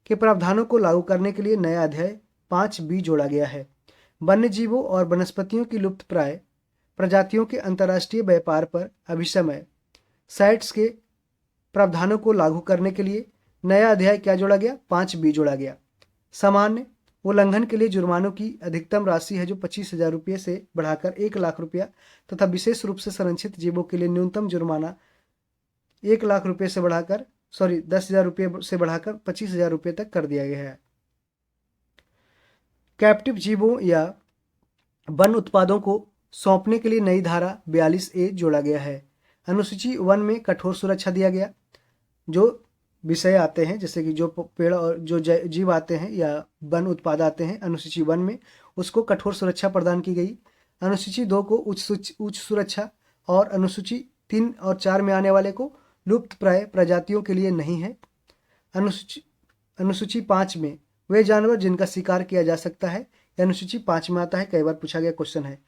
के प्रावधानों को लागू करने के लिए नया अध्याय 5B जोड़ा गया है। वन्य जीवों और वनस्पतियों की लुप्तप्राय प्रजातियों के अंतर्राष्ट्रीय व्यापार पर अभिसमय साइट्स के प्रावधानों को लागू करने के लिए नया अध्याय क्या जोड़ा गया, 5B जोड़ा गया। सामान्य उल्लंघन के लिए जुर्मानों की अधिकतम राशि है जो 25,000 रुपये से बढ़ाकर 1 लाख रुपया तथा विशेष रूप से संरक्षित जीवों के लिए न्यूनतम जुर्माना 1 लाख रुपये से बढ़ाकर 10,000 रुपये से बढ़ाकर 25,000 रुपये तक कर दिया गया है। कैप्टिव जीवों या वन उत्पादों को सौंपने के लिए नई धारा 42A जोड़ा गया है। अनुसूची 1 में कठोर सुरक्षा दिया गया। जो विषय आते हैं जैसे कि जो पेड़ और जो जीव आते हैं या वन उत्पाद आते हैं अनुसूची 1 में, उसको कठोर सुरक्षा प्रदान की गई। अनुसूची 2 को उच्च सुरक्षा और अनुसूची 3 और 4 में आने वाले को लुप्तप्राय प्रजातियों के लिए नहीं है। अनुसूची 5 में वे जानवर जिनका शिकार किया जा सकता है, अनुसूची 5 में आता है, कई बार पूछा गया क्वेश्चन है।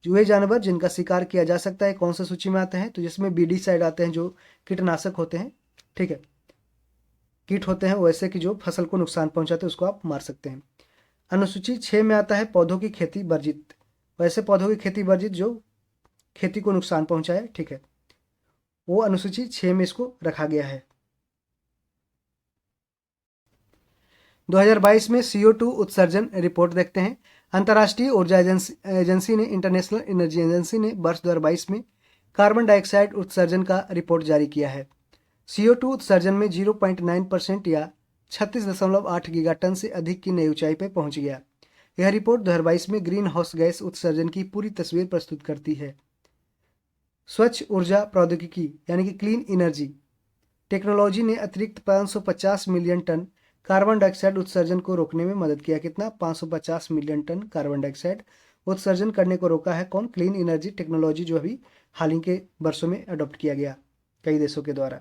जो वे जानवर जिनका शिकार किया जा सकता है कौन सा सूची में आते हैं, तो जिसमें बीडीसाइड आते हैं जो कीटनाशक होते हैं, ठीक है, कीट होते हैं वैसे कि जो फसल को नुकसान पहुंचाते हैं उसको आप मार सकते हैं। अनुसूची 6 में आता है पौधों की खेती वर्जित, वैसे पौधों की खेती वर्जित जो खेती को नुकसान पहुंचा है, ठीक है, वो अनुसूची 6 में इसको रखा गया है। 2022 में CO2 उत्सर्जन रिपोर्ट देखते हैं। अंतर्राष्ट्रीय ऊर्जा एजेंसी ने इंटरनेशनल एनर्जी एजेंसी ने वर्ष 2022 में कार्बन डाइऑक्साइड उत्सर्जन का रिपोर्ट जारी किया है। CO2 उत्सर्जन में 0.9% या 36.8 गीगाटन से अधिक की नई ऊंचाई पर पहुंच गया। यह रिपोर्ट 2022 में ग्रीन हाउस गैस उत्सर्जन की पूरी तस्वीर प्रस्तुत करती है। स्वच्छ ऊर्जा प्रौद्योगिकी यानी कि क्लीन एनर्जी टेक्नोलॉजी ने अतिरिक्त 550 मिलियन टन कार्बन डाइऑक्साइड उत्सर्जन को रोकने में मदद किया। कितना? 550 मिलियन टन कार्बन डाइऑक्साइड उत्सर्जन करने को रोका है। कौन? क्लीन एनर्जी टेक्नोलॉजी, जो अभी हाल ही के वर्षों में अडॉप्ट किया गया कई देशों के द्वारा।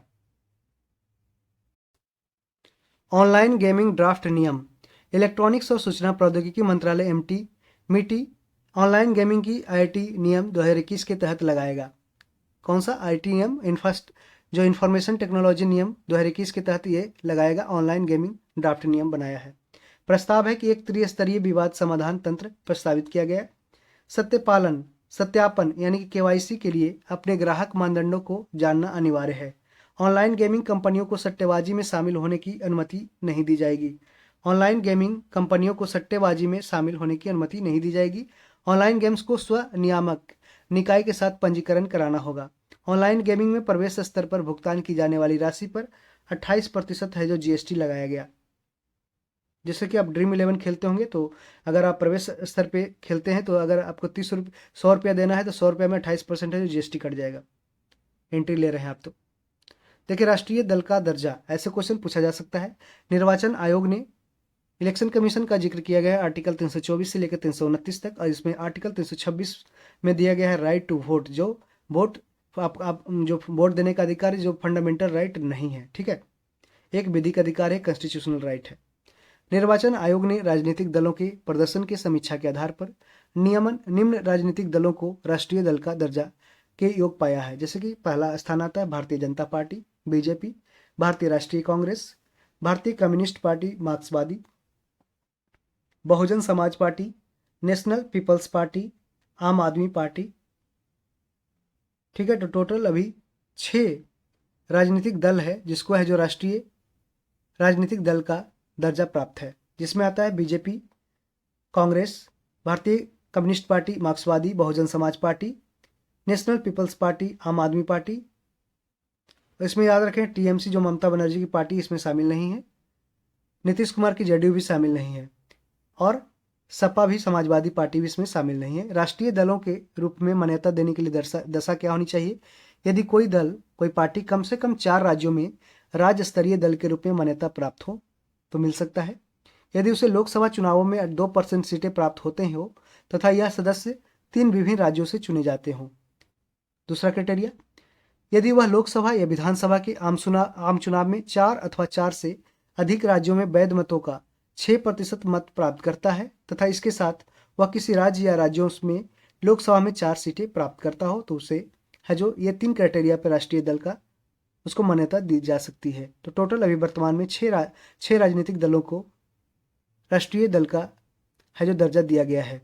ऑनलाइन गेमिंग ड्राफ्ट नियम। इलेक्ट्रॉनिक्स और सूचना प्रौद्योगिकी मंत्रालय MIT ऑनलाइन गेमिंग की IIT नियम 2021 के तहत लगाएगा। कौन सा? IIT नियम जो इंफॉर्मेशन टेक्नोलॉजी नियम 2021 के तहत ये लगाएगा। ऑनलाइन गेमिंग ड्राफ्ट नियम बनाया है। प्रस्ताव है कि एक त्रिस्तरीय विवाद समाधान तंत्र प्रस्तावित किया गया। सत्यापन यानी कि KYC के लिए अपने ग्राहक मानदंडों को जानना अनिवार्य है। ऑनलाइन गेमिंग कंपनियों को सट्टेबाजी में शामिल होने की अनुमति नहीं दी जाएगी। ऑनलाइन गेमिंग कंपनियों को सट्टेबाजी में शामिल होने की अनुमति नहीं दी जाएगी। ऑनलाइन गेम्स को स्वनियामक निकाय के साथ पंजीकरण कराना होगा। ऑनलाइन गेमिंग में प्रवेश स्तर पर भुगतान की जाने वाली राशि पर 28% है जो GST लगाया गया। जैसे कि आप ड्रीम 11 खेलते होंगे, तो अगर आप प्रवेश स्तर पे खेलते हैं तो अगर आपको 100 रुपया देना है तो 100 रुपया में 28% है जो GST कट जाएगा। एंट्री ले रहे हैं आप तो। देखिए, राष्ट्रीय दल का दर्जा, ऐसे क्वेश्चन पूछा जा सकता है। निर्वाचन आयोग ने इलेक्शन कमीशन का जिक्र किया गया है आर्टिकल 324 से लेकर 329 तक, और इसमें आर्टिकल 326 में दिया गया है राइट टू वोट, जो जो वोट देने का अधिकार है, जो फंडामेंटल राइट नहीं है, ठीक है, एक विधिक अधिकार है, कॉन्स्टिट्यूशनल राइट है। निर्वाचन आयोग ने राजनीतिक दलों के प्रदर्शन की समीक्षा के आधार पर निम्न राजनीतिक दलों को राष्ट्रीय दल का दर्जा के योग पाया है। जैसे कि पहला स्थान आता है भारतीय जनता पार्टी BJP, भारतीय राष्ट्रीय कांग्रेस, भारतीय कम्युनिस्ट पार्टी मार्क्सवादी, Bahujan Samaj party, national peoples party, आम आदमी पार्टी, ठीक है। तो टोटल अभी 6 राजनीतिक दल है जिसको है जो राष्ट्रीय राजनीतिक दल का दर्जा प्राप्त है, जिसमें आता है BJP, कांग्रेस, भारतीय कम्युनिस्ट पार्टी मार्क्सवादी, Bahujan Samaj party, national peoples party, आम आदमी पार्टी। इसमें याद रखें TMC जो ममता बनर्जी की पार्टी, इसमें शामिल नहीं है। नीतीश कुमार की JDU भी शामिल नहीं है, और सपा भी, समाजवादी पार्टी भी इसमें शामिल नहीं है। राष्ट्रीय दलों के रूप में मान्यता देने के लिए दशा क्या होनी चाहिए? यदि कोई दल, कोई पार्टी कम से कम 4 राज्यों में राज्य स्तरीय दल के रूप में मान्यता प्राप्त हो तो मिल सकता है। यदि उसे लोकसभा चुनावों में 2% सीटें प्राप्त होते हो तथा यह सदस्य 3 विभिन्न राज्यों से चुने जाते हों। दूसरा क्राइटेरिया, यदि वह लोकसभा या विधानसभा के आम चुनाव में 4 अथवा 4 से अधिक राज्यों में वैध मतों का 6% मत प्राप्त करता है तथा इसके साथ वह किसी राज्य या राज्यों में लोकसभा में 4 सीटें प्राप्त करता हो तो उसे है जो ये 3 क्राइटेरिया पर राष्ट्रीय दल का उसको मान्यता दी जा सकती है। तो टोटल अभी वर्तमान में 6 राजनीतिक दलों को राष्ट्रीय दल का है जो दर्जा दिया गया है।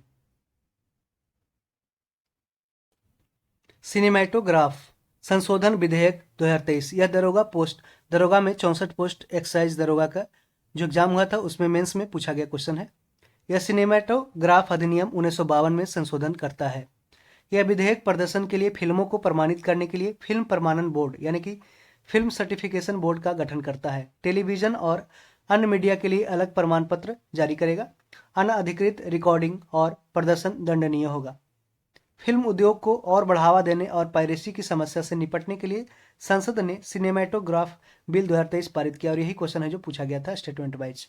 सिनेमैटोग्राफ संशोधन विधेयक 2023, यह दरोगा में 64 पोस्ट एक्साइज दरोगा का जो एग्जाम हुआ था उसमें मेंस में पूछा गया क्वेश्चन है। यह सिनेमैटोग्राफ अधिनियम 1952 में संशोधन करता है। यह विधेयक प्रदर्शन के लिए फिल्मों को प्रमाणित करने के लिए फिल्म प्रमाणन बोर्ड यानी कि फिल्म सर्टिफिकेशन बोर्ड का गठन करता है। टेलीविजन और अन्य मीडिया के लिए अलग प्रमाण पत्र जारी करेगा। अनधिकृत रिकॉर्डिंग और प्रदर्शन दंडनीय होगा। फिल्म उद्योग को और बढ़ावा देने और पायरेसी की समस्या से निपटने के लिए संसद ने सिनेमैटोग्राफ बिल 2023 पारित किया, और यही क्वेश्चन है जो पूछा गया था स्टेटमेंट वाइज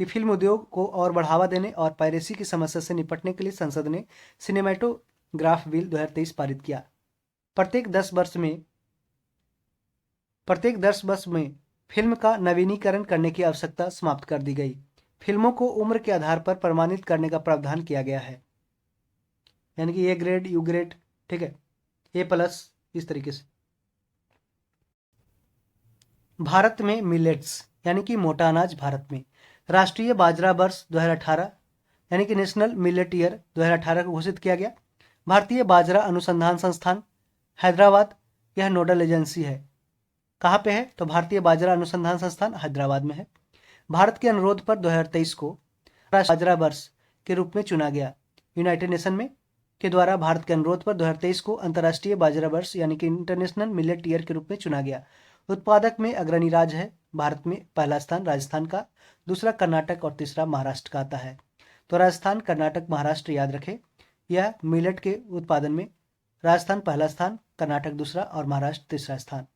कि फिल्म उद्योग को और बढ़ावा देने और पायरेसी की समस्या से निपटने के लिए संसद ने सिनेमैटोग्राफ बिल 2023 पारित किया। प्रत्येक 10 वर्ष में फिल्म का नवीनीकरण करने की आवश्यकता समाप्त कर दी गई। फिल्मों को उम्र के आधार पर प्रमाणित करने का प्रावधान किया गया है, यानी कि A ग्रेड, U ग्रेड, ठीक है, A+, इस तरीके से। भारत में मिलेट्स यानी कि मोटा अनाज भारत में राष्ट्रीय बाजरा वर्ष 2018 यानी कि नेशनल मिलेट ईयर 2018 को घोषित किया गया। भारतीय बाजरा अनुसंधान संस्थान हैदराबाद यह नोडल एजेंसी है। कहाँ पे है? तो भारतीय बाजरा अनुसंधान संस्थान हैदराबाद में है। भारत के अनुरोध पर 2023 को राष्ट्रीय बाजरा वर्ष के रूप में चुना गया। यूनाइटेड नेशन में के द्वारा भारत के अनुरोध पर 2023 को अंतर्राष्ट्रीय बाजरा वर्ष यानी कि इंटरनेशनल मिलेट ईयर के रूप में चुना गया। उत्पादक में अग्रणी राज्य है भारत में पहला स्थान राजस्थान का, दूसरा कर्नाटक और तीसरा महाराष्ट्र का आता है। तो राजस्थान, कर्नाटक, महाराष्ट्र याद रखें। यह मिलेट के उत्पादन में राजस्थान पहला स्थान, कर्नाटक दूसरा और महाराष्ट्र तीसरा स्थान।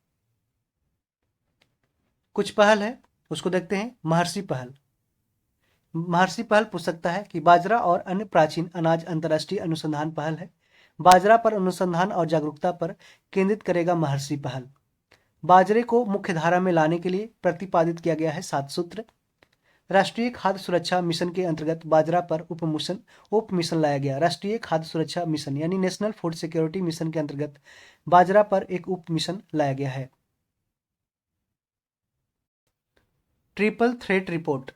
कुछ पहल है उसको देखते हैं। महर्षि पहल। महर्षि पहल पूछ सकता है कि बाजरा और अन्य प्राचीन अनाज अंतर्राष्ट्रीय अनुसंधान पहल है। बाजरा पर अनुसंधान और जागरूकता पर केंद्रित करेगा महर्षि पहल। बाजरे को मुख्य धारा में लाने के लिए प्रतिपादित किया गया है 7 सूत्र। राष्ट्रीय खाद्य सुरक्षा मिशन के अंतर्गत बाजरा पर उप मिशन लाया गया। राष्ट्रीय खाद्य सुरक्षा मिशन यानी नेशनल फूड सिक्योरिटी मिशन के अंतर्गत बाजरा पर एक उप मिशन लाया गया है। Triple threat report.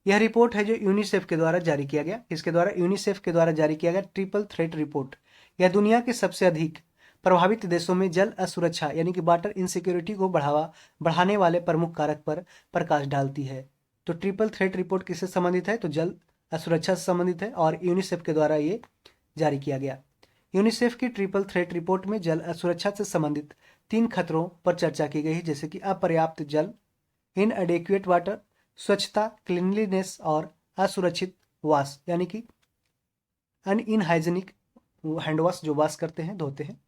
यह रिपोर्ट है जो यूनिसेफ के द्वारा जारी किया गया। इसके द्वारा यूनिसेफ के द्वारा जारी किया गया ट्रिपल थ्रेट रिपोर्ट। यह दुनिया के सबसे अधिक प्रभावित देशों में जल असुरक्षा यानी कि वाटर इनसिक्योरिटी को बढ़ाने वाले प्रमुख कारक पर प्रकाश डालती है। तो ट्रिपल थ्रेट रिपोर्ट किससे संबंधित है? तो जल असुरक्षा से संबंधित है और यूनिसेफ के द्वारा ये जारी किया गया। यूनिसेफ की ट्रिपल थ्रेट रिपोर्ट में जल असुरक्षा से संबंधित 3 खतरों पर चर्चा की गई है, जैसे कि अपर्याप्त जल, इनएडेक्वेट वाटर, स्वच्छता क्लीनलीनेस और असुरक्षित वाश यानी कि इनहाइजेनिक हैंड वॉश जो वॉश करते हैं, धोते हैं।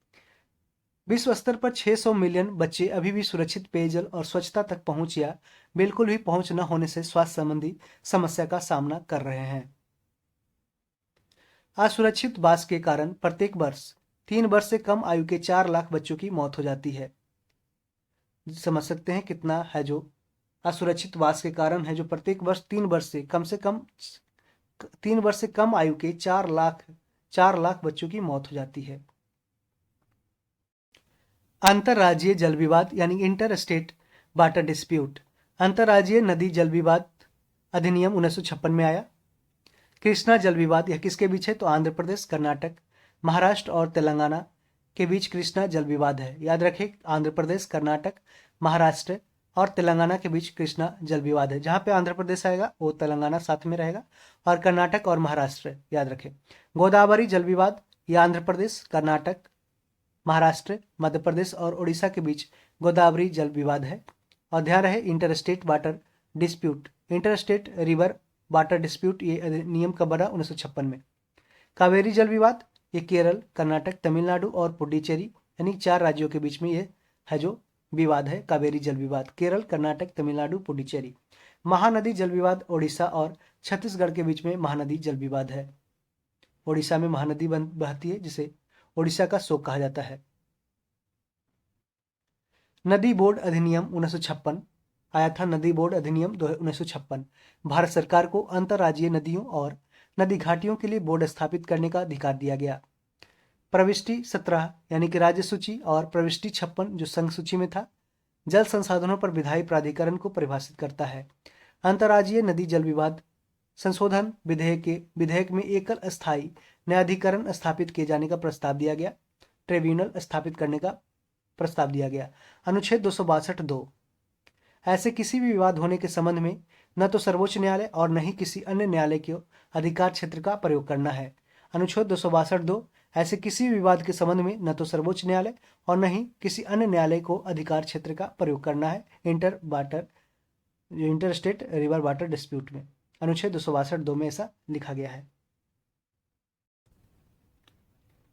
विश्व स्तर पर 600 मिलियन बच्चे अभी भी सुरक्षित पेयजल और स्वच्छता तक पहुंच या बिल्कुल भी पहुंच न होने से स्वास्थ्य संबंधी समस्या का सामना कर रहे हैं। असुरक्षित वाश के कारण प्रत्येक वर्ष 3 वर्ष से कम आयु के 4 लाख बच्चों की मौत हो जाती है। समझ सकते हैं कितना है जो असुरक्षित वास के कारण है, जो प्रत्येक वर्ष 3 वर्ष से कम आयु के 4 लाख बच्चों की मौत हो जाती है। अंतर्राज्यीय जल विवाद यानी इंटर स्टेट वाटर डिस्प्यूट। अंतर्राज्यीय नदी जल विवाद अधिनियम 1956 में आया। कृष्णा जल विवाद यह किसके बीच है? तो आंध्र प्रदेश, कर्नाटक, महाराष्ट्र और तेलंगाना के बीच कृष्णा जल विवाद है। याद रखें, आंध्र प्रदेश, कर्नाटक, महाराष्ट्र और तेलंगाना के बीच कृष्णा जल विवाद है। जहां पे आंध्र प्रदेश आएगा वो तेलंगाना साथ में रहेगा और कर्नाटक और महाराष्ट्र याद रखें। गोदावरी जल विवाद ये आंध्र प्रदेश, कर्नाटक, महाराष्ट्र, मध्य प्रदेश और उड़ीसा के बीच गोदावरी जल विवाद है। और ध्यान रहे interstate water dispute, interstate river water dispute ये अधिनियम कब बना? 1956 में। कावेरी जल विवाद ये केरल, कर्नाटक, तमिलनाडु और पुडुचेरी यानी 4 राज्यों के बीच में ये है जो विवाद है। कावेरी जल विवाद केरल, कर्नाटक, तमिलनाडु, पुडुचेरी। महानदी जल विवाद ओडिशा और छत्तीसगढ़ के बीच में महानदी जल विवाद है। ओडिशा में महानदी बहती है जिसे ओडिशा का शोक कहा जाता है। नदी बोर्ड अधिनियम 1956 आया था। नदी बोर्ड अधिनियम 1956 भारत सरकार को अंतर्राज्यीय नदियों और नदी घाटियों के लिए बोर्ड स्थापित करने का अधिकार दिया गया। प्रविष्टि 17 यानी कि राज्य सूची और प्रविष्टि 56 जो संघ सूची में था, जल संसाधनों पर विधायी प्राधिकरण को परिभाषित करता है। अंतर्राज्यीय नदी जल विवाद संशोधन विधेयक में एकल अस्थायी न्यायाधिकरण स्थापित किए जाने का प्रस्ताव दिया गया। ट्रिब्यूनल स्थापित करने का प्रस्ताव दिया गया। अनुच्छेद 262(2) ऐसे किसी भी विवाद होने के संबंध में न तो सर्वोच्च न्यायालय और न ही किसी अन्य न्यायालय के अधिकार क्षेत्र का प्रयोग करना है। अनुच्छेद 262(2) ऐसे किसी भी विवाद के संबंध में न तो सर्वोच्च न्यायालय और न ही किसी अन्य न्यायालय को अधिकार क्षेत्र का प्रयोग करना है। इंटरस्टेट रिवर वाटर डिस्प्यूट में अनुच्छेद 262(2) में ऐसा लिखा गया है।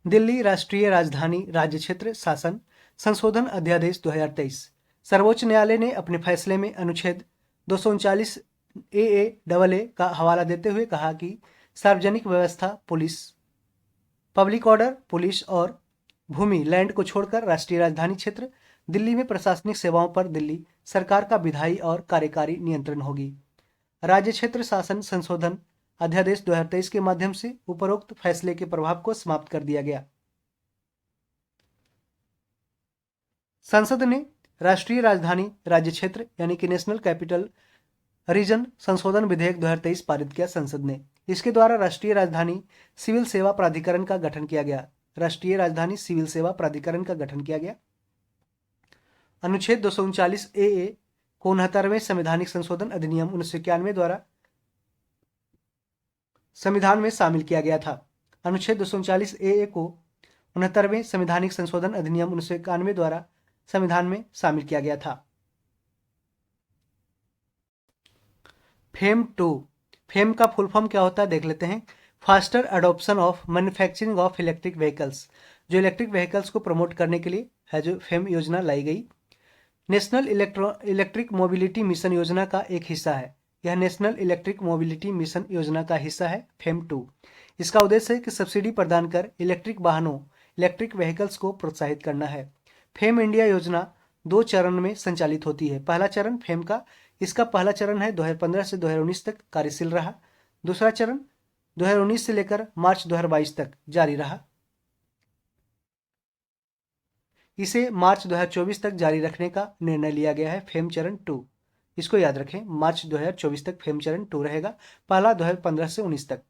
दिल्ली राष्ट्रीय राजधानी राज्य क्षेत्र शासन संशोधन अध्यादेश 2023 सर्वोच्च न्यायालय ने अपने फैसले में अनुच्छेद 239 AA का हवाला देते हुए कहा कि सार्वजनिक व्यवस्था, पब्लिक ऑर्डर, पुलिस और भूमि लैंड को छोड़कर राष्ट्रीय राजधानी क्षेत्र दिल्ली में प्रशासनिक सेवाओं पर दिल्ली सरकार का विधायी और कार्यकारी नियंत्रण होगी। राज्य क्षेत्र शासन संशोधन अध्यादेश 2023 के माध्यम से उपरोक्त फैसले के प्रभाव को समाप्त कर दिया गया। संसद ने राष्ट्रीय राजधानी राज्य क्षेत्र यानी कि नेशनल कैपिटल रीजन संशोधन विधेयक 2023 पारित किया संसद ने। इसके द्वारा राष्ट्रीय राजधानी सिविल सेवा प्राधिकरण का गठन किया गया। राष्ट्रीय राजधानी सिविल सेवा प्राधिकरण का गठन किया गया। अनुच्छेद 239 ए को 69वें संवैधानिक संशोधन अधिनियम 1991 द्वारा संविधान में शामिल किया गया था। अनुच्छेद 239 ए को 69वें संवैधानिक संशोधन अधिनियम 1991 द्वारा संविधान में शामिल किया गया था। फेम 2, फेम का फुल फॉर्म क्या होता है देख लेते हैं। Faster adoption of manufacturing of electric vehicles, जो इलेक्ट्रिक व्हीकल्स को प्रमोट करने के लिए है जो फेम योजना लाई गई। नेशनल इलेक्ट्रिक मोबिलिटी मिशन योजना का एक हिस्सा है। यह नेशनल इलेक्ट्रिक मोबिलिटी मिशन योजना का हिस्सा है फेम 2। इसका उद्देश्य है कि सब्सिडी प्रदान कर इलेक्ट्रिक वाहनों, इलेक्ट्रिक व्हीकल्स को प्रोत्साहित करना है। फेम इंडिया योजना 2 चरण में संचालित होती है। पहला चरण फेम का, इसका पहला चरण है 2015 से 2019 तक कार्यशील रहा। दूसरा चरण 2019 से लेकर मार्च 2022 तक जारी रहा। इसे मार्च 2024 तक जारी रखने का निर्णय लिया गया है। फेम चरण 2, इसको याद रखें, मार्च 2024 तक फेम चरण 2 रहेगा। पहला 2015 से 19 तक।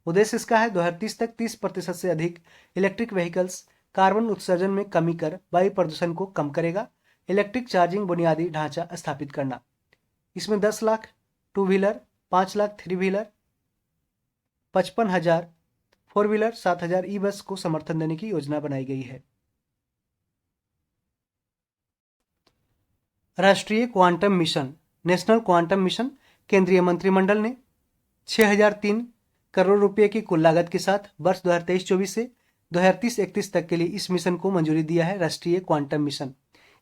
उद्देश्य इसका है 2030 तक 30% से अधिक इलेक्ट्रिक व्हीकल्स कार्बन उत्सर्जन में कमी कर वायु प्रदूषण को कम करेगा। इलेक्ट्रिक चार्जिंग बुनियादी ढांचा स्थापित करना। इसमें 10 lakh 2 wheeler, 5 lakh 3 wheeler, 55,000 4 wheeler, 7,000 ई बस को समर्थन देने की योजना बनाई गई है। राष्ट्रीय quantum mission, national quantum mission, केंद्रीय मंत्रिमंडल ने 6,003 करोड़ रुपए की कुल लागत के साथ वर्ष 2023-24 से 2030-31 तक के लिए इस मिशन को मंजूरी दिया है। राष्ट्रीय क्वांटम मिशन,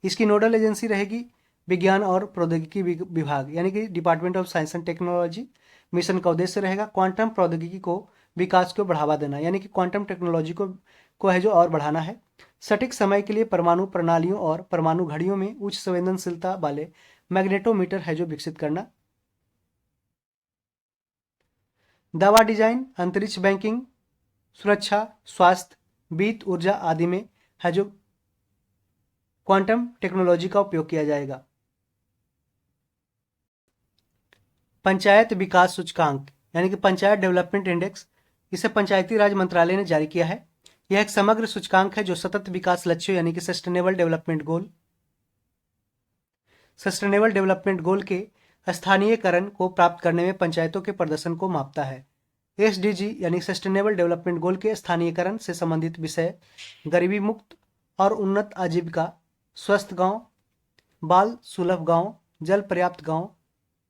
इसकी नोडल एजेंसी रहेगी विज्ञान और प्रौद्योगिकी विभाग, यानी कि department of science and technology. Mission का उद्देश्य रहेगा क्वांटम प्रौद्योगिकी को विकास को बढ़ावा देना, यानी कि क्वांटम टेक्नोलॉजी को है जो और बढ़ाना है। सटीक समय के लिए परमाणु प्रणालियों और परमाणु घड़ियों में उच्च संवेदनशीलता वाले मैग्नेटोमीटर है जो विकसित करना। दवा डिजाइन, अंतरिक्ष, बैंकिंग, सुरक्षा, स्वास्थ्य, वित्त, ऊर्जा आदि में है जो क्वांटम टेक्नोलॉजी का उपयोग किया जाएगा। पंचायत विकास सूचकांक, यानी कि पंचायत डेवलपमेंट इंडेक्स, इसे पंचायती राज मंत्रालय ने जारी किया है। यह एक समग्र सूचकांक है जो सतत विकास लक्ष्यों, यानी कि सस्टेनेबल डेवलपमेंट गोल के स्थानीयकरण को प्राप्त करने में पंचायतों के प्रदर्शन को मापता है। एसडीजी यानी सस्टेनेबल डेवलपमेंट गोल के स्थानीयकरण से संबंधित विषय गरीबी मुक्त और उन्नत आजीविका, स्वस्थ गांव, बाल सुलभ गांव, जल पर्याप्त गांव,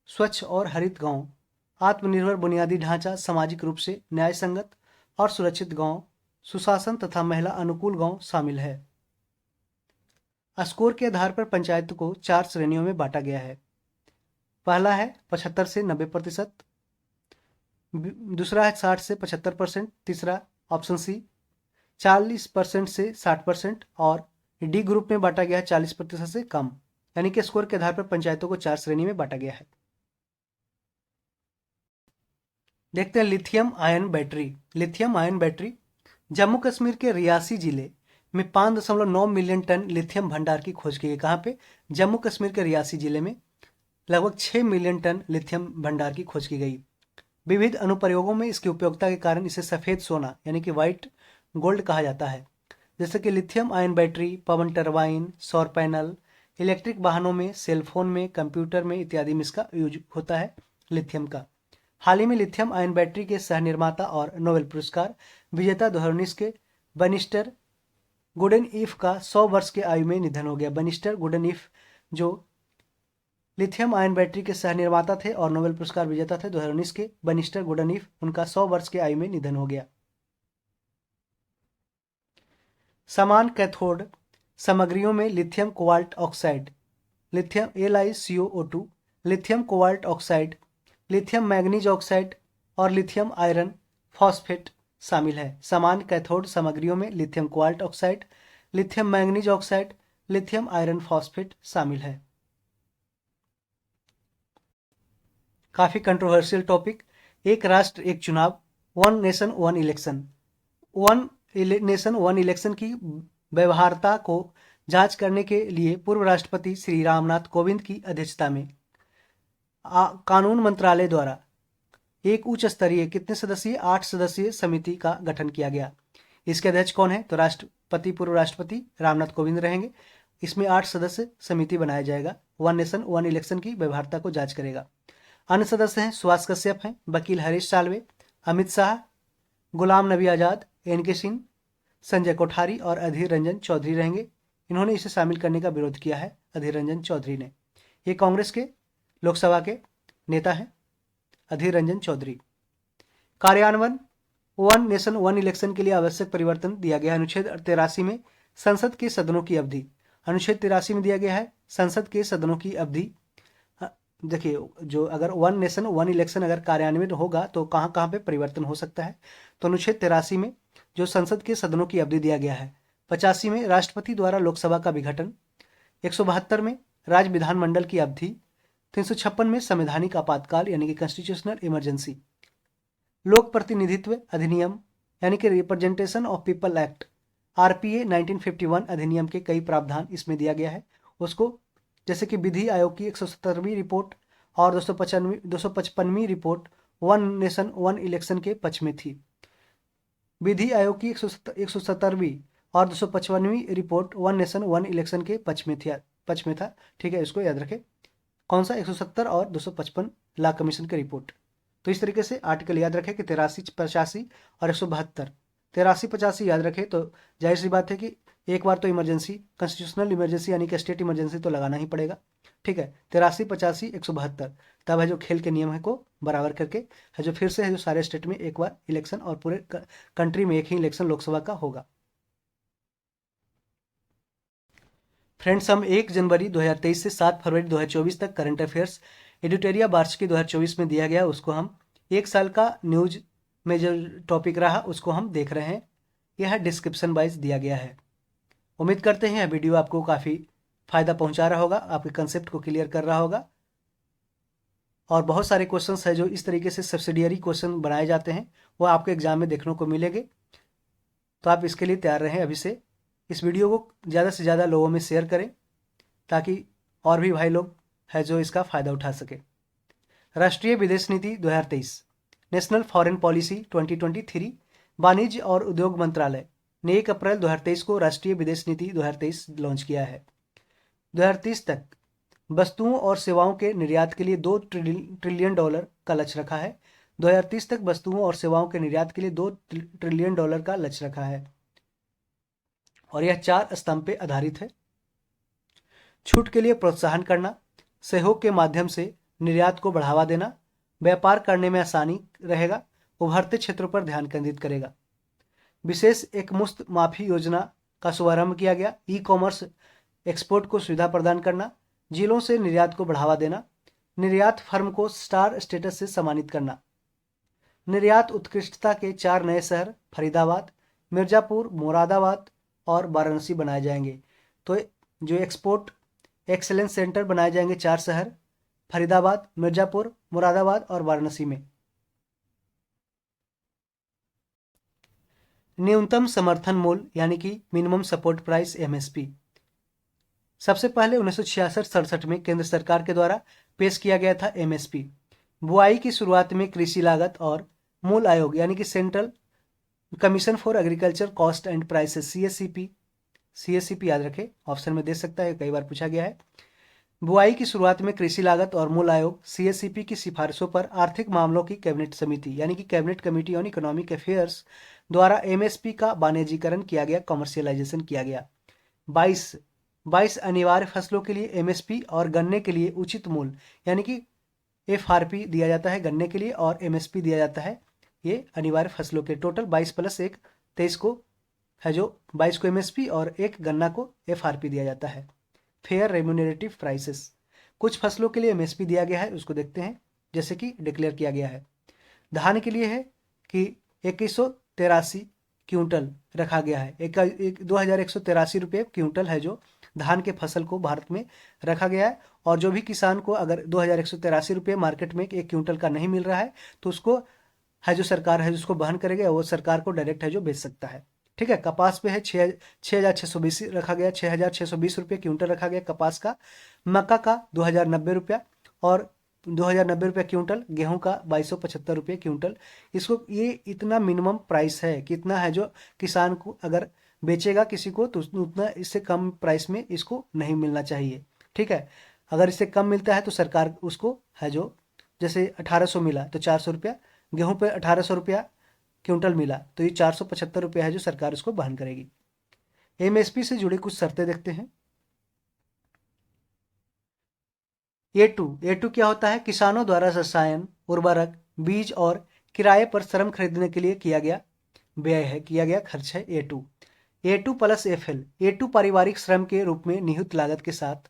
स्वच्छ और हरित गांव, आत्मनिर्भर बुनियादी ढांचा, सामाजिक रूप से न्याय संगत और सुरक्षित गांव, सुशासन तथा महिला अनुकूल गांव शामिल है। स्कोर के आधार पर पंचायत को 4 श्रेणियों में बांटा गया है। पहला है 75 से 90%, दूसरा है 60 से 75%, तीसरा ऑप्शन सी 40% से 60% और डी ग्रुप में बांटा गया है 40% से कम, यानी कि स्कोर के आधार पर पंचायतों को 4 श्रेणी में बांटा गया है। देखते हैं lithium ion battery. Lithium ion battery Jammu Kashmir के रियासी जिले में 5.9 मिलियन टन लिथियम भंडार की खोज की गई। कहाँ पे? जम्मू कश्मीर के रियासी जिले में लगभग 6 मिलियन टन लिथियम भंडार की खोज की गई। विविध अनुप्रयोगों में इसकी उपयोगिता के कारण इसे सफेद सोना यानी कि व्हाइट गोल्ड कहा जाता है। जैसे कि लिथियम आयन बैटरी पवन टरबाइन, सौर पैनल, इलेक्ट्रिक वाहनों में, सेलफोन में, कंप्यूटर में इत्यादि में इसका यूज होता है लिथियम का। हाल ही में लिथियम आयन बैटरी के सह निर्माता और नोबेल पुरस्कार विजेता 2019 के बनिस्टर गुडेनईफ का 100 वर्ष की आयु में निधन हो गया। बनिस्टर गुडेनईफ जो लिथियम आयन बैटरी के सह निर्माता थे और नोबेल पुरस्कार विजेता थे 2019 के, बनिस्टर गुडेनईफ, उनका 100 वर्ष की आयु में निधन हो गया। समान कैथोड सामग्रियों में lithium cobalt oxide, lithium LiCO2, lithium cobalt oxide, lithium manganese oxide और लिथियम आयरन फॉस्फेट शामिल है। समान कैथोड सामग्रियों में lithium cobalt oxide, lithium manganese oxide, lithium iron phosphate शामिल है। काफी कंट्रोवर्शियल टॉपिक, एक राष्ट्र एक चुनाव, one nation one election. One nation one election की व्यवहार्यता को जांच करने के लिए पूर्व राष्ट्रपति श्री रामनाथ कोविंद की अध्यक्षता में कानून मंत्रालय द्वारा एक उच्च स्तरीय कितने सदस्यीय 8 सदस्यीय समिति का गठन किया गया। इसके अध्यक्ष कौन है? तो राष्ट्रपति, पूर्व राष्ट्रपति रामनाथ कोविंद रहेंगे। इसमें 8 सदस्य समिति बनाया जाएगा। वन नेशन वन इलेक्शन की व्यवहार्यता को जांच करेगा। अन्य सदस्य हैं सुभाष कश्यप हैं, वकील हरीश साल्वे, अमित शाह, गुलाम नबी आजाद, एन.के. सिंह, संजय कोठारी और अधीर रंजन चौधरी रहेंगे। इन्होंने इसे शामिल करने का विरोध किया है, अधीर रंजन चौधरी ने। ये कांग्रेस के लोकसभा के नेता हैं, अधीर रंजन चौधरी। कार्यान्वयन वन नेशन वन इलेक्शन के लिए आवश्यक परिवर्तन दिया गया है। अनुच्छेद 83 में संसद के सदनों की अवधि, अनुच्छेद 83 में दिया गया है संसद के सदनों की अवधि। देखिए, जो अगर वन नेशन वन इलेक्शन अगर कार्यान्वित होगा तो कहाँ कहाँ पे परिवर्तन हो सकता है। तो अनुच्छेद 83 में जो संसद के सदनों की अवधि दिया गया है। 85 में राष्ट्रपति द्वारा लोकसभा का विघटन। 172 में राज्य विधानमंडल की अवधि। 356 में संवैधानिक आपातकाल यानी कि कॉन्स्टिट्यूशनल इमरजेंसी। लोक प्रतिनिधित्व अधिनियम यानी कि representation of people act, RPA 1951 अधिनियम के कई प्रावधान इसमें दिया गया है उसको, जैसे कि विधि आयोग की 170वीं रिपोर्ट और 255वीं report one nation one election के पक्ष में थी। विधि आयोग की 170वीं और 255वीं report one nation one election के पक्ष में था। ठीक है, इसको याद रखें। कौन सा? 170 और 255 लॉ कमीशन की रिपोर्ट। तो इस तरीके से आर्टिकल याद रखें कि 83, 85 और 172। 83, 85 याद रखें तो जाहिर सी बात है कि एक बार तो इमरजेंसी, कॉन्स्टिट्यूशनल इमरजेंसी यानी कि स्टेट इमरजेंसी तो लगाना ही पड़ेगा। ठीक है, 83, 85, 172 तब है जो खेल के नियम है को बराबर करके है जो फिर से है जो सारे स्टेट में एक बार इलेक्शन और पूरे कंट्री में एक ही इलेक्शन लोकसभा का होगा। फ्रेंड्स, हम 1 जनवरी 2023 से 7 फरवरी 2024 तक करंट अफेयर्स एडिटोरिया वार्षिकी 2024 में दिया गया उसको हम एक साल का न्यूज में जो टॉपिक रहा उसको हम देख रहे हैं। यह डिस्क्रिप्शन वाइज दिया गया है। उम्मीद करते हैं यह वीडियो आपको काफ़ी फायदा पहुंचा रहा होगा, आपके कंसेप्ट को क्लियर कर रहा होगा। और बहुत सारे क्वेश्चंस है जो इस तरीके से सब्सिडियरी क्वेश्चन बनाए जाते हैं वो आपके एग्जाम में देखने को मिलेंगे। तो आप इसके लिए तैयार रहें अभी से। इस वीडियो को ज़्यादा से ज़्यादा लोगों में शेयर करें ताकि और भी भाई लोग है जो इसका फ़ायदा उठा सके। राष्ट्रीय विदेश नीति 2023, नेशनल फॉरेन पॉलिसी 2023, वाणिज्य और उद्योग मंत्रालय ने 1 अप्रैल 2023 को राष्ट्रीय विदेश नीति 2023 लॉन्च किया है। 2030 तक वस्तुओं और सेवाओं के निर्यात के लिए $2 ट्रिलियन का लक्ष्य रखा है। 2030 तक वस्तुओं और सेवाओं के निर्यात के लिए $2 ट्रिलियन का लक्ष्य रखा है और यह 4 स्तंभ पे आधारित है। छूट के लिए प्रोत्साहन करना, सहयोग के माध्यम से निर्यात को बढ़ावा देना, व्यापार करने में आसानी रहेगा, उभरते क्षेत्रों पर ध्यान केंद्रित करेगा। विशेष एकमुश्त माफी योजना का शुभारंभ किया गया। ई कॉमर्स एक्सपोर्ट को सुविधा प्रदान करना, जिलों से निर्यात को बढ़ावा देना, निर्यात फर्म को स्टार स्टेटस से सम्मानित करना। निर्यात उत्कृष्टता के 4 नए शहर फरीदाबाद, मिर्जापुर, मुरादाबाद और वाराणसी बनाए जाएंगे। तो जो एक्सपोर्ट एक्सेलेंस सेंटर बनाए जाएंगे 4 शहर फरीदाबाद, मिर्जापुर, मुरादाबाद और वाराणसी में। न्यूनतम समर्थन मूल्य यानी कि मिनिमम सपोर्ट प्राइस एमएसपी सबसे पहले 1966-67 में केंद्र सरकार के द्वारा पेश किया गया था एमएसपी। बुआई की शुरुआत में कृषि लागत और मूल आयोग यानी कि central commission for agriculture cost and prices CSCP याद रखें, ऑप्शन में दे सकता है, कई बार पूछा गया है। बुआई की शुरुआत में कृषि लागत और मूल आयोग सीएससीपी की सिफारिशों पर आर्थिक मामलों की कैबिनेट समिति यानी कि cabinet committee on economic affairs द्वारा एमएसपी का वाणिज्यीकरण किया गया, कमर्शियलाइजेशन किया गया। 22 अनिवार्य फसलों के लिए एमएसपी और गन्ने के लिए उचित मूल्य यानी कि एफआरपी दिया जाता है गन्ने के लिए और एमएसपी दिया जाता है ये अनिवार्य फसलों के। टोटल 22 + 1 23 को है जो 22 को एमएसपी और 1 गन्ना को एफआरपी दिया जाता है। फेयर रेम्यूनरेटिव प्राइसेस, कुछ फसलों के लिए एमएसपी दिया गया है, उसको देखते हैं। जैसे कि डिक्लेयर किया गया है धान के लिए है कि 2183 क्विंटल रखा गया है। 2183 रुपये क्विंटल है जो धान के फसल को भारत में रखा गया है। और जो भी किसान को अगर 2183 रुपये मार्केट में 1 क्विंटल का नहीं मिल रहा है तो उसको है जो सरकार है जिसको वहन करेगा वो सरकार को डायरेक्ट है जो बेच सकता है। ठीक है, कपास पे है 6620 रखा गया, 6620 रुपये क्विंटल रखा गया कपास का। मक्का का 2090 रुपया और ₹2090 क्विंटल, गेहूं का 2275 रुपये क्विंटल। इसको ये इतना मिनिमम प्राइस है कि इतना है जो किसान को अगर बेचेगा किसी को तो उतना इससे कम प्राइस में इसको नहीं मिलना चाहिए। ठीक है, अगर इससे कम मिलता है तो सरकार उसको है जो, जैसे 1800 मिला तो 400 रुपया, गेहूं पे 1800 रुपया क्विंटल मिला तो ये 475 रुपया है जो सरकार उसको वहन करेगी। एमएसपी से जुड़ी कुछ शर्तें देखते हैं। ए टू क्या होता है? किसानों द्वारा रसायन, उर्वरक, बीज और किराए पर श्रम खरीदने के लिए किया गया व्यय है, किया गया खर्च है A two plus F L, A two पारिवारिक श्रम के रूप में निहित लागत के साथ,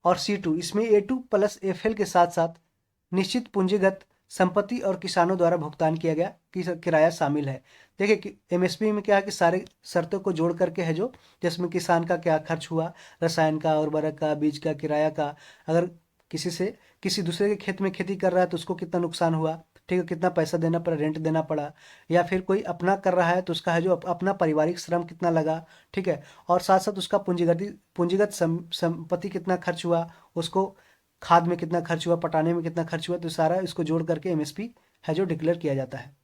और सी टू, इसमें ए टू प्लस एफ एल के साथ साथ निश्चित पूंजीगत संपत्ति और किसानों द्वारा भुगतान किया गया किराया शामिल है। देखिए कि एमएसपी में क्या है कि सारे शर्तों को जोड़ करके है जो, जिसमें किसान का क्या खर्च हुआ, रसायन का, उर्वरक का, बीज का, किराया का, अगर किसी दूसरे के खेत में खेती कर रहा है तो उसको कितना नुकसान हुआ, ठीक है, कितना पैसा देना पड़ा, रेंट देना पड़ा, या फिर कोई अपना कर रहा है तो उसका है जो अपना पारिवारिक श्रम कितना लगा, ठीक है, और साथ साथ उसका पूंजीगत संपत्ति कितना खर्च हुआ, उसको खाद में कितना खर्च हुआ, पटाने में कितना खर्च हुआ, तो सारा इसको जोड़ करके एमएसपी है जो डिक्लेयर किया जाता है।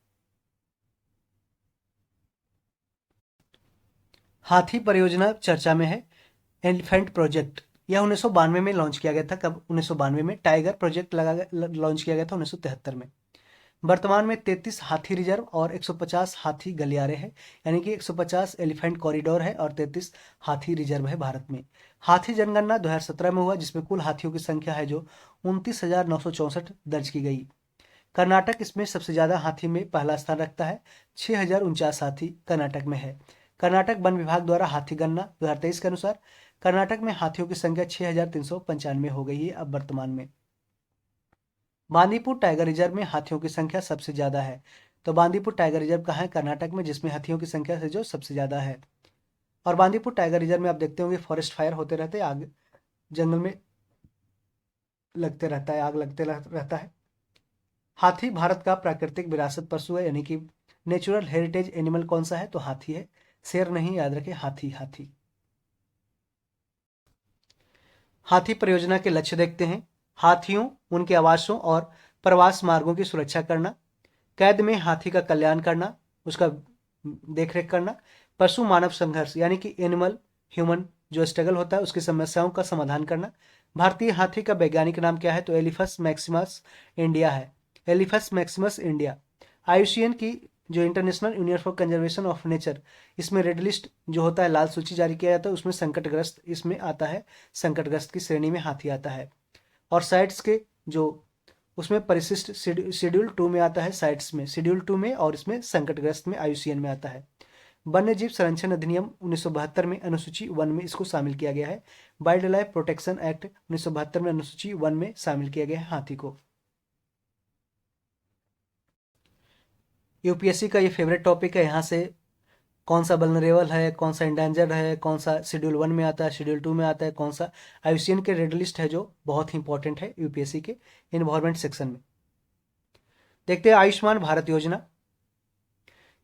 हाथी परियोजना चर्चा में है। एलिफेंट प्रोजेक्ट, यह 1992 में लॉन्च किया गया था। कब? 1992 में। टाइगर प्रोजेक्ट लॉन्च किया गया था 1973 में। वर्तमान में 33 हाथी रिजर्व और 150 हाथी गलियारे हैं, यानी कि 150 एलिफेंट कॉरिडोर है और 33 हाथी रिजर्व है भारत में। हाथी जनगणना 2017 में हुआ, जिसमें कुल हाथियों की संख्या है जो 29,964 दर्ज की गई। कर्नाटक इसमें सबसे ज्यादा हाथी में पहला स्थान रखता है, 6,049 हाथी कर्नाटक में है। कर्नाटक वन विभाग द्वारा हाथी गणना 2023 के अनुसार कर्नाटक में हाथियों की संख्या 6,395 हो गई है अब वर्तमान में। बांदीपुर टाइगर रिजर्व में हाथियों की संख्या सबसे ज्यादा है। तो बांदीपुर टाइगर रिजर्व कहाँ है? कर्नाटक में, जिसमें हाथियों की संख्या से जो सबसे ज्यादा है। और बांदीपुर टाइगर रिजर्व में आप देखते होंगे फॉरेस्ट फायर होते रहते हैं, आग जंगल में लगते रहता है, आग लगते रहता है। हाथी भारत का प्राकृतिक विरासत पशु है, यानी कि नेचुरल हेरिटेज एनिमल कौन सा है? तो हाथी है, शेर नहीं, याद रखें, हाथी हाथी। हाथी परियोजना के लक्ष्य देखते हैं। हाथियों, उनके आवासों और प्रवास मार्गों की सुरक्षा करना, कैद में हाथी का कल्याण करना, उसका देखरेख करना, पशु मानव संघर्ष यानी कि एनिमल ह्यूमन जो स्ट्रगल होता है उसकी समस्याओं का समाधान करना। भारतीय हाथी का वैज्ञानिक नाम क्या है? तो एलिफस मैक्सिमस इंडिया है, एलिफस मैक्सिमस इंडिया। आईयूसीएन की जो international union for conservation of nature, इसमें रेड लिस्ट जो होता है, लाल सूची जारी किया जाता है, उसमें संकटग्रस्त इसमें आता है, संकटग्रस्त की श्रेणी में हाथी आता है। और साइट्स के जो उसमें परिशिष्ट शेड्यूल 2 में आता है, साइट्स में शेड्यूल 2 में, और इसमें संकटग्रस्त में आईयूसीएन में आता है। वन्य जीव संरक्षण अधिनियम 1972 में अनुसूची 1 में इसको शामिल किया गया है। वाइल्ड लाइफ प्रोटेक्शन एक्ट 1972 में अनुसूची 1 में शामिल किया गया है हाथी को। यूपीएससी का ये फेवरेट टॉपिक है। यहाँ से कौन सा वल्नरेबल है, कौन सा इंडेंजर्ड है, कौन सा शेड्यूल 1 में आता है, शेड्यूल 2 में आता है, कौन सा आईयूसीएन के रेड लिस्ट है, जो बहुत ही इंपॉर्टेंट है यूपीएससी के इन्वायरमेंट सेक्शन में। देखते हैं आयुष्मान भारत योजना।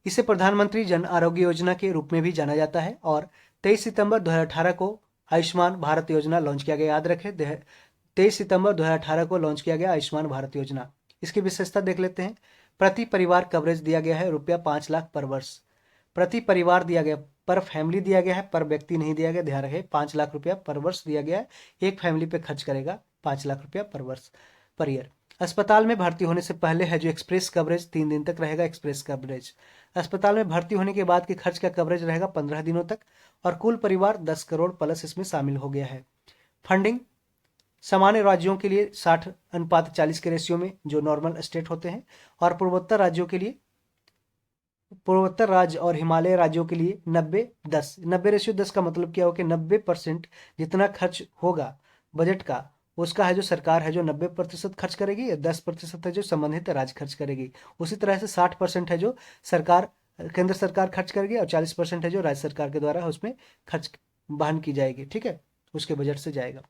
इसे प्रधानमंत्री जन आरोग्य योजना के रूप में भी जाना जाता है और 23 सितंबर 2018 को आयुष्मान भारत योजना लॉन्च किया गया। याद रखें, 23 सितंबर 2018 को लॉन्च किया गया आयुष्मान भारत योजना। इसकी विशेषता देख लेते हैं। प्रति परिवार कवरेज दिया गया है ₹5 लाख पर वर्ष। प्रति परिवार दिया गया, पर फैमिली दिया गया है, पर व्यक्ति नहीं दिया गया, ध्यान रखें। ₹5 लाख पर वर्ष दिया गया है, एक फैमिली पे खर्च करेगा ₹5 लाख पर वर्ष पर ईयर। अस्पताल में भर्ती होने से पहले है जो एक्सप्रेस कवरेज 3 दिन तक रहेगा, एक्सप्रेस कवरेज। अस्पताल में भर्ती होने के बाद के खर्च का कवरेज रहेगा 15 दिनों तक, और कुल परिवार 10 करोड़ प्लस इसमें शामिल हो गया है। फंडिंग सामान्य राज्यों के लिए 60:40 के रेशियो में, जो नॉर्मल स्टेट होते हैं, और पूर्वोत्तर राज्यों के लिए, पूर्वोत्तर राज्य और हिमालय राज्यों के लिए 90:10। 90:10 का मतलब क्या हो कि 90% जितना खर्च होगा बजट का, उसका है जो सरकार है जो 90% खर्च करेगी, 10% है जो संबंधित राज्य खर्च करेगी। उसी तरह से 60% है जो सरकार, केंद्र सरकार खर्च करेगी, और 40% है जो राज्य सरकार के द्वारा उसमें खर्च वहन की जाएगी, ठीक है, उसके बजट से जाएगा।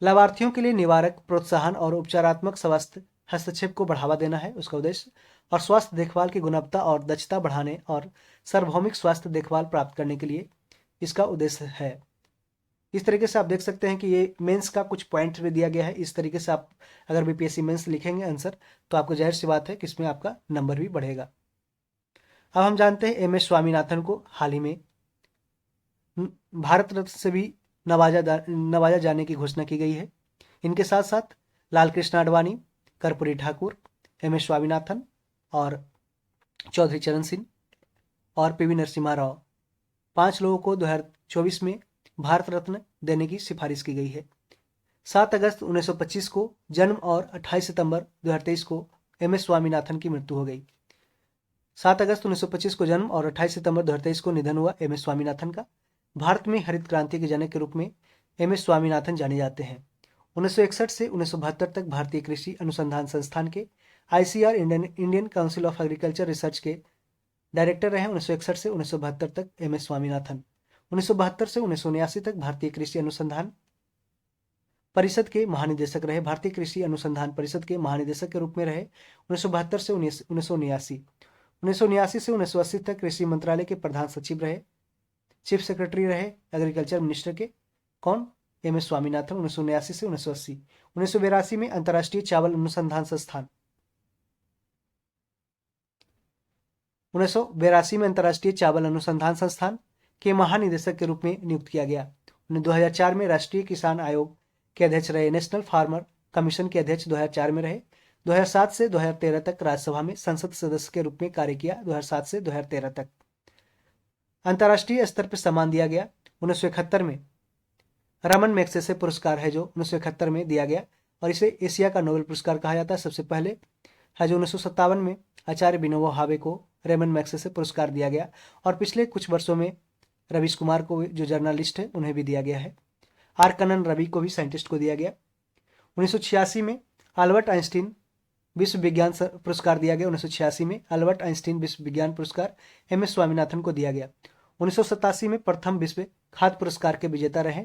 लाभार्थियों के लिए निवारक, प्रोत्साहन और उपचारात्मक स्वास्थ्य हस्तक्षेप को बढ़ावा देना है उसका उद्देश्य, और स्वास्थ्य देखभाल की गुणवत्ता और दक्षता बढ़ाने और सार्वभौमिक स्वास्थ्य देखभाल प्राप्त करने के लिए इसका उद्देश्य है। इस तरीके से आप देख सकते हैं कि ये मेंस का कुछ पॉइंट भी दिया गया है। इस तरीके से आप अगर बीपीएससी मेंस लिखेंगे आंसर, तो आपको जाहिर सी बात है कि इसमें आपका नंबर भी बढ़ेगा। अब हम जानते हैं एम एस स्वामीनाथन को हाल ही में भारत रत्न से भी नवाजा जाने की घोषणा की गई है। इनके साथ साथ लाल कृष्ण आडवाणी, कर्पूरी ठाकुर, एम एस स्वामीनाथन और चौधरी चरण सिंह और पीवी नरसिम्हा राव, 5 लोगों को 2024 में भारत रत्न देने की सिफारिश की गई है। 7 अगस्त 1925 को जन्म और 28 सितंबर 2023 को एम एस स्वामीनाथन की मृत्यु हो गई। 7 अगस्त 1925 को जन्म और 28 सितंबर 2023 को निधन हुआ एम एस स्वामीनाथन का। भारत में हरित क्रांति के जनक के रूप में एम एस स्वामीनाथन जाने जाते हैं। 1961 से 1972 तक भारतीय कृषि अनुसंधान संस्थान के ICR Indian council of agriculture research के डायरेक्टर रहे। 1961 से 1972 तक एम एस स्वामीनाथन। 1972 से 1979 तक भारतीय कृषि अनुसंधान परिषद के महानिदेशक रहे। भारतीय कृषि अनुसंधान परिषद के महानिदेशक के रूप में रहे 1972 से 1979। 1979 से 1980 तक कृषि मंत्रालय के प्रधान सचिव रहे, चीफ सेक्रेटरी रहे एग्रीकल्चर मिनिस्टर के। कौन? M S Swaminathan. 1979 से 1980। 1982 में अंतर्राष्ट्रीय चावल अनुसंधान संस्थान 1982 में अंतर्राष्ट्रीय चावल अनुसंधान संस्थान के महानिदेशक के रूप में नियुक्त किया गया। 2004 में राष्ट्रीय किसान आयोग के अध्यक्ष रहे। नेशनल फार्मर कमीशन के अध्यक्ष 2004 में रहे। 2007 से 2013 तक राज्यसभा में संसद सदस्य के रूप में कार्य किया। 2007 से 2013 तक अंतर्राष्ट्रीय स्तर पर सम्मान दिया गया। 1971 में रमन मैग्सेसे पुरस्कार है जो 1971 में दिया गया और इसे एशिया का नोबेल पुरस्कार कहा जाता है। सबसे पहले है जो 1957 में आचार्य विनोबा भावे को रेमन मैग्सेसे पुरस्कार दिया गया और पिछले कुछ वर्षों में रवीश कुमार को जो जर्नलिस्ट है उन्हें भी दिया गया है। आर कन्नन रवि को भी साइंटिस्ट को दिया गया। 1986 में अल्बर्ट आइंस्टीन विश्व विज्ञान पुरस्कार दिया गया। 1986 में अल्बर्ट आइंस्टीन विश्व विज्ञान पुरस्कार एम एस स्वामीनाथन को दिया गया। 1987 में प्रथम विश्व खाद्य पुरस्कार के विजेता रहे।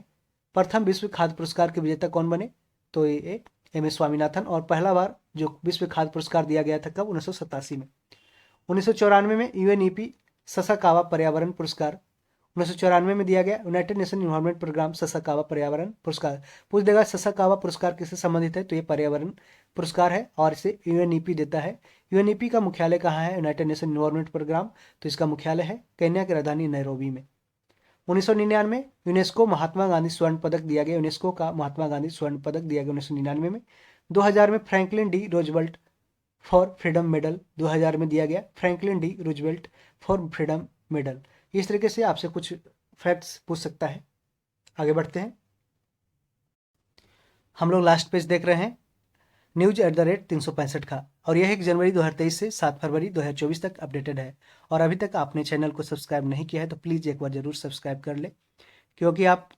प्रथम विश्व खाद्य पुरस्कार के विजेता कौन बने? तो ये एम एस स्वामीनाथन। और पहला बार जो विश्व खाद्य पुरस्कार दिया गया था कब? 1987 में। 1994 में यूएनईपी ससाकावा पर्यावरण पुरस्कार 1994 में दिया गया। United Nation environment programme Sasakawa पर्यावरण पुरस्कार। पूछ देगा ससाकावा पुरस्कार किससे संबंधित है, तो ये पर्यावरण पुरस्कार है और इसे यूएनईपी देता है। यूएनईपी का मुख्यालय कहाँ है? यूनाइटेड नेशन इन्वायरमेंट प्रोग्राम, तो इसका मुख्यालय है केन्या की राजधानी नैरोबी में। 1999 यूनेस्को महात्मा गांधी स्वर्ण पदक दिया गया। यूनेस्को का महात्मा गांधी स्वर्ण पदक दिया गया 1999 में। 2000 में Franklin D Roosevelt for freedom medal 2000 में दिया गया। Franklin D Roosevelt for freedom medal. इस तरीके से आपसे कुछ फैक्ट्स पूछ सकता है। आगे बढ़ते हैं। हम लोग लास्ट पेज देख रहे हैं news@365 का और यह 1 जनवरी 2023 से 7 फरवरी 2024 तक अपडेटेड है। और अभी तक आपने चैनल को सब्सक्राइब नहीं किया है तो प्लीज़ एक बार ज़रूर सब्सक्राइब कर ले, क्योंकि आप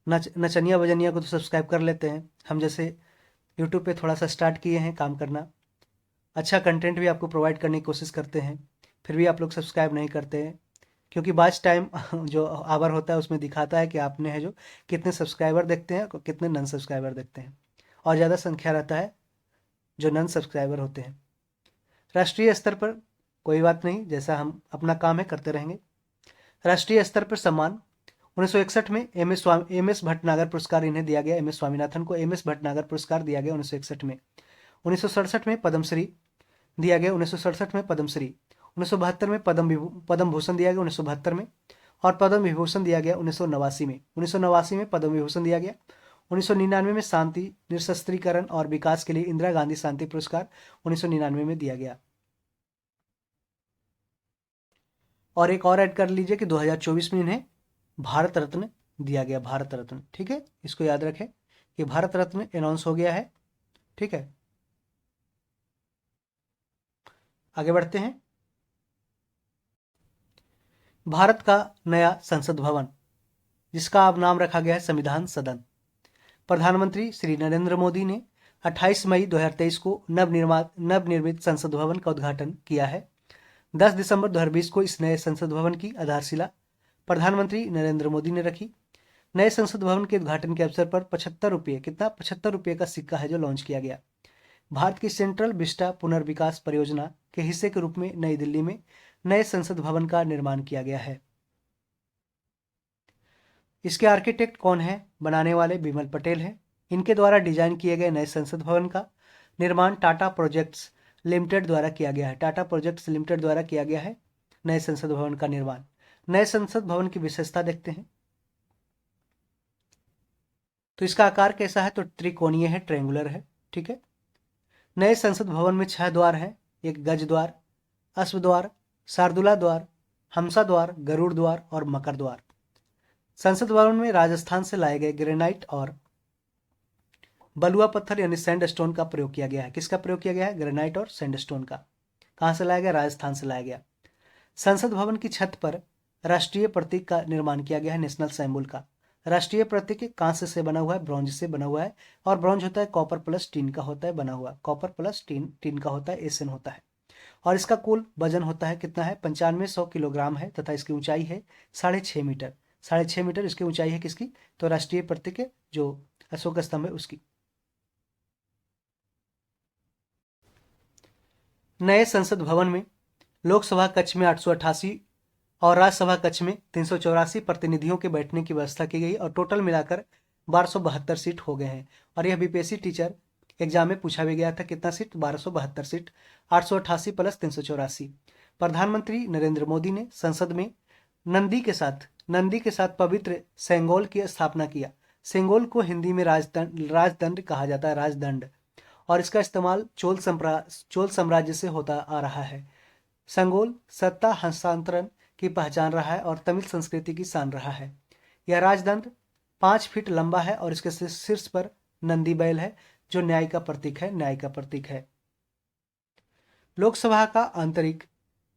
नचनिया बजनिया को तो सब्सक्राइब कर लेते हैं, हम जैसे यूट्यूब पे थोड़ा सा स्टार्ट किए हैं काम करना, अच्छा कंटेंट भी आपको प्रोवाइड करने की कोशिश करते हैं, फिर भी आप लोग सब्सक्राइब नहीं करते हैं। क्योंकि बाच टाइम जो आवर होता है उसमें दिखाता है कि आपने है जो कितने सब्सक्राइबर देखते हैं, कितने नन सब्सक्राइबर देखते हैं, और ज़्यादा संख्या रहता है जो नन सब्सक्राइबर होते हैं। राष्ट्रीय स्तर पर कोई बात नहीं, जैसा हम अपना काम है करते रहेंगे। राष्ट्रीय स्तर पर सम्मान 1961 में एम एस भटनागर पुरस्कार इन्हें दिया गया। एम एस स्वामीनाथन को एम एस भटनागर पुरस्कार दिया गया 1961 में। 1967 में पद्मश्री दिया गया। 1967 में पद्मश्री। 1972 में पद्म भूषण दिया गया 1972 में, और पद्म विभूषण दिया गया 1989 में। 1989 में पद्म विभूषण दिया गया। 1999 में शांति निरस्त्रीकरण और विकास के लिए इंदिरा गांधी शांति पुरस्कार 1999 में दिया गया। और एक और ऐड कर लीजिए कि 2024 में इन्हें भारत रत्न दिया गया। भारत रत्न, ठीक है, इसको याद रखें कि भारत रत्न अनाउंस हो गया है। ठीक है, आगे बढ़ते हैं। भारत का नया संसद भवन, जिसका अब नाम रखा गया है संविधान सदन। प्रधानमंत्री श्री नरेंद्र मोदी ने 28 मई 2023 को नवनिर्मित संसद भवन का उद्घाटन किया है। 10 दिसंबर 2020 को इस नए संसद भवन की आधारशिला प्रधानमंत्री नरेंद्र मोदी ने रखी। नए संसद भवन के उद्घाटन के अवसर पर 75 रुपये, कितना? 75 रुपये का सिक्का है जो लॉन्च किया गया। भारत की सेंट्रल विस्टा पुनर्विकास परियोजना के हिस्से के रूप में नई दिल्ली में नए संसद भवन का निर्माण किया गया है। इसके आर्किटेक्ट कौन है? बनाने वाले बिमल पटेल हैं। इनके द्वारा डिजाइन किए गए नए संसद भवन का निर्माण टाटा प्रोजेक्ट्स लिमिटेड द्वारा किया गया है। टाटा प्रोजेक्ट्स लिमिटेड द्वारा किया गया है नए संसद भवन का निर्माण। नए संसद भवन की विशेषता देखते हैं। तो इसका आकार कैसा है? तो त्रिकोणीय है, ट्रायंगुलर है। ठीक है। नए संसद भवन में 6 द्वार हैं। एक गज द्वार, अश्व द्वार, शार्दुला द्वार, हमसा द्वार, गरुड़ द्वार और मकर द्वार। संसद भवन में राजस्थान से लाए गए ग्रेनाइट और बलुआ पत्थर यानी सैंडस्टोन का प्रयोग किया गया है। किसका प्रयोग किया गया है? ग्रेनाइट और सैंडस्टोन का। कहां से लाया गया? राजस्थान से लाया गया। संसद भवन की छत पर राष्ट्रीय प्रतीक का निर्माण किया गया है, नेशनल सिंबल का। राष्ट्रीय प्रतीक कांस्य से बना हुआ है, ब्रॉन्ज से बना हुआ है, और ब्रॉन्ज होता है कॉपर प्लस टीन का होता है बना हुआ। कॉपर प्लस टीन का होता है, एसन होता है। और इसका कुल वजन होता है कितना है? 9500 किलोग्राम है तथा इसकी ऊंचाई है 6.5 मीटर। 6.5 मीटर इसकी ऊंचाई है। किसकी? तो राष्ट्रीय प्रतीक है जो अशोक स्तंभ है उसकी। नए संसद भवन में लोकसभा कक्ष में 888 और राज्यसभा कक्ष में 384 प्रतिनिधियों के बैठने की व्यवस्था की गई और टोटल मिलाकर 1272 सीट हो गए हैं। और यह बीपीएससी टीचर एग्जाम में पूछा भी गया था। कितना सीट? 1272 सीट। 888 प्लस 384। प्रधानमंत्री नरेंद्र मोदी ने संसद में नंदी के साथ पवित्र सेंगोल की स्थापना किया। सेंगोल को हिंदी में राजदंड कहा जाता है, राजदंड। और इसका इस्तेमाल चोल साम्राज्य से होता आ रहा है। संगोल सत्ता हस्तांतरण की पहचान रहा है और तमिल संस्कृति की शान रहा है। यह राजदंड 5 फीट लंबा है और इसके शीर्ष पर नंदी बैल है जो न्याय का प्रतीक है, न्याय का प्रतीक है। लोकसभा का आंतरिक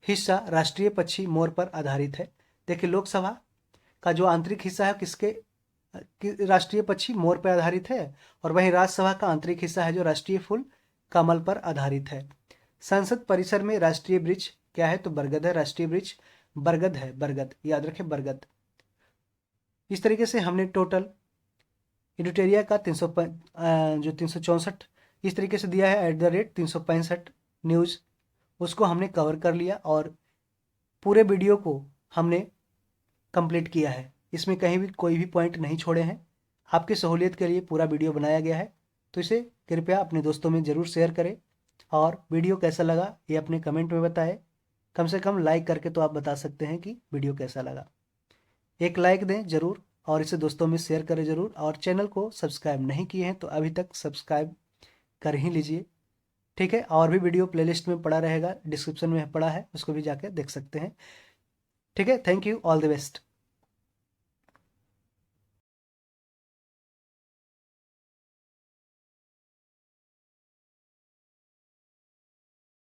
हिस्सा राष्ट्रीय पक्षी मोर पर आधारित है। देखिए, लोकसभा का जो आंतरिक हिस्सा है किसके राष्ट्रीय पक्षी मोर पर आधारित है, और वहीं राज्यसभा का आंतरिक हिस्सा है जो राष्ट्रीय फूल कमल पर आधारित है। संसद परिसर में राष्ट्रीय वृक्ष क्या है? तो बरगद है। राष्ट्रीय वृक्ष बरगद है, बरगद, याद रखें, बरगद। इस तरीके से हमने टोटल एडिटोरिया का 364 इस तरीके से दिया है @365 न्यूज़, उसको हमने कवर कर लिया और पूरे वीडियो को हमने कंप्लीट किया है। इसमें कहीं भी कोई भी पॉइंट नहीं छोड़े हैं। आपकी सहूलियत के लिए पूरा वीडियो बनाया गया है, तो इसे कृपया अपने दोस्तों में ज़रूर शेयर करें और वीडियो कैसा लगा ये अपने कमेंट में बताएं। कम से कम लाइक करके तो आप बता सकते हैं कि वीडियो कैसा लगा। एक लाइक दें ज़रूर और इसे दोस्तों में शेयर करें ज़रूर, और चैनल को सब्सक्राइब नहीं किए हैं तो अभी तक सब्सक्राइब कर ही लीजिए। ठीक है। और भी वीडियो प्लेलिस्ट में पड़ा रहेगा, डिस्क्रिप्शन में पड़ा है, उसको भी जाकर देख सकते हैं। ठीक है। Thank you, all the best.